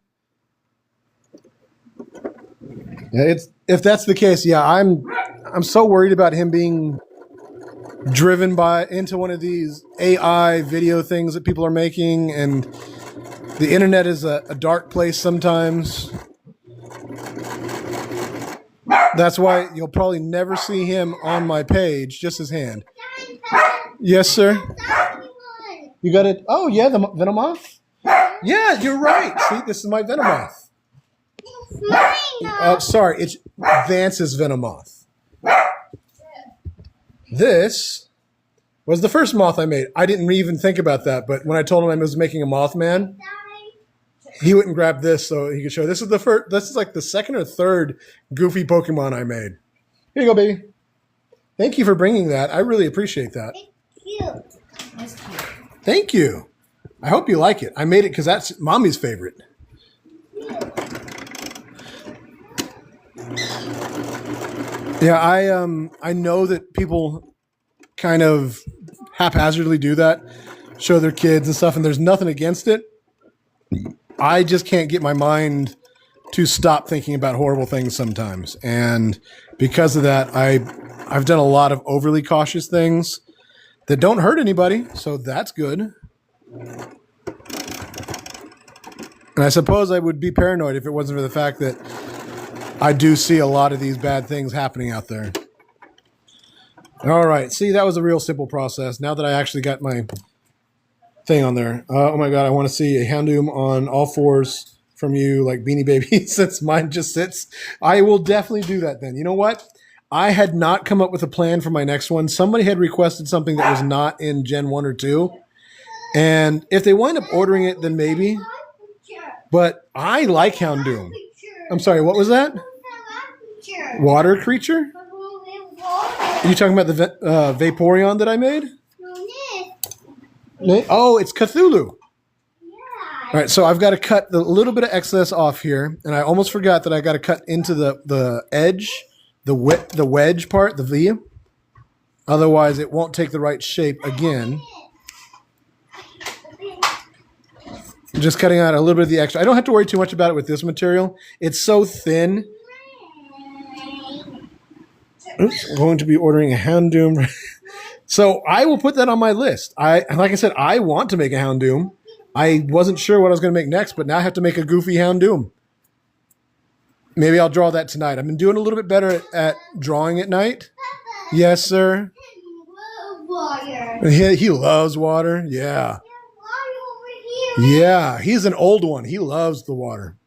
Yeah, if that's the case, yeah, I'm so worried about him being driven into one of these AI video things that people are making, and the internet is a dark place sometimes. That's why you'll probably never see him on my page, just his hand. Yes, sir. You got it. Oh, yeah, the Venomoth? Yeah, you're right. See, this is my Venomoth. Sorry, it's Vance's Venomoth. This was the first moth I made. I didn't even think about that, but when I told him I was making a Mothman, he went and grabbed this so he could show. This is the first. This is like the second or third goofy Pokemon I made. Here you go, baby. Thank you for bringing that. I really appreciate that. That's cute. Thank you. I hope you like it. I made it because that's Mommy's favorite. Yeah, I know that people kind of haphazardly do that, show their kids and stuff, and there's nothing against it. I just can't get my mind to stop thinking about horrible things sometimes, and because of that, I've done a lot of overly cautious things that don't hurt anybody, so that's good. And I suppose I would be paranoid if it wasn't for the fact that I do see a lot of these bad things happening out there. All right. See, that was a real simple process. Now that I actually got my thing on there. Oh, my God. I want to see a Houndoom on all fours from you, like Beanie Baby, since mine just sits. I will definitely do that then. You know what? I had not come up with a plan for my next one. Somebody had requested something that was not in Gen 1 or 2. And if they wind up ordering it, then maybe. But I like Houndoom. I'm sorry, what was that? Water creature? Are you talking about the Vaporeon that I made? Oh, it's Cthulhu. All right, so I've got to cut the little bit of excess off here, and I almost forgot that I got to cut into the edge, the wedge part, the V. Otherwise, it won't take the right shape again. Just cutting out a little bit of the extra. I don't have to worry too much about it with this material. It's so thin. Oops, I'm going to be ordering a Houndoom. So I will put that on my list. Like I said, I want to make a Houndoom. I wasn't sure what I was going to make next, but now I have to make a goofy Houndoom. Maybe I'll draw that tonight. I've been doing a little bit better at drawing at night. Yes, sir. He loves water. Yeah. Yeah, he's an old one. He loves the water.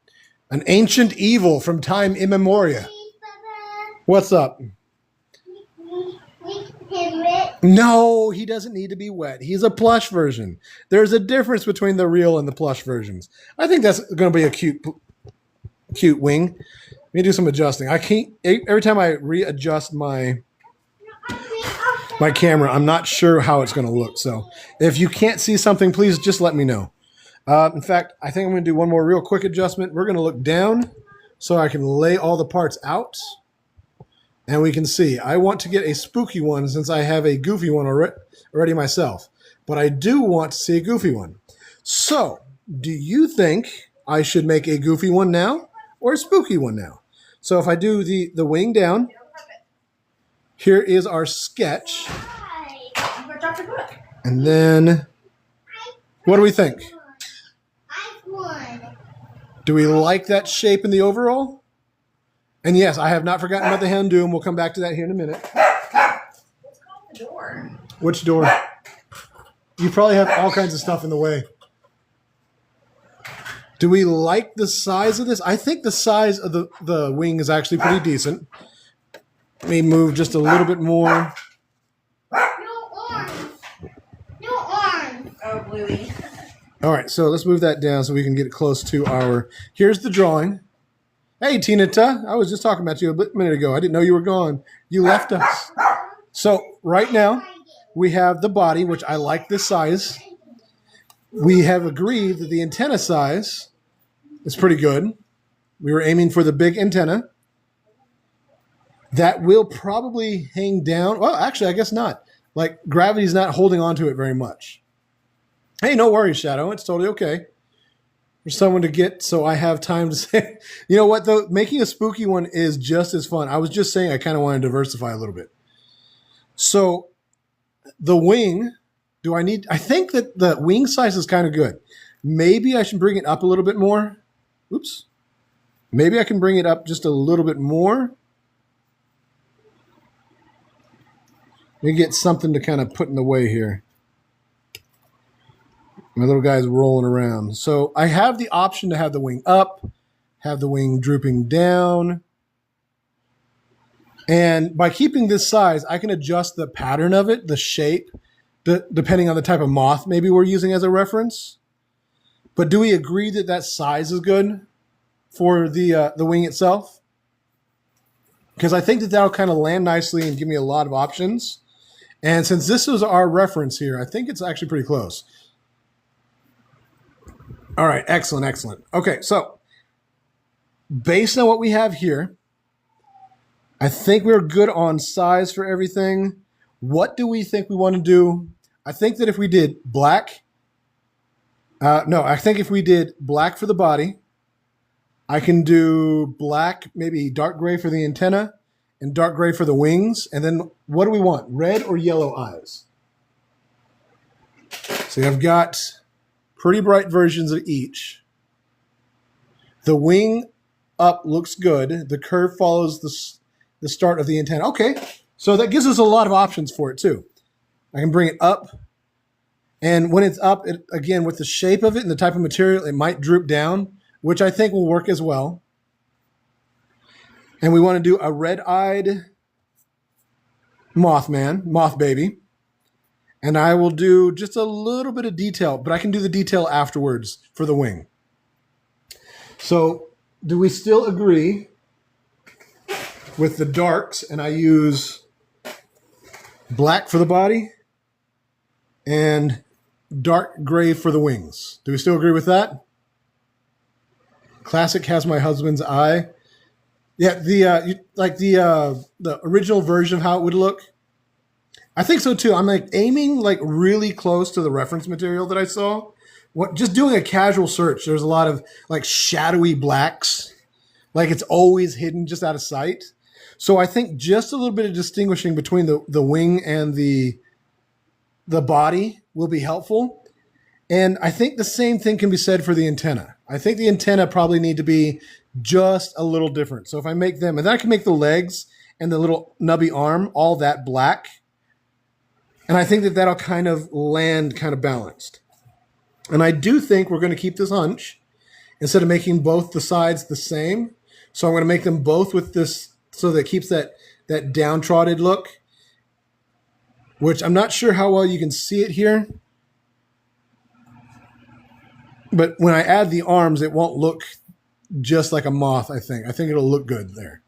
An ancient evil from time immemorial. What's up? No, he doesn't need to be wet. He's a plush version. There's a difference between the real and the plush versions. I think that's going to be a cute wing. Let me do some adjusting. I can't. Every time I readjust my camera, I'm not sure how it's going to look. So if you can't see something, please just let me know. In fact, I think I'm going to do one more real quick adjustment. We're going to look down so I can lay all the parts out. And we can see. I want to get a spooky one since I have a goofy one already myself. But I do want to see a goofy one. So, do you think I should make a goofy one now or a spooky one now? So if I do the wing down, here is our sketch. And then, what do we think? Do we like that shape in the overall? And yes, I have not forgotten about the Houndoom. We'll come back to that here in a minute. Let's call the door. Which door? You probably have all kinds of stuff in the way. Do we like the size of this? I think the size of the wing is actually pretty decent. Let me move just a little bit more. No arms. No arms. Oh, Bluey. All right, so let's move that down so we can get close to our... Here's the drawing. Hey, Tina-ta. I was just talking about you a minute ago. I didn't know you were gone. You left us. So right now, we have the body, which I like this size. We have agreed that the antenna size is pretty good. We were aiming for the big antenna. That will probably hang down. Well, actually, I guess not. Like, gravity's not holding onto it very much. Hey, no worries, Shadow. It's totally okay. For someone to get, so I have time to say. You know what, though? Making a spooky one is just as fun. I was just saying I kind of want to diversify a little bit. So, the wing, I think that the wing size is kind of good. Maybe I should bring it up a little bit more. Oops. Maybe I can bring it up just a little bit more. Let me get something to kind of put in the way here. My little guy's rolling around. So I have the option to have the wing up, have the wing drooping down. And by keeping this size, I can adjust the pattern of it, the shape, depending on the type of moth maybe we're using as a reference. But do we agree that that size is good for the wing itself? Because I think that that'll kind of land nicely and give me a lot of options. And since this was our reference here, I think it's actually pretty close. All right, excellent, excellent. Okay, so based on what we have here, I think we're good on size for everything. What do we think we want to do? I think that if we did black, I think if we did black for the body, I can do black, maybe dark gray for the antenna, and dark gray for the wings. And then what do we want? Red or yellow eyes? So I've got pretty bright versions of each. The wing up looks good. The curve follows the start of the antenna. Okay, so that gives us a lot of options for it too. I can bring it up. And when it's up, again, with the shape of it and the type of material, it might droop down, which I think will work as well. And we want to do a red-eyed moth baby. And I will do just a little bit of detail, but I can do the detail afterwards for the wing. So do we still agree with the darks? And I use black for the body and dark gray for the wings. Do we still agree with that? Classic has my husband's eye. Yeah, the original version of how it would look. I think so too. I'm like aiming like really close to the reference material that I saw. Just doing a casual search, there's a lot of like shadowy blacks, like it's always hidden just out of sight. So I think just a little bit of distinguishing between the wing and the body will be helpful. And I think the same thing can be said for the antenna. I think the antenna probably need to be just a little different. So if I make them, and then I can make the legs and the little nubby arm all that black. And I think that that'll kind of land kind of balanced. And I do think we're going to keep this hunch instead of making both the sides the same. So I'm going to make them both with this so that it keeps that downtrodden look, which I'm not sure how well you can see it here. But when I add the arms, it won't look just like a moth, I think. I think it'll look good there.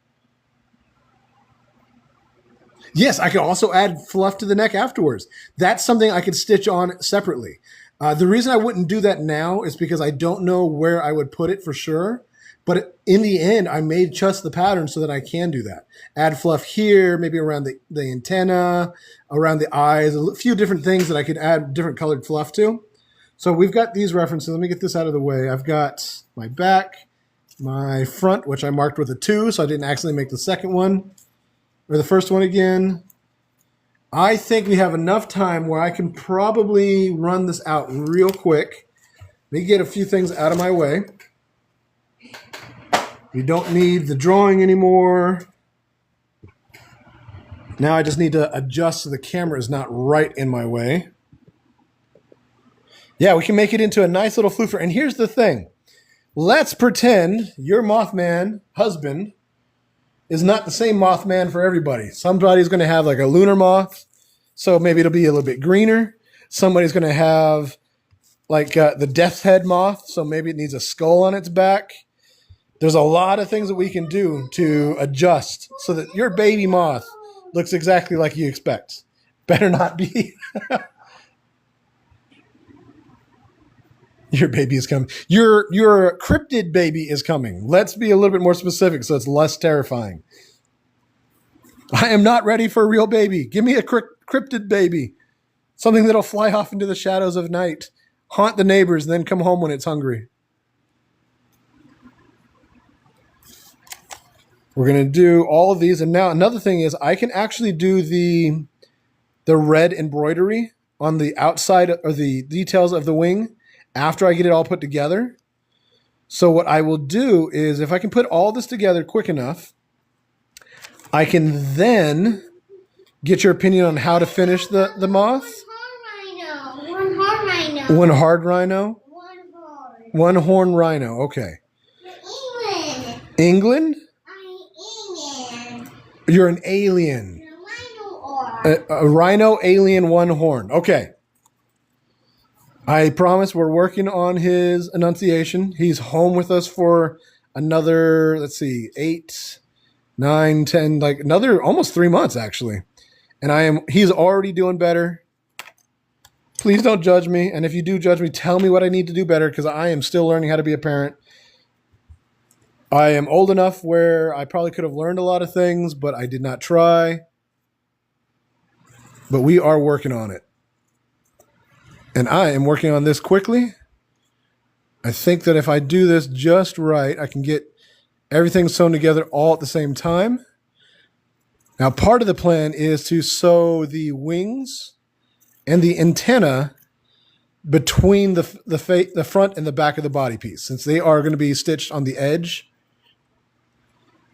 Yes, I could also add fluff to the neck afterwards. That's something I could stitch on separately. The reason I wouldn't do that now is because I don't know where I would put it for sure. But in the end, I may adjust the pattern so that I can do that. Add fluff here, maybe around the antenna, around the eyes, a few different things that I could add different colored fluff to. So we've got these references. Let me get this out of the way. I've got my back, my front, which I marked with a 2, so I didn't accidentally make the second one, or the first one again. I think we have enough time where I can probably run this out real quick. Let me get a few things out of my way. We don't need the drawing anymore. Now I just need to adjust so the camera is not right in my way. Yeah, we can make it into a nice little floofer. And here's the thing. Let's pretend your Mothman husband is not the same Mothman for everybody. Somebody's going to have like a lunar moth, so maybe it'll be a little bit greener. Somebody's going to have like the death's head moth, so maybe it needs a skull on its back. There's a lot of things that we can do to adjust so that your baby moth looks exactly like you expect. Better not be. Your baby is coming. Your cryptid baby is coming. Let's be a little bit more specific so it's less terrifying. I am not ready for a real baby. Give me a cryptid baby. Something that'll fly off into the shadows of night, haunt the neighbors, and then come home when it's hungry. We're going to do all of these. And now another thing is I can actually do the red embroidery on the outside or the details of the wing after I get it all put together. So what I will do is if I can put all this together quick enough, I can then get your opinion on how to finish the moth. One horn rhino. One hard rhino? One horn rhino. Okay. England. England? I'm England. You're an alien. A rhino or. A rhino, alien, one horn. Okay. I promise we're working on his enunciation. He's home with us for another, let's see, 8, 9, 10, like another almost 3 months actually. And he's already doing better. Please don't judge me. And if you do judge me, tell me what I need to do better because I am still learning how to be a parent. I am old enough where I probably could have learned a lot of things, but I did not try. But we are working on it. And I am working on this quickly. I think that if I do this just right, I can get everything sewn together all at the same time. Now, part of the plan is to sew the wings and the antenna between the front and the back of the body piece, since they are going to be stitched on the edge.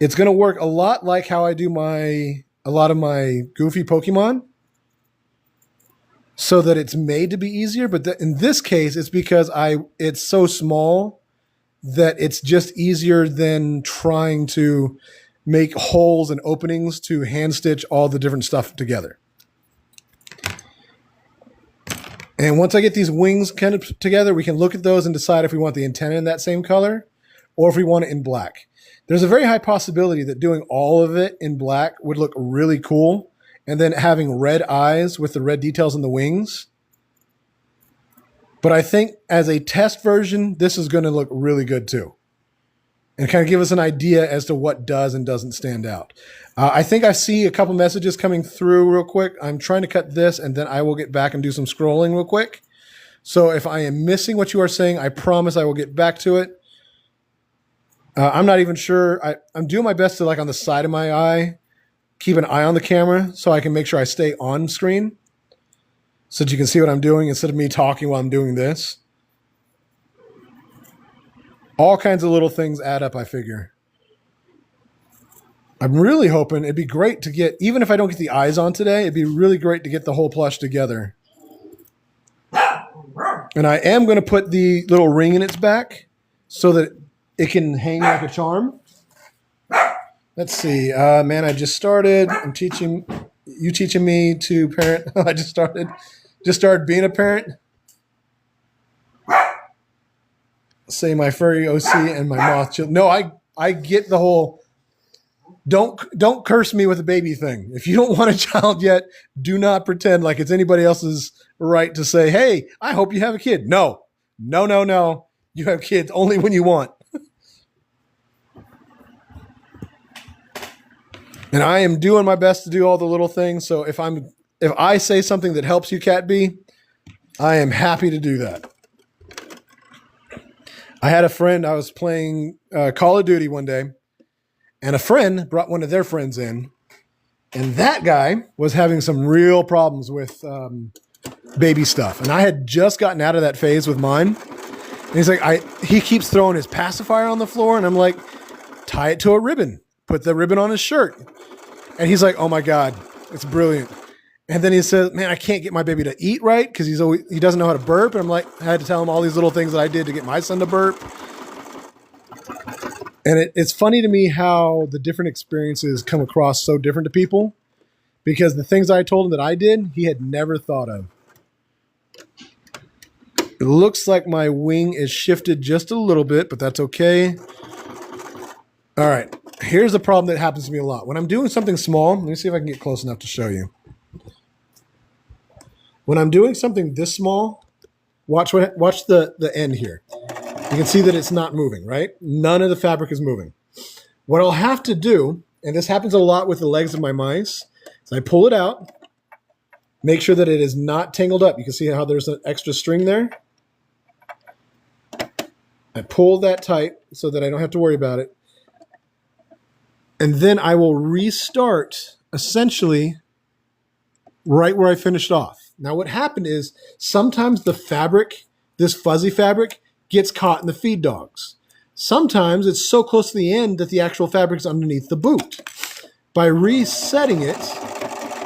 It's going to work a lot like how I do a lot of my goofy Pokemon, so that it's made to be easier. But in this case, it's because it's so small that it's just easier than trying to make holes and openings to hand stitch all the different stuff together. And once I get these wings kind of together, we can look at those and decide if we want the antenna in that same color or if we want it in black. There's a very high possibility that doing all of it in black would look really cool, and then having red eyes with the red details on the wings. But I think as a test version, this is going to look really good too, and kind of give us an idea as to what does and doesn't stand out. I think I see a couple messages coming through real quick. I'm trying to cut this, and then I will get back and do some scrolling real quick. So if I am missing what you are saying, I promise I will get back to it. I'm not even sure. I'm doing my best to, like, on the side of my eye, keep an eye on the camera so I can make sure I stay on screen so that you can see what I'm doing instead of me talking while I'm doing this. All kinds of little things add up, I figure. I'm really hoping it'd be great to get, even if I don't get the eyes on today, it'd be really great to get the whole plush together. And I am going to put the little ring in its back so that it can hang like a charm. Let's see. Man, I just started. You teaching me to parent. I just started being a parent. Say my furry OC and my moth chill. No, I get the whole don't curse me with a baby thing. If you don't want a child yet, do not pretend like it's anybody else's right to say, hey, I hope you have a kid. No. You have kids only when you want. And I am doing my best to do all the little things. So if I say something that helps you, Cat B, I am happy to do that. I had a friend, I was playing Call of Duty one day, and a friend brought one of their friends in, and that guy was having some real problems with baby stuff. And I had just gotten out of that phase with mine. And he's like, he keeps throwing his pacifier on the floor, and I'm like, tie it to a ribbon. Put the ribbon on his shirt. And he's like, oh my God, it's brilliant. And then he says, man, I can't get my baby to eat right because he doesn't know how to burp. And I'm like, I had to tell him all these little things that I did to get my son to burp. And it's funny to me how the different experiences come across so different to people, because the things I told him that I did, he had never thought of. It looks like my wing is shifted just a little bit, but that's okay. All right. Here's the problem that happens to me a lot. When I'm doing something small, let me see if I can get close enough to show you. When I'm doing something this small, Watch the end here. You can see that it's not moving, right? None of the fabric is moving. What I'll have to do, and this happens a lot with the legs of my mice, is I pull it out, make sure that it is not tangled up. You can see how there's an extra string there. I pull that tight so that I don't have to worry about it. And then I will restart essentially right where I finished off. Now what happened is sometimes the fabric, this fuzzy fabric, gets caught in the feed dogs. Sometimes it's so close to the end that the actual fabric is underneath the boot. By resetting it,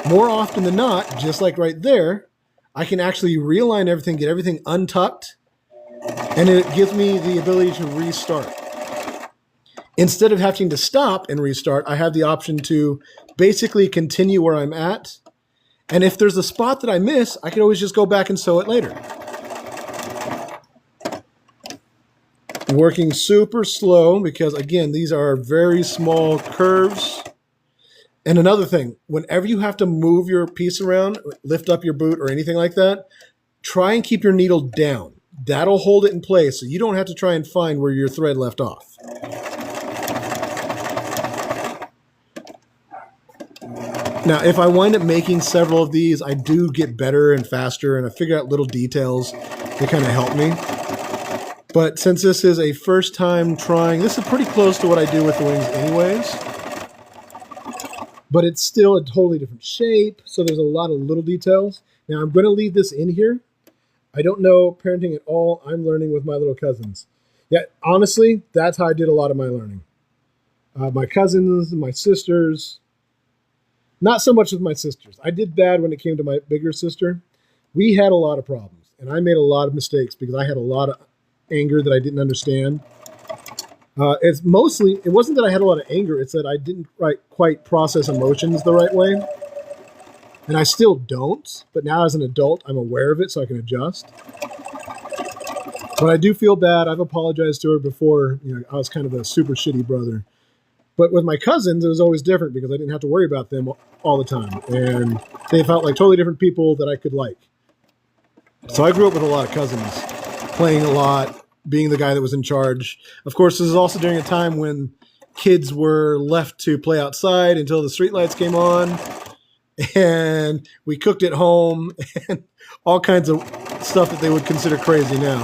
more often than not, just like right there, I can actually realign everything, get everything untucked, and it gives me the ability to restart. Instead of having to stop and restart, I have the option to basically continue where I'm at. And if there's a spot that I miss, I can always just go back and sew it later. Working super slow because, again, these are very small curves. And another thing, whenever you have to move your piece around, lift up your boot or anything like that, try and keep your needle down. That'll hold it in place so you don't have to try and find where your thread left off. Now, if I wind up making several of these, I do get better and faster, and I figure out little details that kind of help me. But since this is a first time trying, this is pretty close to what I do with the wings anyways. But it's still a totally different shape, so there's a lot of little details. Now, I'm going to leave this in here. I don't know parenting at all. I'm learning with my little cousins. Yeah, honestly, that's how I did a lot of my learning. My cousins, my sisters. Not so much with my sisters. I did bad when it came to my bigger sister. We had a lot of problems, and I made a lot of mistakes because I had a lot of anger that I didn't understand. It wasn't that I had a lot of anger, it's that I didn't quite process emotions the right way. And I still don't, but now as an adult, I'm aware of it so I can adjust. But I do feel bad. I've apologized to her before. I was kind of a super shitty brother. But with my cousins, it was always different because I didn't have to worry about them all the time. And they felt like totally different people that I could like. So I grew up with a lot of cousins, playing a lot, being the guy that was in charge. Of course, this is also during a time when kids were left to play outside until the streetlights came on. And we cooked at home and all kinds of stuff that they would consider crazy now.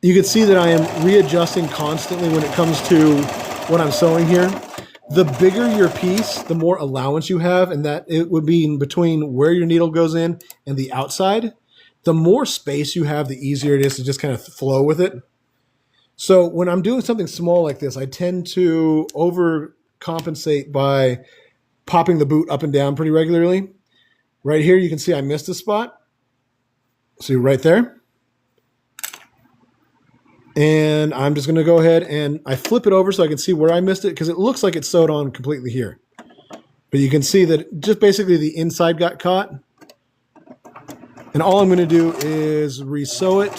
You can see that I am readjusting constantly when it comes to what I'm sewing here. The bigger your piece, the more allowance you have, and that it would be in between where your needle goes in and the outside. The more space you have, the easier it is to just kind of flow with it. So when I'm doing something small like this, I tend to overcompensate by popping the boot up and down pretty regularly. Right here, you can see I missed a spot. See right there. And I'm just going to go ahead and I flip it over so I can see where I missed it because it looks like it's sewed on completely here. But you can see that just basically the inside got caught. And all I'm going to do is re-sew it.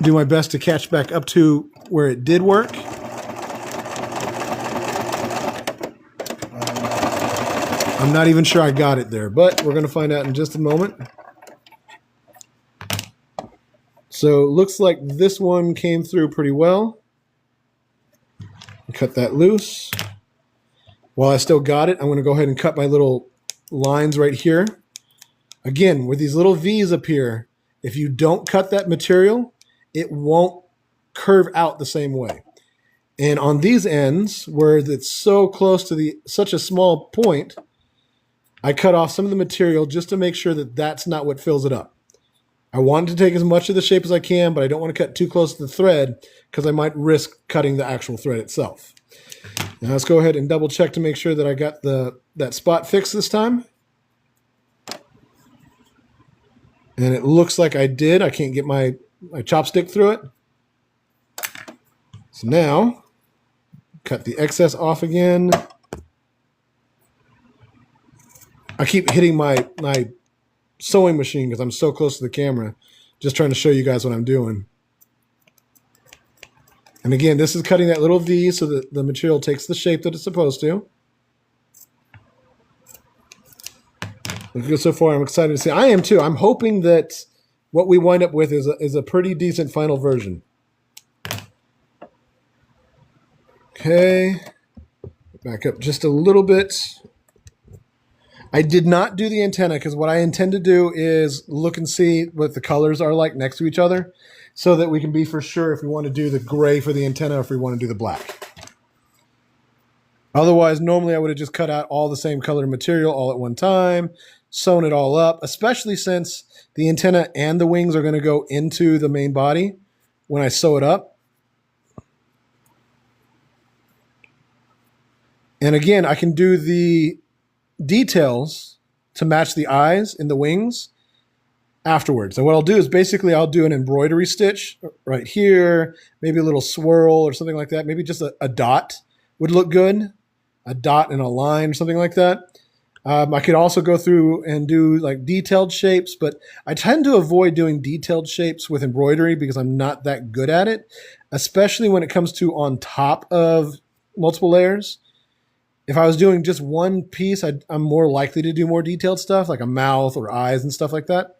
Do my best to catch back up to where it did work. I'm not even sure I got it there, but we're going to find out in just a moment. So it looks like this one came through pretty well. Cut that loose. While I still got it, I'm going to go ahead and cut my little lines right here. Again, with these little V's up here, if you don't cut that material, it won't curve out the same way. And on these ends, where it's so close to such a small point, I cut off some of the material just to make sure that that's not what fills it up. I want to take as much of the shape as I can, but I don't want to cut too close to the thread because I might risk cutting the actual thread itself. Now let's go ahead and double check to make sure that I got that spot fixed this time. And it looks like I did. I can't get my chopstick through it. So now, cut the excess off again. I keep hitting my sewing machine because I'm so close to the camera, just trying to show you guys what I'm doing. And again, this is cutting that little V so that the material takes the shape that it's supposed to. Looking good so far. I'm excited to see. I am too. I'm hoping that what we wind up with is a pretty decent final version. Okay. Back up just a little bit. I did not do the antenna because what I intend to do is look and see what the colors are like next to each other so that we can be for sure if we want to do the gray for the antenna or if we want to do the black. Otherwise, normally I would have just cut out all the same color material all at one time, sewn it all up, especially since the antenna and the wings are going to go into the main body when I sew it up. And again, I can do the details to match the eyes and the wings afterwards. And what I'll do is basically I'll do an embroidery stitch right here, maybe a little swirl or something like that. Maybe just a dot would look good, a dot and a line or something like that. I could also go through and do like detailed shapes, but I tend to avoid doing detailed shapes with embroidery because I'm not that good at it, especially when it comes to on top of multiple layers. If I was doing just one piece, I'm more likely to do more detailed stuff like a mouth or eyes and stuff like that.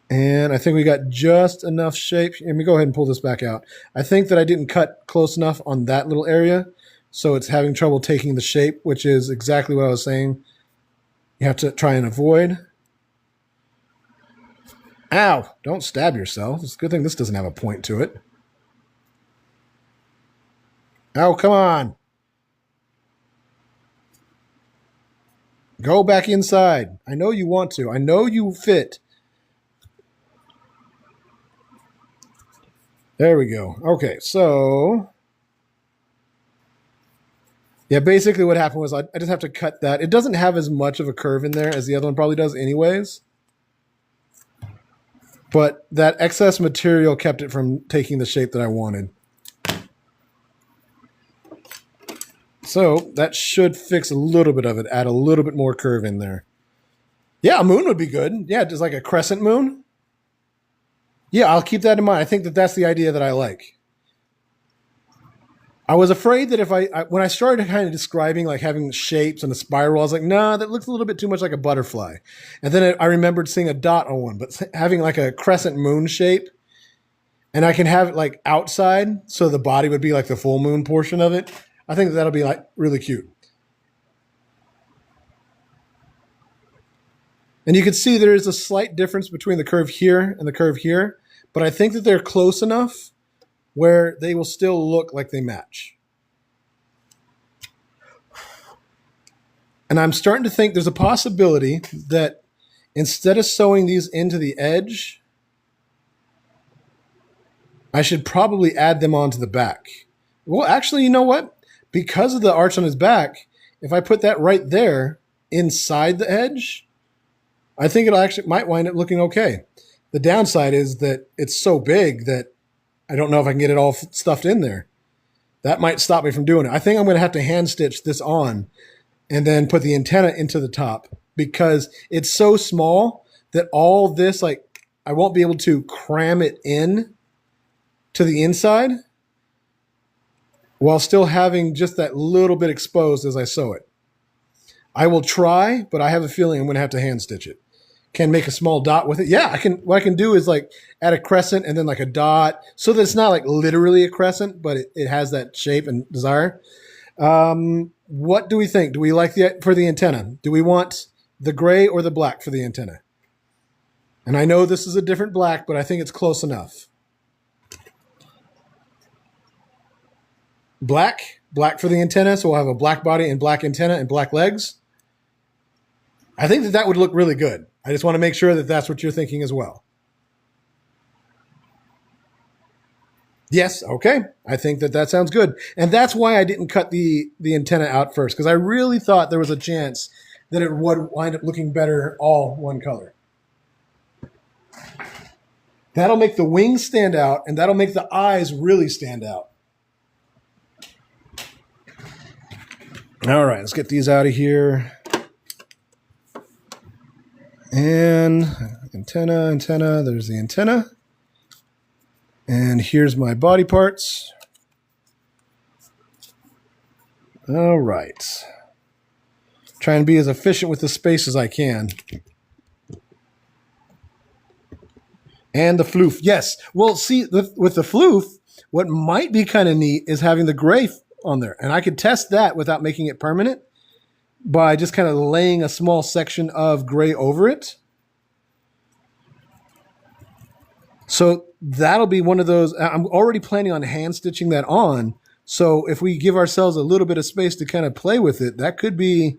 And I think we got just enough shape. Let me go ahead and pull this back out. I think that I didn't cut close enough on that little area, so it's having trouble taking the shape, which is exactly what I was saying. You have to try and avoid. Ow! Don't stab yourself. It's a good thing this doesn't have a point to it. Oh, come on. Go back inside. I know you want to. I know you fit. There we go. Okay, so yeah, basically what happened was I just have to cut that. It doesn't have as much of a curve in there as the other one probably does anyways. But that excess material kept it from taking the shape that I wanted. So that should fix a little bit of it, add a little bit more curve in there. Yeah, a moon would be good. Yeah, just like a crescent moon. Yeah, I'll keep that in mind. I think that that's the idea that I like. I was afraid that if when I started kind of describing like having shapes and a spiral, I was like, nah, that looks a little bit too much like a butterfly. And then I remembered seeing a dot on one, but having like a crescent moon shape, and I can have it like outside, so the body would be like the full moon portion of it. I think that'll be like really cute. And you can see there is a slight difference between the curve here and the curve here, but I think that they're close enough where they will still look like they match. And I'm starting to think there's a possibility that instead of sewing these into the edge, I should probably add them onto the back. Well, actually, you know what? Because of the arch on his back, if I put that right there inside the edge, I think it'll actually might wind up looking okay. The downside is that it's so big that I don't know if I can get it all stuffed in there. That might stop me from doing it. I think I'm going to have to hand stitch this on and then put the antenna into the top because it's so small that all this, like, I won't be able to cram it in to the inside while still having just that little bit exposed as I sew it. I will try, but I have a feeling I'm going to have to hand stitch it. Can make a small dot with it. Yeah, I can. What I can do is like add a crescent and then like a dot so that it's not like literally a crescent, but it has that shape and desire. What do we think? Do we like for the antenna? Do we want the gray or the black for the antenna? And I know this is a different black, but I think it's close enough. Black for the antenna, so we'll have a black body and black antenna and black legs. I think that would look really good. I just want to make sure that that's what you're thinking as well. Yes, okay. I think that sounds good. And that's why I didn't cut the antenna out first, because I really thought there was a chance that it would wind up looking better all one color. That'll make the wings stand out, and that'll make the eyes really stand out. All right, let's get these out of here. And antenna, there's the antenna. And here's my body parts. All right. Try and be as efficient with the space as I can. And the floof. Yes. Well, see, with the floof, what might be kind of neat is having the gray on there. And I could test that without making it permanent by just kind of laying a small section of gray over it. So that'll be one of those. I'm already planning on hand stitching that on. So if we give ourselves a little bit of space to kind of play with it, that could be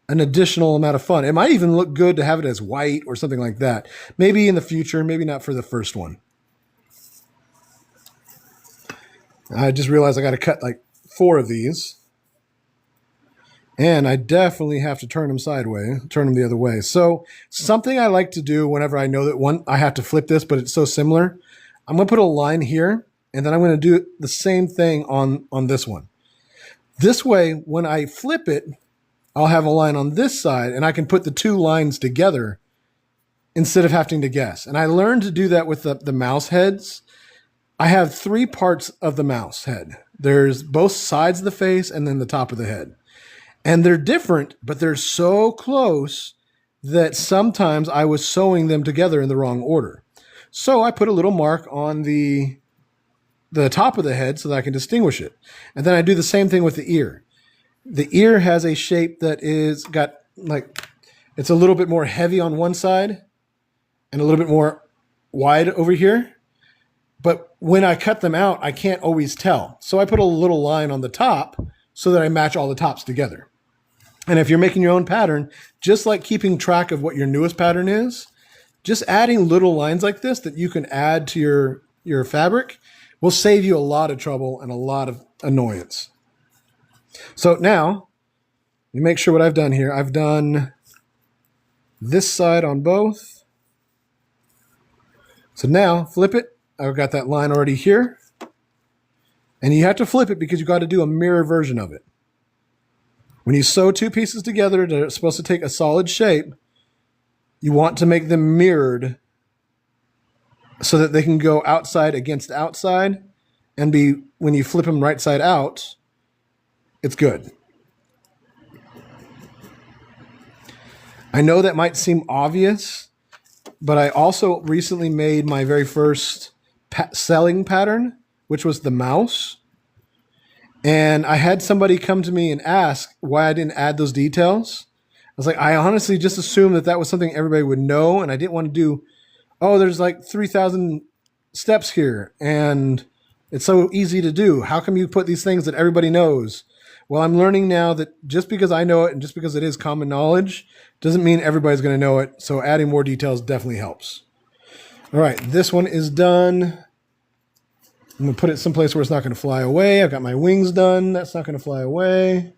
an additional amount of fun. It might even look good to have it as white or something like that. Maybe in the future, maybe not for the first one. I just realized I got to cut like 4 of these. And I definitely have to turn them sideways, turn them the other way. So something I like to do whenever I know that I have to flip this, but it's so similar, I'm going to put a line here, and then I'm going to do the same thing on this one. This way, when I flip it, I'll have a line on this side, and I can put the 2 lines together instead of having to guess. And I learned to do that with the mouse heads. I have 3 parts of the mouse head. There's both sides of the face and then the top of the head. And they're different, but they're so close that sometimes I was sewing them together in the wrong order. So I put a little mark on the top of the head so that I can distinguish it. And then I do the same thing with the ear. The ear has a shape that is got like, it's a little bit more heavy on one side and a little bit more wide over here. But when I cut them out, I can't always tell. So I put a little line on the top so that I match all the tops together. And if you're making your own pattern, just like keeping track of what your newest pattern is, just adding little lines like this that you can add to your fabric will save you a lot of trouble and a lot of annoyance. So now, let me make sure what I've done here. I've done this side on both. So now, flip it. I've got that line already here. And you have to flip it because you've got to do a mirror version of it. When you sew 2 pieces together that are supposed to take a solid shape, you want to make them mirrored so that they can go outside against outside and be, when you flip them right side out, it's good. I know that might seem obvious, but I also recently made my very first selling pattern, which was the mouse. And I had somebody come to me and ask why I didn't add those details. I was like, I honestly just assumed that was something everybody would know. And I didn't want to do, there's like 3,000 steps here. And it's so easy to do. How come you put these things that everybody knows? Well, I'm learning now that just because I know it and just because it is common knowledge doesn't mean everybody's going to know it. So adding more details definitely helps. All right, this one is done. I'm going to put it someplace where it's not going to fly away. I've got my wings done. That's not going to fly away.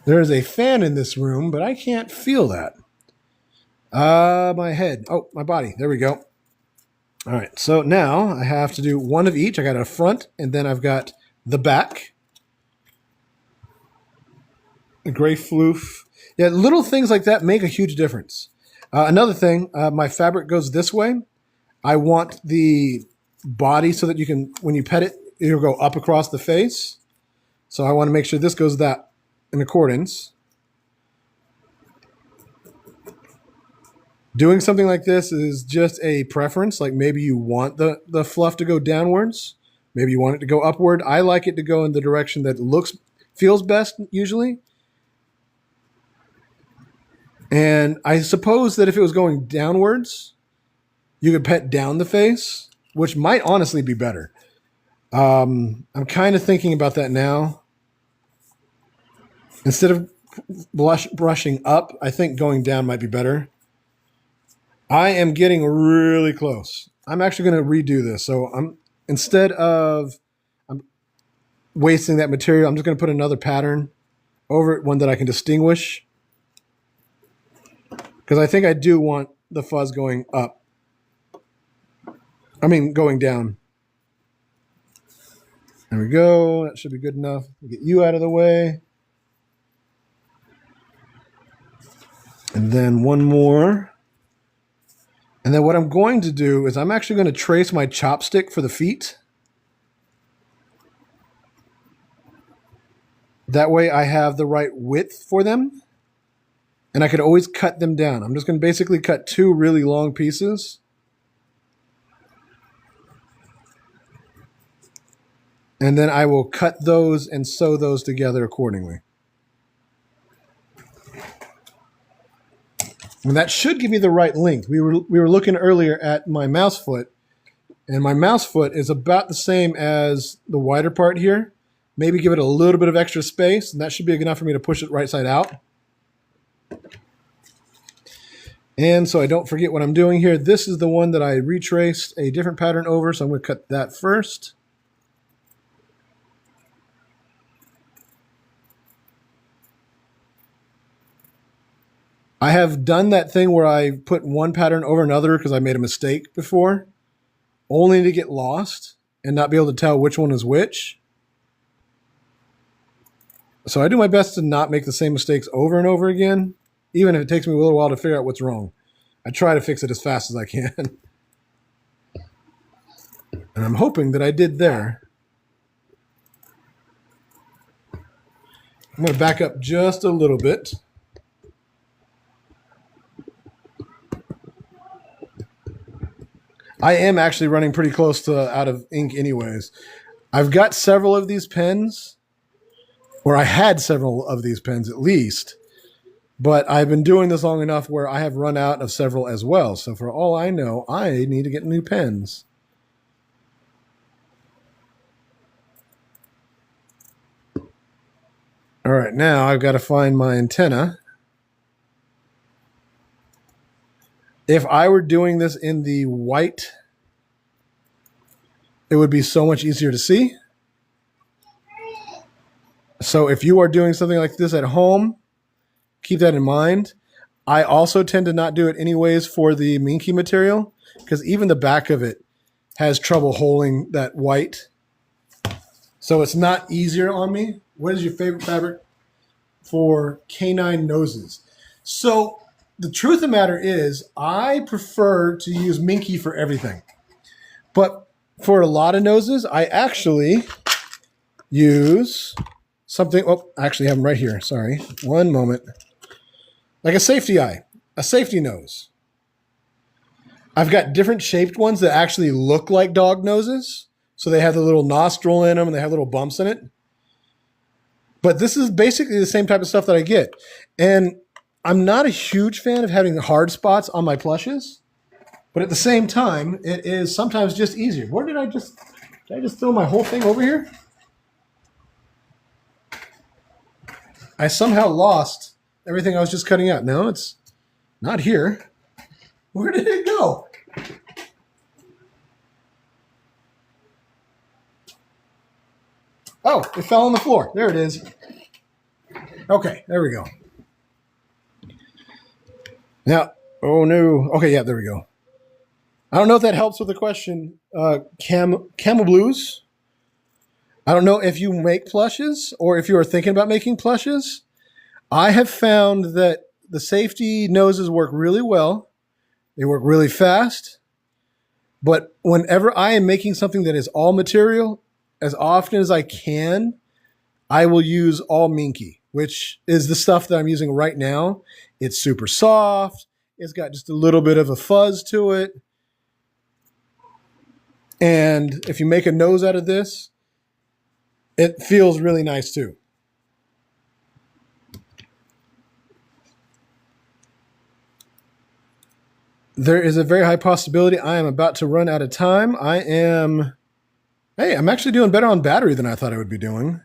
There's a fan in this room, but I can't feel that. My head. Oh, my body. There we go. All right, so now I have to do one of each. I got a front, and then I've got the back. The gray floof. Yeah, little things like that make a huge difference. Another thing, my fabric goes this way. I want the body so that you can, when you pet it, it'll go up across the face. So I want to make sure this goes that in accordance. Doing something like this is just a preference. Like maybe you want the fluff to go downwards. Maybe you want it to go upward. I like it to go in the direction that feels best usually. And I suppose that if it was going downwards, you could pet down the face, which might honestly be better. I'm kind of thinking about that now. Instead of brushing up, I think going down might be better. I am getting really close. I'm actually going to redo this. So instead of wasting that material, I'm just going to put another pattern over it, one that I can distinguish. Because I think I do want the fuzz going up. Going down. There we go. That should be good enough. Get you out of the way. And then one more. And then what I'm going to do is I'm actually going to trace my chopstick for the feet. That way I have the right width for them. And I could always cut them down. I'm just going to basically cut 2 really long pieces. And then I will cut those and sew those together accordingly. And that should give me the right length. We were looking earlier at my mouse foot, and my mouse foot is about the same as the wider part here. Maybe give it a little bit of extra space, and that should be enough for me to push it right side out. And so I don't forget what I'm doing here. This is the one that I retraced a different pattern over, so I'm going to cut that first. I have done that thing where I put one pattern over another because I made a mistake before, only to get lost and not be able to tell which one is which. So I do my best to not make the same mistakes over and over again, even if it takes me a little while to figure out what's wrong. I try to fix it as fast as I can. And I'm hoping that I did there. I'm going to back up just a little bit. I am actually running pretty close to out of ink anyways. I've got several of these pens, or I had several of these pens at least, but I've been doing this long enough where I have run out of several as well. So for all I know, I need to get new pens. All right, now I've got to find my antenna. If I were doing this in the white, it would be so much easier to see. So if you are doing something like this at home, keep that in mind. I also tend to not do it anyways for the minky material because even the back of it has trouble holding that white. So it's not easier on me. What is your favorite fabric for canine noses? So the truth of the matter is I prefer to use minky for everything. But for a lot of noses, I actually use something. Oh, I actually have them right here. Sorry. One moment. Like a safety eye, a safety nose. I've got different shaped ones that actually look like dog noses. So they have the little nostril in them and they have little bumps in it. But this is basically the same type of stuff that I get. And I'm not a huge fan of having hard spots on my plushes. But at the same time, it is sometimes just easier. Where did I just throw my whole thing over here? I somehow lost everything I was just cutting out. No, it's not here. Where did it go? Oh, it fell on the floor. There it is. Okay, there we go. Now, oh no. Okay, yeah, there we go. I don't know if that helps with the question. Camel Blues. I don't know if you make plushes or if you are thinking about making plushes. I have found that the safety noses work really well. They work really fast. But whenever I am making something that is all material, as often as I can, I will use all minky, which is the stuff that I'm using right now. It's super soft. It's got just a little bit of a fuzz to it. And if you make a nose out of this, it feels really nice too. There is a very high possibility I am about to run out of time. I'm actually doing better on battery than I thought I would be doing.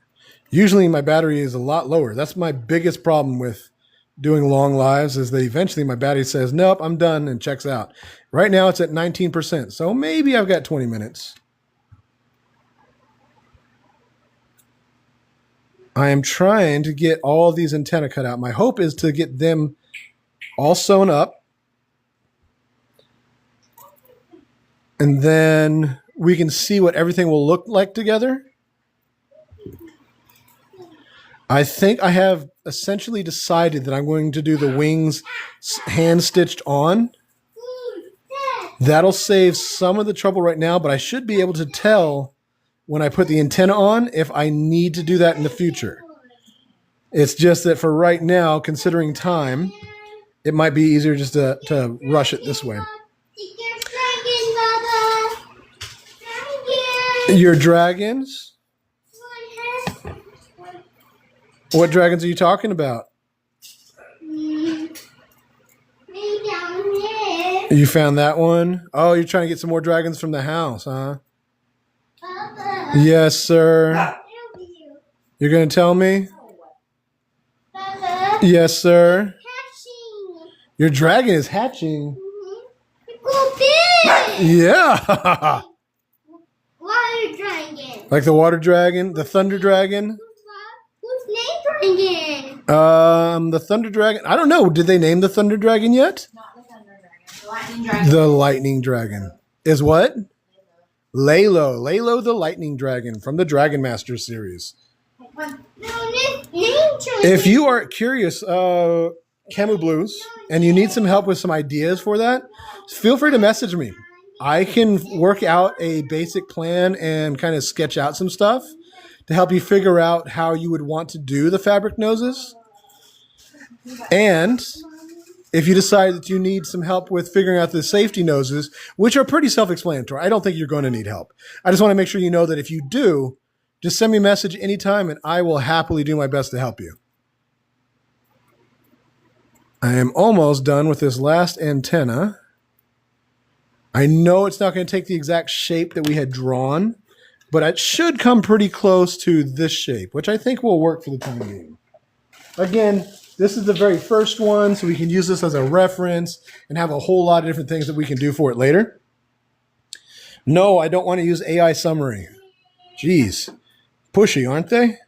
Usually my battery is a lot lower. That's my biggest problem with doing long lives is that eventually my battery says, nope, I'm done and checks out. Right now it's at 19%. So maybe I've got 20 minutes. I am trying to get all these antennae cut out. My hope is to get them all sewn up. And then we can see what everything will look like together. I think I have essentially decided that I'm going to do the wings hand stitched on. That'll save some of the trouble right now, but I should be able to tell when I put the antenna on if I need to do that in the future. It's just that for right now, considering time, it might be easier just to rush it this way. Your dragons? What dragons are you talking about? You found that one? Oh, you're trying to get some more dragons from the house, huh? Yes, sir. You're going to tell me? Yes, sir. Your dragon is hatching. Yeah. Water dragon. Like the water dragon, the thunder dragon. Who's name dragon? The thunder dragon. I don't know. Did they name the thunder dragon yet? Not the thunder dragon. The lightning dragon. The lightning dragon is what? Laylo. Laylo the lightning dragon from the Dragon Master series. No, name dragon. If you are curious, Camu Blues, and you need some help with some ideas for that, feel free to message me. I can work out a basic plan and kind of sketch out some stuff to help you figure out how you would want to do the fabric noses. And if you decide that you need some help with figuring out the safety noses, which are pretty self-explanatory, I don't think you're going to need help. I just want to make sure you know that if you do, just send me a message anytime and I will happily do my best to help you. I am almost done with this last antenna. I know it's not going to take the exact shape that we had drawn, but it should come pretty close to this shape, which I think will work for the time being. Again, this is the very first one, so we can use this as a reference and have a whole lot of different things that we can do for it later. No, I don't want to use AI summary. Jeez, pushy, aren't they?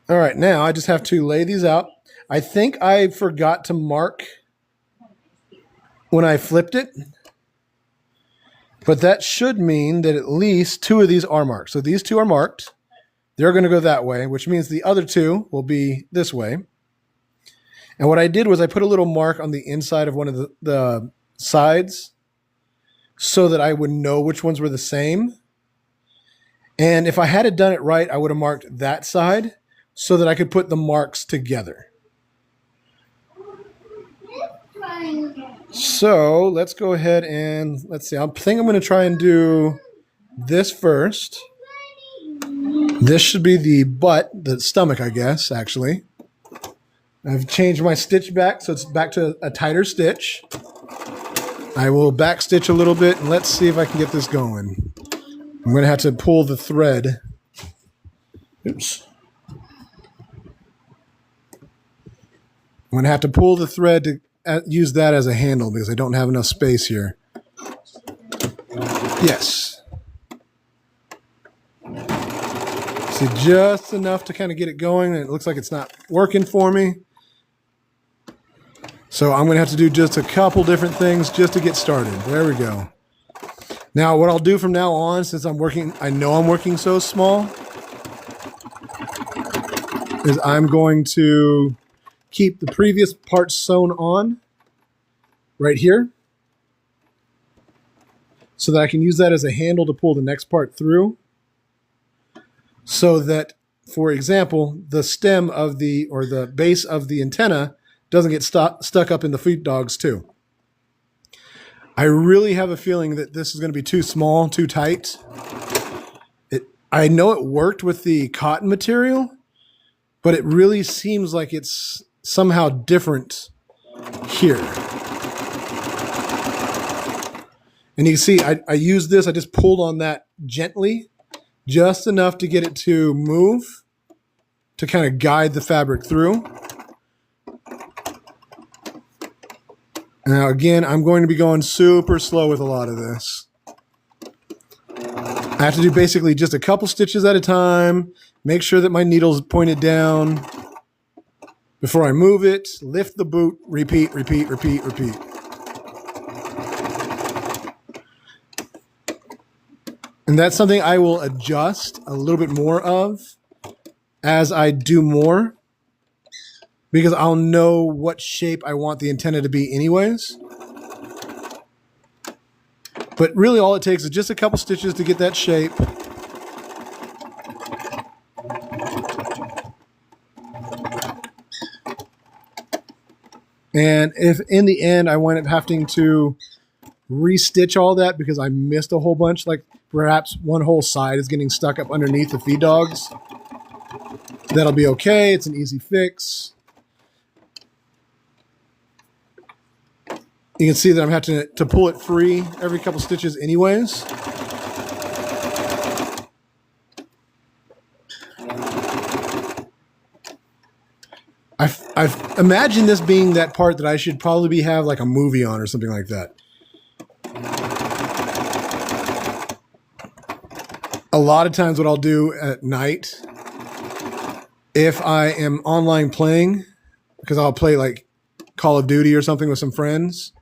All right, now I just have to lay these out. I think I forgot to mark when I flipped it. But that should mean that at least 2 of these are marked. So these 2 are marked. They're going to go that way, which means the other 2 will be this way. And what I did was I put a little mark on the inside of one of the sides so that I would know which ones were the same. And if I had done it right, I would have marked that side so that I could put the marks together. So let's go ahead and let's see. I think I'm going to try and do this first. This should be the butt, the stomach, I guess, actually. I've changed my stitch back, so it's back to a tighter stitch. I will back stitch a little bit, and let's see if I can get this going. I'm going to have to pull the thread. Oops. I'm going to have to pull the thread to use that as a handle because I don't have enough space here. Yes. See, just enough to kind of get it going. It looks like it's not working for me. So I'm going to have to do just a couple different things just to get started. There we go. Now, what I'll do from now on, since I know I'm working so small, is I'm going to keep the previous part sewn on right here so that I can use that as a handle to pull the next part through so that, for example, the stem of or the base of the antenna doesn't get stuck up in the feed dogs too. I really have a feeling that this is going to be too small, too tight. I know it worked with the cotton material, but it really seems like it's somehow different here. And you can see I used this, I just pulled on that gently, just enough to get it to move, to kind of guide the fabric through. Now again, I'm going to be going super slow with a lot of this. I have to do basically just a couple stitches at a time, make sure that my needle's pointed down before I move it, lift the boot, repeat, repeat, repeat, repeat. And that's something I will adjust a little bit more of as I do more, because I'll know what shape I want the antenna to be anyways. But really all it takes is just a couple stitches to get that shape. And if in the end I wind up having to restitch all that because I missed a whole bunch, like perhaps one whole side is getting stuck up underneath the feed dogs, that'll be okay. It's an easy fix. You can see that I'm having to pull it free every couple stitches anyways. I've imagined this being that part that I should probably have like a movie on or something like that. A lot of times what I'll do at night, if I am online playing, because I'll play like Call of Duty or something with some friends,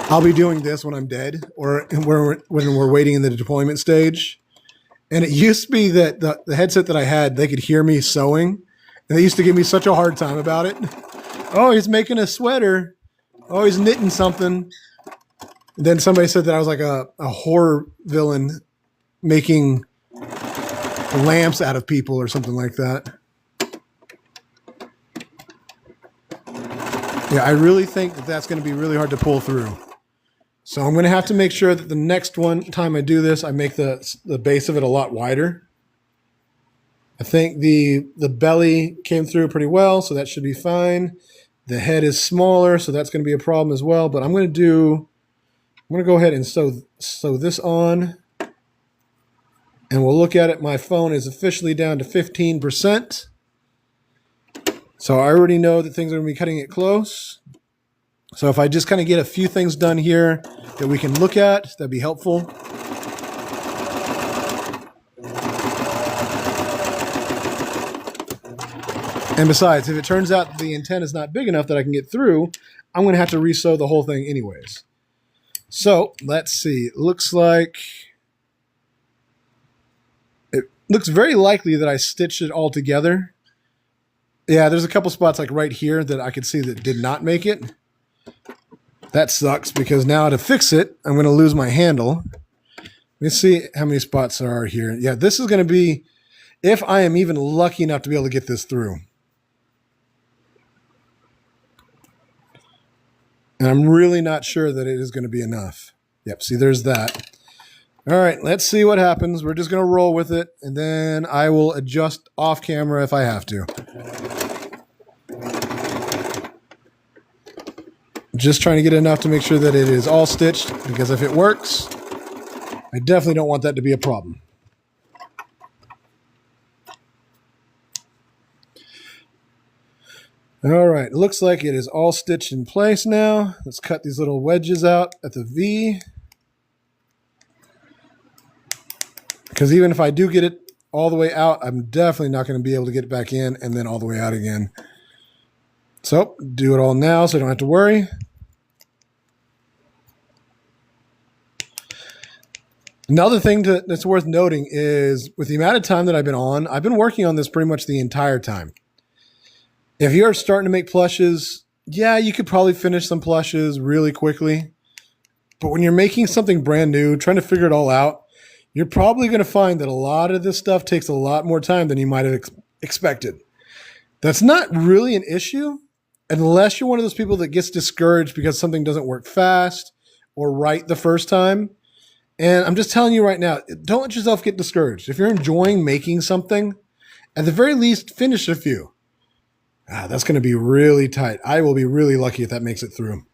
I'll be doing this when I'm dead or when we're waiting in the deployment stage. And it used to be that the headset that I had, they could hear me sewing. And they used to give me such a hard time about it. Oh, he's making a sweater. Oh, he's knitting something. And then somebody said that I was like a horror villain making lamps out of people or something like that. Yeah, I really think that that's going to be really hard to pull through. So I'm going to have to make sure that the next time I do this, I make the base of it a lot wider. I think the belly came through pretty well, so that should be fine. The head is smaller, so that's going to be a problem as well. But I'm going to go ahead and sew this on. And we'll look at it. My phone is officially down to 15%. So I already know that things are going to be cutting it close. So if I just kind of get a few things done here that we can look at, that'd be helpful. And besides, if it turns out the antenna is not big enough that I can get through, I'm going to have to re-sew the whole thing anyways. So let's see. It looks very likely that I stitched it all together. Yeah, there's a couple spots like right here that I could see that did not make it. That sucks because now to fix it, I'm going to lose my handle. Let's see how many spots there are here. Yeah, this is going to be, if I am even lucky enough to be able to get this through. And I'm really not sure that it is going to be enough. Yep, see, there's that. All right, let's see what happens. We're just going to roll with it, and then I will adjust off camera if I have to. Just trying to get enough to make sure that it is all stitched, because if it works, I definitely don't want that to be a problem. All right, it looks like it is all stitched in place now. Let's cut these little wedges out at the V. Because even if I do get it all the way out, I'm definitely not going to be able to get it back in and then all the way out again. So, do it all now so I don't have to worry. Another thing that's worth noting is with the amount of time that I've been working on this pretty much the entire time. If you're starting to make plushes, yeah, you could probably finish some plushes really quickly. But when you're making something brand new, trying to figure it all out, you're probably going to find that a lot of this stuff takes a lot more time than you might have expected. That's not really an issue unless you're one of those people that gets discouraged because something doesn't work fast or right the first time. And I'm just telling you right now, don't let yourself get discouraged. If you're enjoying making something, at the very least, finish a few. That's going to be really tight. I will be really lucky if that makes it through.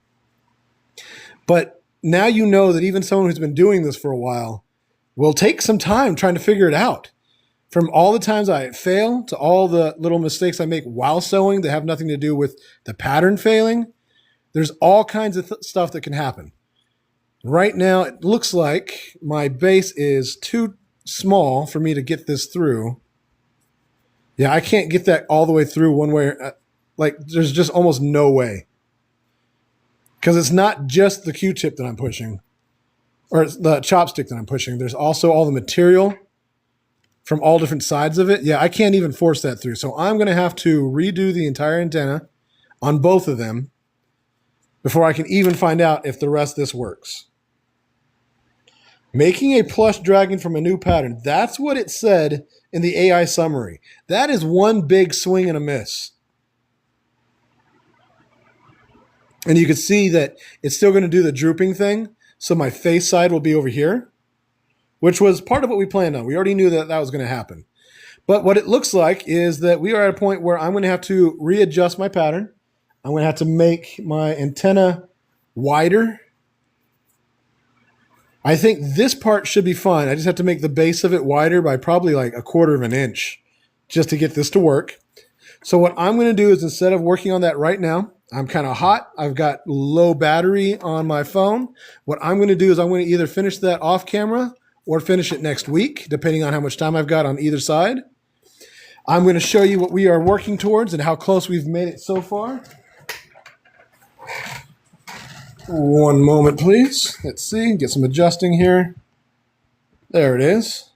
But now you know that even someone who's been doing this for a while will take some time trying to figure it out. From all the times I fail to all the little mistakes I make while sewing that have nothing to do with the pattern failing, there's all kinds of stuff that can happen. Right now, it looks like my base is too small for me to get this through. Yeah, I can't get that all the way through one way. Like, there's just almost no way. Because it's not just the Q-tip that I'm pushing, or the chopstick that I'm pushing. There's also all the material from all different sides of it. Yeah, I can't even force that through. So I'm going to have to redo the entire antenna on both of them before I can even find out if the rest of this works. Making a plush dragon from a new pattern. That's what it said in the AI summary. That is one big swing and a miss. And you can see that it's still going to do the drooping thing. So my face side will be over here, which was part of what we planned on. We already knew that that was going to happen. But what it looks like is that we are at a point where I'm going to have to readjust my pattern. I'm going to have to make my antenna wider. I think this part should be fine. I just have to make the base of it wider by probably like 1/4 of an inch just to get this to work. So what I'm going to do is, instead of working on that right now, I'm kind of hot. I've got low battery on my phone. What I'm going to do is I'm going to either finish that off camera or finish it next week, depending on how much time I've got on either side. I'm going to show you what we are working towards and how close we've made it so far. One moment, please. Let's see, get some adjusting here. There it is.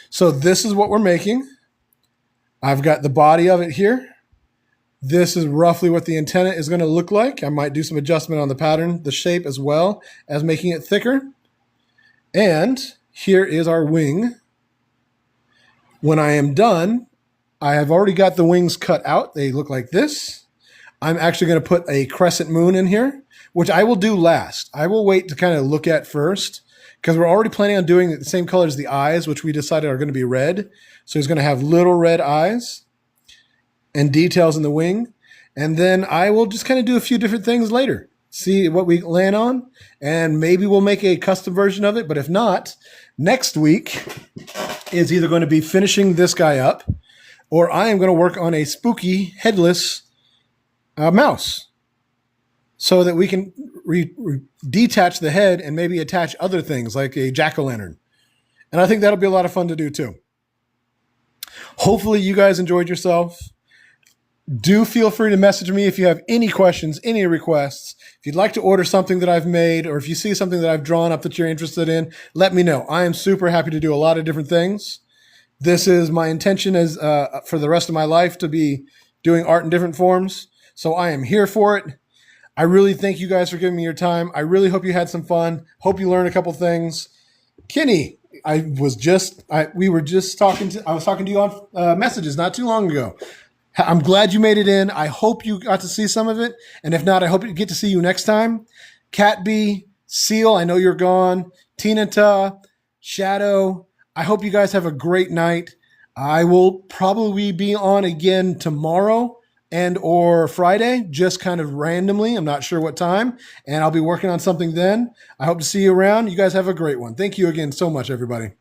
So this is what we're making. I've got the body of it here. This is roughly what the antenna is going to look like. I might do some adjustment on the pattern, the shape, as well as making it thicker. And here is our wing. When I am done, I have already got the wings cut out. They look like this. I'm actually going to put a crescent moon in here, which I will do last. I will wait to kind of look at first, because we're already planning on doing the same color as the eyes, which we decided are going to be red. So he's going to have little red eyes and details in the wing. And then I will just kind of do a few different things later, see what we land on, and maybe we'll make a custom version of it. But if not, next week is either going to be finishing this guy up, or I am going to work on a spooky headless mouse so that we can detach the head and maybe attach other things like a jack-o'-lantern. And I think that'll be a lot of fun to do too. Hopefully you guys enjoyed yourself. Do feel free to message me if you have any questions, any requests. If you'd like to order something that I've made, or if you see something that I've drawn up that you're interested in, let me know. I am super happy to do a lot of different things. This is my intention as for the rest of my life, to be doing art in different forms. So I am here for it. I really thank you guys for giving me your time. I really hope you had some fun. Hope you learned a couple things. Kenny, I was talking to you on messages not too long ago. I'm glad you made it in. I hope you got to see some of it. And if not, I hope you get to see you next time. Cat B, Seal, I know you're gone. Tinata, Shadow, I hope you guys have a great night. I will probably be on again tomorrow and or Friday, just kind of randomly. I'm not sure what time, and I'll be working on something then. I hope to see you around. You guys have a great one. Thank you again so much, everybody.